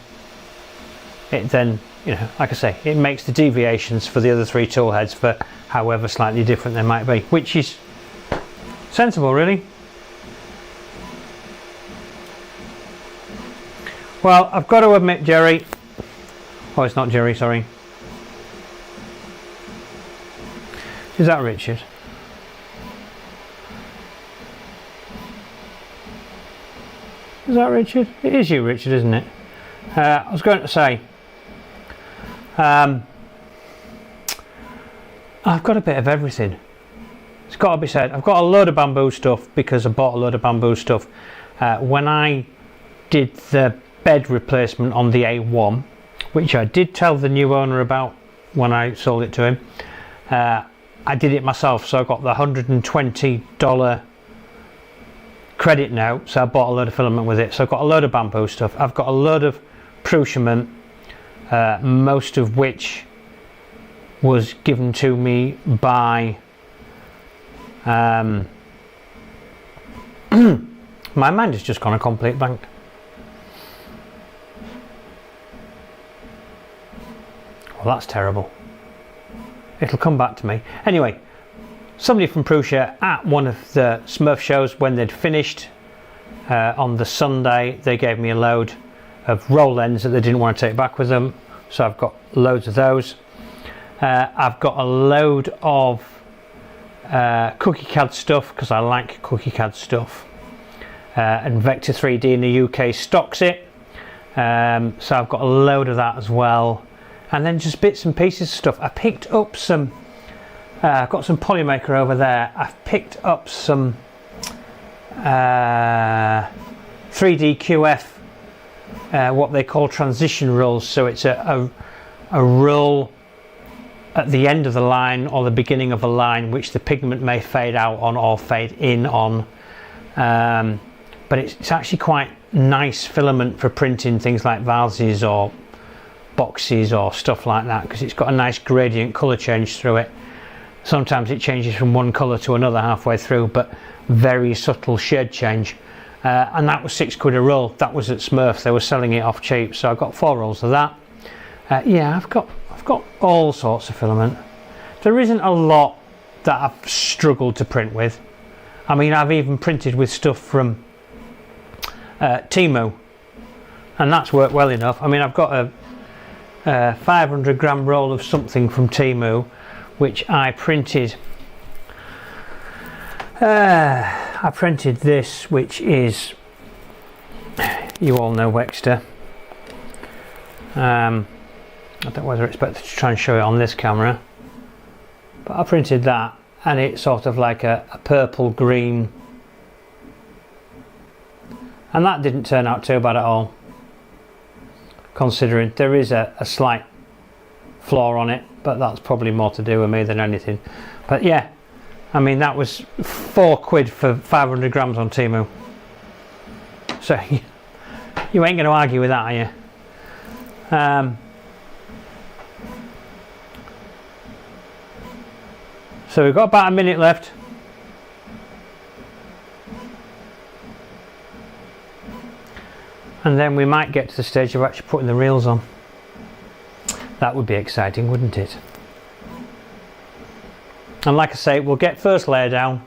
it then, you know, like I say, it makes the deviations for the other 3 tool heads for however slightly different they might be, which is sensible really. Well, I've got to admit, Jerry, oh, it's not Jerry, sorry. Is that Richard? Is that Richard? It is you, Richard, isn't it? I was going to say, I've got a bit of everything. It's got to be said. I've got a load of bamboo stuff because I bought a load of bamboo stuff when I did the bed replacement on the A1, which I did tell the new owner about when I sold it to him. I did it myself, so I got the $120 credit note, so I bought a load of filament with it. So I've got a load of bamboo stuff. I've got a load of Prushiment, most of which was given to me by my mind has just gone a complete blank. Well, that's terrible. it'll come back to me. Anyway, somebody from Prusa at one of the Smurf shows, when they'd finished on the Sunday, they gave me a load of roll ends that they didn't want to take back with them, so I've got loads of those. I've got a load of cookie CAD stuff, because I like cookie CAD stuff, and Vector 3D in the UK stocks it, so I've got a load of that as well. And then just bits and pieces of stuff. I picked up some, I've got some Polymaker over there. I've picked up some 3D QF, what they call transition rolls. So it's a roll at the end of the line or the beginning of a line, which the pigment may fade out on or fade in on. But it's actually quite nice filament for printing things like vases or boxes or stuff like that, because it's got a nice gradient colour change through it. Sometimes it changes from one colour to another halfway through, but very subtle shade change. And that was £6 a roll. That was at Smurf. They were selling it off cheap, so I got 4 rolls of that. Yeah, I've got all sorts of filament. There isn't a lot that I've struggled to print with. I mean, I've even printed with stuff from Temu, and that's worked well enough. I mean, I've got a 500 gram roll of something from Temu, which I printed. I printed this, which is, you all know Wexter. I don't know whether it's better to try and show it on this camera, but I printed that, and it's sort of like a purple green, and that didn't turn out too bad at all, considering there is a slight flaw on it, but that's probably more to do with me than anything. But yeah, I mean, that was £4 for 500 grams on Temu, so you ain't going to argue with that, are you? So we've got about a minute left. And then we might get to the stage of actually putting the reels on. That would be exciting, wouldn't it? And like I say, we'll get first layer down,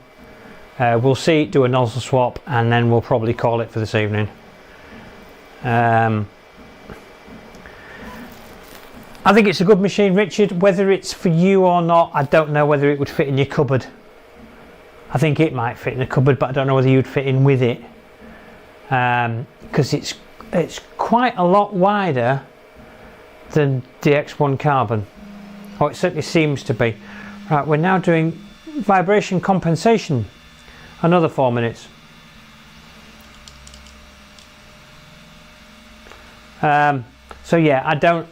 we'll see, do a nozzle swap, and then we'll probably call it for this evening. I think it's a good machine, Richard. Whether it's for you or not, I don't know whether it would fit in your cupboard. I think it might fit in the cupboard, but I don't know whether you'd fit in with it, because it's quite a lot wider than the X1 Carbon, or it certainly seems to be. Right, we're now doing vibration compensation, another 4 minutes. So yeah,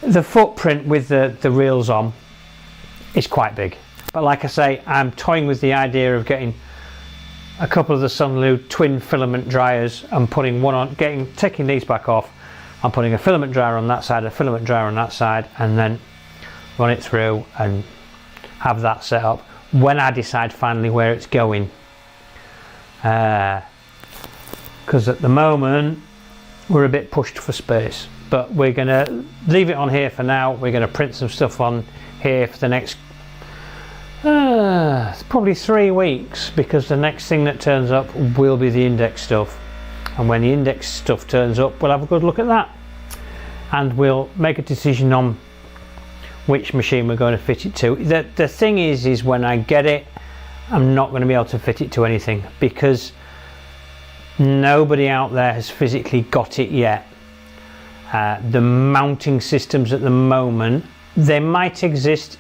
the footprint with the reels on is quite big, but like I say, I'm toying with the idea of getting a couple of the Sunlu twin filament dryers and putting one on, taking these back off and putting a filament dryer on that side, a filament dryer on that side, and then run it through and have that set up when I decide finally where it's going. Because at the moment we're a bit pushed for space, but we're going to leave it on here for now. We're going to print some stuff on here for the next probably 3 weeks, because the next thing that turns up will be the index stuff, and when the index stuff turns up, we'll have a good look at that, and we'll make a decision on which machine we're going to fit it to. The thing is when I get it, I'm not going to be able to fit it to anything, because nobody out there has physically got it yet. The mounting systems at the moment, they might exist.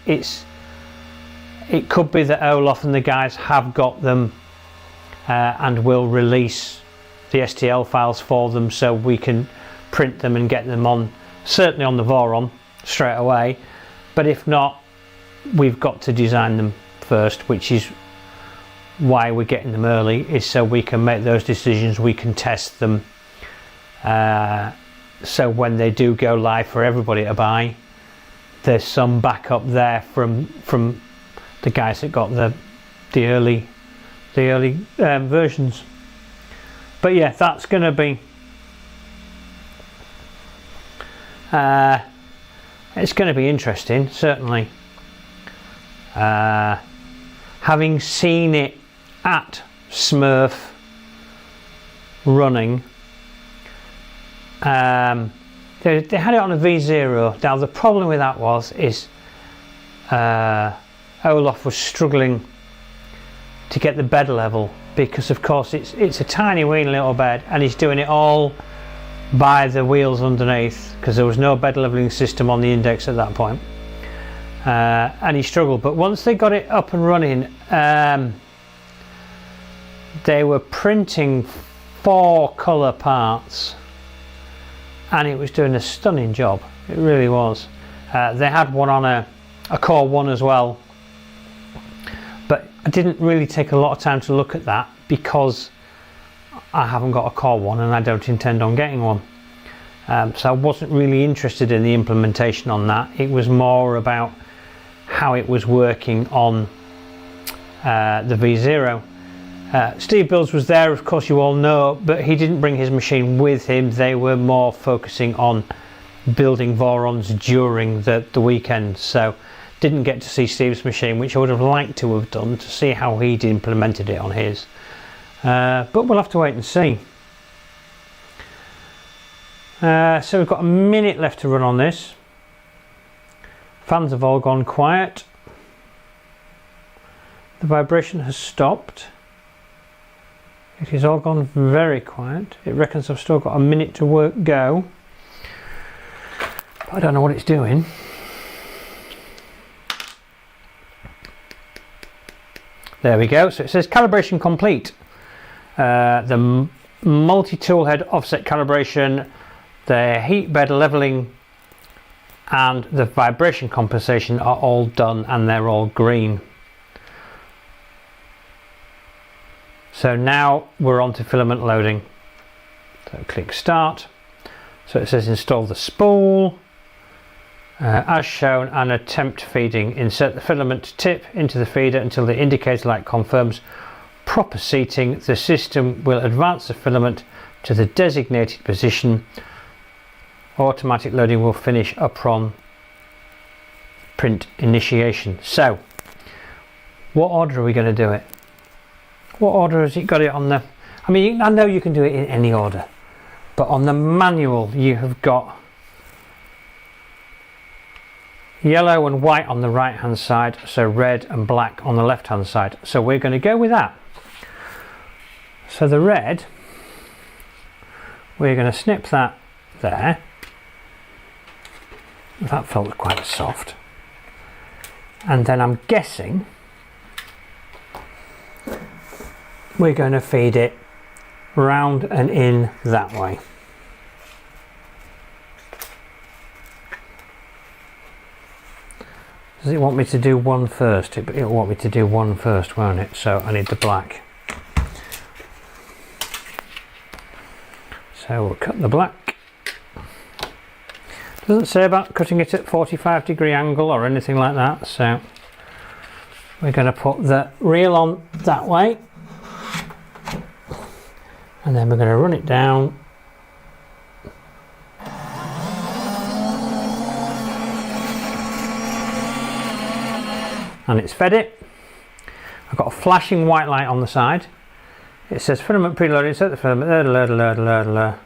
It could be that Olaf and the guys have got them and will release the STL files for them, so we can print them and get them on, certainly on the Voron straight away. But if not, we've got to design them first, which is why we're getting them early, is so we can make those decisions, we can test them, so when they do go live for everybody to buy, there's some backup there from the guys that got the early versions. But yeah, that's going to be it's going to be interesting, certainly. Having seen it at Smurf running, they had it on a V0. Now the problem with that is Olaf was struggling to get the bed level, because of course it's a tiny wee little bed, and he's doing it all by the wheels underneath, because there was no bed leveling system on the Index at that point, and he struggled. But once they got it up and running, they were printing 4 colour parts, and it was doing a stunning job. It really was. They had one on a Core 1 as well, but I didn't really take a lot of time to look at that because I haven't got a Core 1 and I don't intend on getting one. So I wasn't really interested in the implementation on that. It was more about how it was working on the V0. Steve Bills was there, of course, you all know, but he didn't bring his machine with him. They were more focusing on building Vorons during the weekend, so didn't get to see Steve's machine, which I would have liked to have done, to see how he'd implemented it on his. But we'll have to wait and see. So we've got a minute left to run on this. Fans have all gone quiet. The vibration has stopped. It has all gone very quiet. It reckons I've still got a minute to go. But I don't know what it's doing. There we go. So it says calibration complete. The multi-tool head offset calibration, the heat bed leveling and the vibration compensation are all done, and they're all green. So now we're on to filament loading. So click start. So it says install the spool. As shown, and attempt feeding. Insert the filament tip into the feeder until the indicator light confirms proper seating. The system will advance the filament to the designated position. Automatic loading will finish upon print initiation. So, what order are we going to do it? What order has it got it on the... I mean, I know you can do it in any order, but on the manual you have got yellow and white on the right hand side, so red and black on the left hand side. So we're going to go with that. So the red, we're going to snip that there. That felt quite soft. And then I'm guessing we're going to feed it round and in that way. Does it want me to do one first? It'll want me to do one first, won't it? So I need the black. So we'll cut the black. Doesn't say about cutting it at 45-degree angle or anything like that, so we're going to put the reel on that way, and then we're going to run it down. And it's fed it. I've got a flashing white light on the side. It says filament preloaded, insert the filament.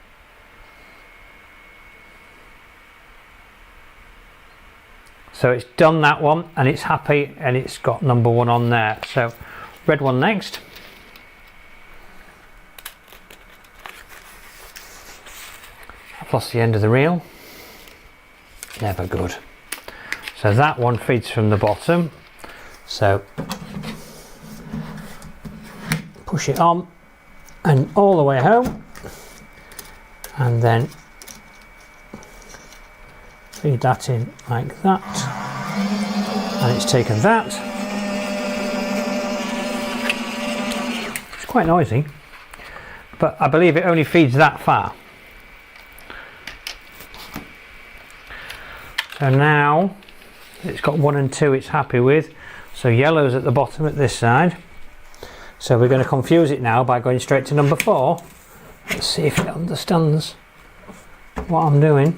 So it's done that one, and it's happy, and it's got number 1 on there. So red one next. I've lost the end of the reel. Never good. So that one feeds from the bottom. So push it on and all the way home, and then feed that in like that, and it's taken that. It's quite noisy, but I believe it only feeds that far. So now it's got 1 and 2 it's happy with. So yellow's at the bottom at this side. So we're going to confuse it now by going straight to number 4. Let's see if it understands what I'm doing.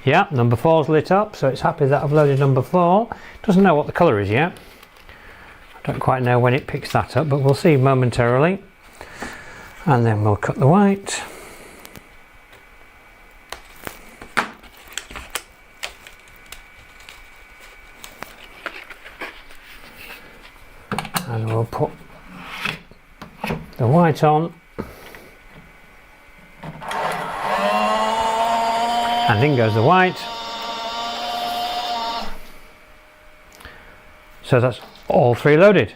Yeah, number 4's lit up, so it's happy that I've loaded number 4. Doesn't know what the colour is yet. I don't quite know when it picks that up, but we'll see momentarily. And then we'll cut the white. And we'll put the white on. And in goes the white. So that's all 3 loaded.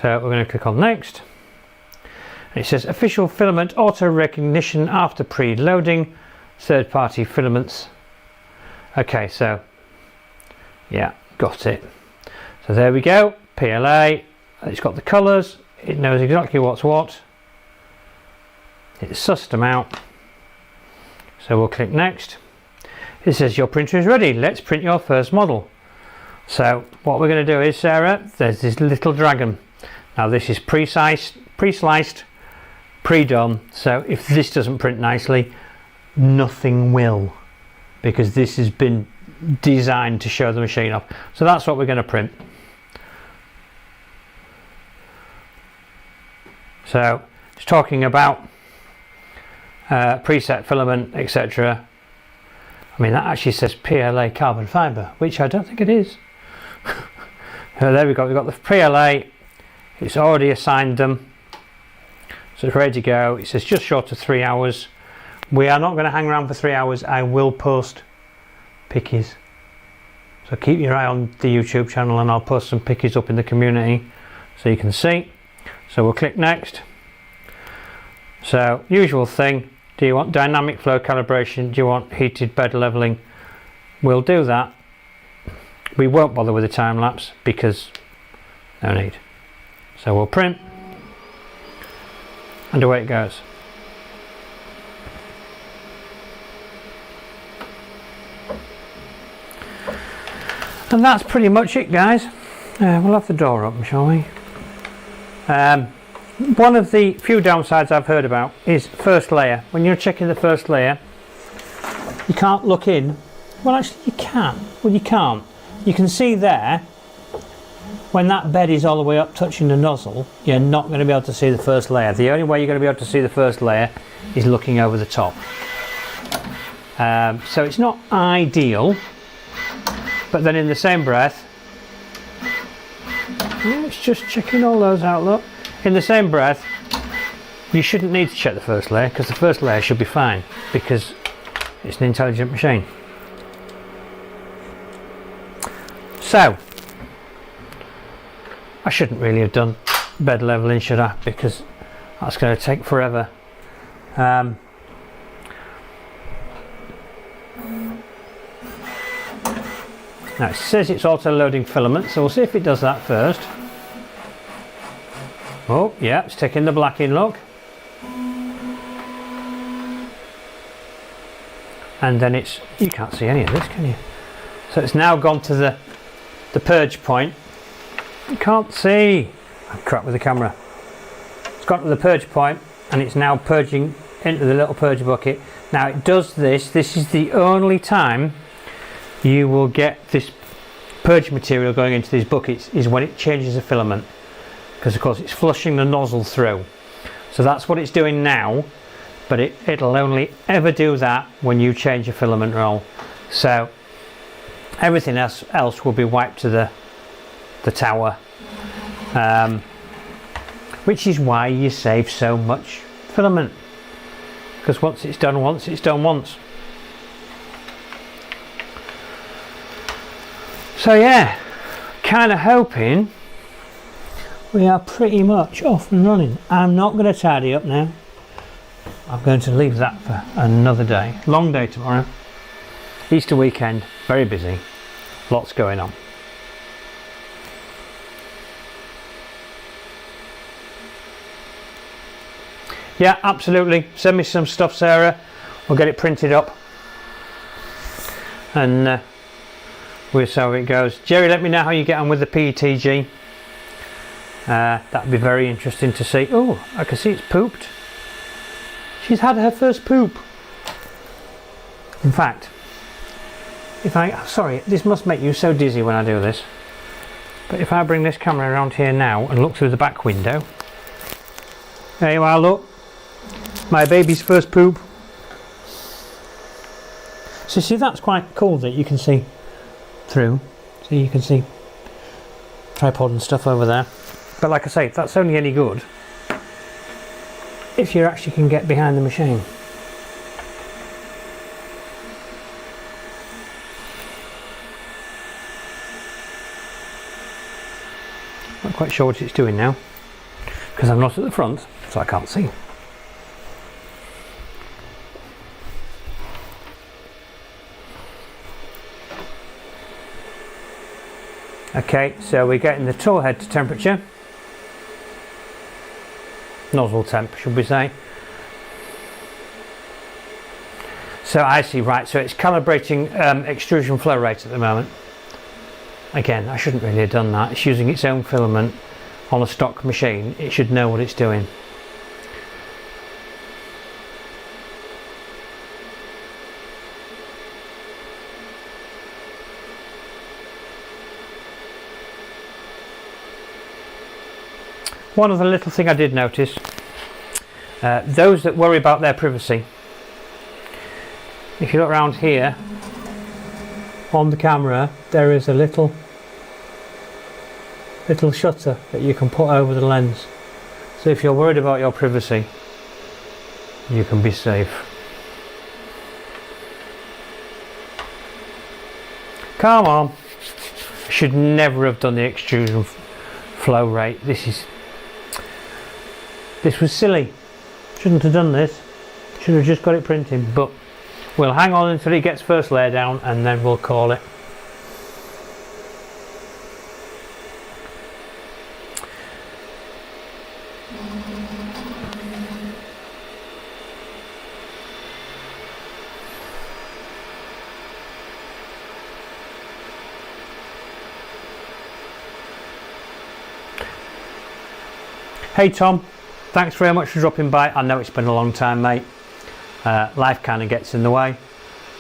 So we're going to click on next. And it says official filament auto recognition after pre-loading, third-party filaments. Okay, so yeah, got it. So there we go, PLA. It's got the colours. It knows exactly what's what. It's sussed them out. So we'll click next. It says your printer is ready. Let's print your first model. So what we're going to do is, Sarah, there's this little dragon. Now this is pre-sliced, pre-done. So if this doesn't print nicely, nothing will, because this has been designed to show the machine off. So that's what we're going to print. So it's talking about preset filament, etc. I mean, that actually says PLA carbon fibre, which I don't think it is. So there we go, we've got the PLA. It's already assigned them, so it's ready to go. It says just short of 3 hours. We are not going to hang around for 3 hours. I will post pickies, so keep your eye on the YouTube channel, and I'll post some pickies up in the community so you can see. So we'll click next. So usual thing, do you want dynamic flow calibration, do you want heated bed leveling? We'll do that. We won't bother with the time lapse because no need. So we'll print, and away it goes. And that's pretty much it, guys. We'll have the door open, shall we? One of the few downsides I've heard about is first layer. When you're checking the first layer, you can't look in. Well, actually you can. Well, you can't. You can see there, when that bed is all the way up touching the nozzle, you're not going to be able to see the first layer. The only way you're going to be able to see the first layer is looking over the top. So it's not ideal, but then in the same breath, it's just checking all those out, look. In the same breath, you shouldn't need to check the first layer, because the first layer should be fine, because it's an intelligent machine. So, I shouldn't really have done bed leveling, should I? Because that's going to take forever. Now it says it's auto loading filament, so we'll see if it does that first. Oh yeah, it's taking the black in, look. And then it's, you can't see any of this, can you? So it's now gone to the purge point. You can't see. I'm crap with the camera. It's gone to the purge point and it's now purging into the little purge bucket. Now it does this. This is the only time you will get this purge material going into these buckets, is when it changes the filament, because of course it's flushing the nozzle through. So that's what it's doing now, but it'll only ever do that when you change your filament roll. So everything else will be wiped to the tower, which is why you save so much filament, because once it's done once, it's done once. So yeah, kind of hoping we are pretty much off and running. I'm not going to tidy up now. I'm going to leave that for another day. Long day tomorrow. Easter weekend, very busy. Lots going on. Yeah, absolutely. Send me some stuff, Sarah. We'll get it printed up. And we'll see how it goes. Jerry, let me know how you get on with the PETG. That'd be very interesting to see. Oh, I can see it's pooped. She's had her first poop. In fact, sorry, this must make you so dizzy when I do this, but if I bring this camera around here now and look through the back window, there you are, look, my baby's first poop. So see, that's quite cool that you can see through, so you can see tripod and stuff over there. But like I say, that's only any good if you actually can get behind the machine. Not quite sure what it's doing now because I'm not at the front, so I can't see. Okay, so we're getting the tool head to temperature, nozzle temp should we say. So I see, right, so it's calibrating extrusion flow rate at the moment. Again, I shouldn't really have done that. It's using its own filament on a stock machine. It should know what it's doing. One other little thing I did notice, those that worry about their privacy, if you look around here on the camera, there is a little shutter that you can put over the lens. So if you're worried about your privacy, you can be safe. Come on. I should never have done the extrusion flow rate. This was silly. Shouldn't have done this. Should have just got it printing, but we'll hang on until it gets first layer down and then we'll call it. Hey Tom, thanks very much for dropping by. I know it's been a long time, mate. Life kind of gets in the way,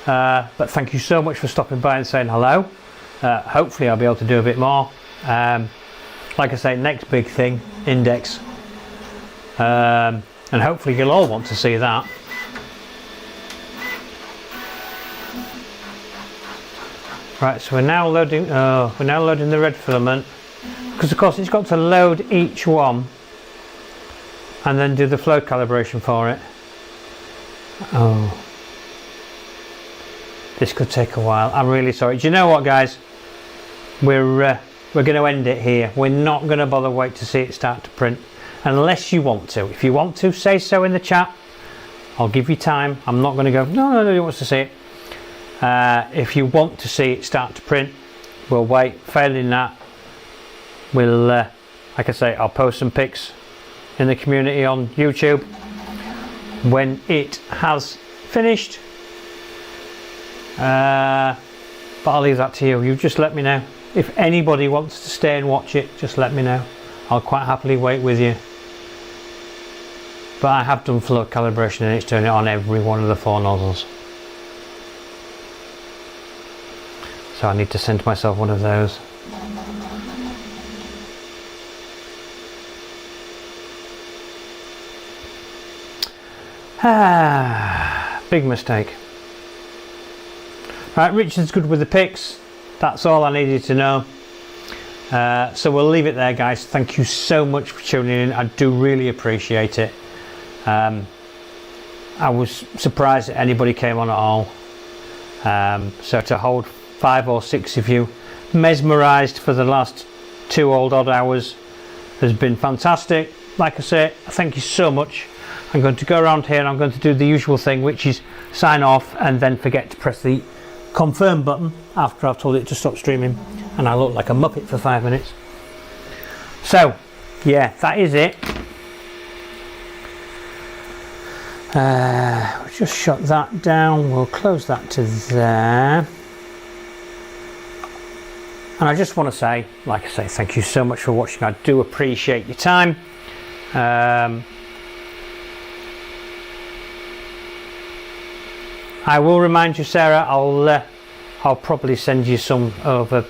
but thank you so much for stopping by and saying hello. Hopefully I'll be able to do a bit more. Like I say, next big thing, index, and hopefully you'll all want to see that. Right, so we're now loading the red filament, because of course it's got to load each one and then do the flow calibration for it. Oh, this could take a while. I'm really sorry. Do you know what, guys? We're going to end it here. We're not going to bother wait to see it start to print unless you want to. If you want to, say so in the chat. I'll give you time. I'm not going to go, no, nobody wants to see it. If you want to see it start to print, we'll wait. Failing that, we'll, like I say, I'll post some pics in the community on YouTube when it has finished, but I'll leave that to you. You just let me know. If anybody wants to stay and watch it, just let me know. I'll quite happily wait with you. But I have done flow calibration and it's doing it on every one of the 4 nozzles. So I need to send myself one of those. Big mistake. Right, Richard's good with the pics. That's all I needed to know. So we'll leave it there, guys. Thank you so much for tuning in. I do really appreciate it. I was surprised that anybody came on at all. So to hold 5 or 6 of you mesmerised for the last 2 odd hours has been fantastic. Like I say, thank you so much. I'm going to go around here and I'm going to do the usual thing, which is sign off and then forget to press the confirm button after I've told it to stop streaming, and I look like a muppet for 5 minutes. So yeah, that is it. We'll just shut that down. We'll close that to there. And I just want to say, like I say, thank you so much for watching. I do appreciate your time. I will remind you, Sarah, I'll probably send you some over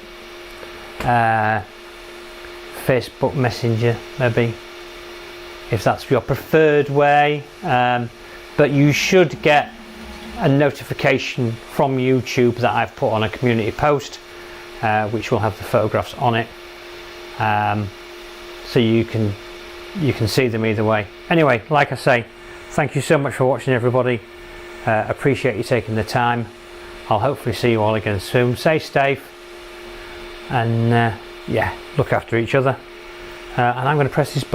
Facebook Messenger, maybe, if that's your preferred way. But you should get a notification from YouTube that I've put on a community post, which will have the photographs on it, so you can see them either way. Anyway, like I say, thank you so much for watching, everybody. Appreciate you taking the time. I'll hopefully see you all again soon. Stay safe, and yeah, look after each other. And I'm going to press this button.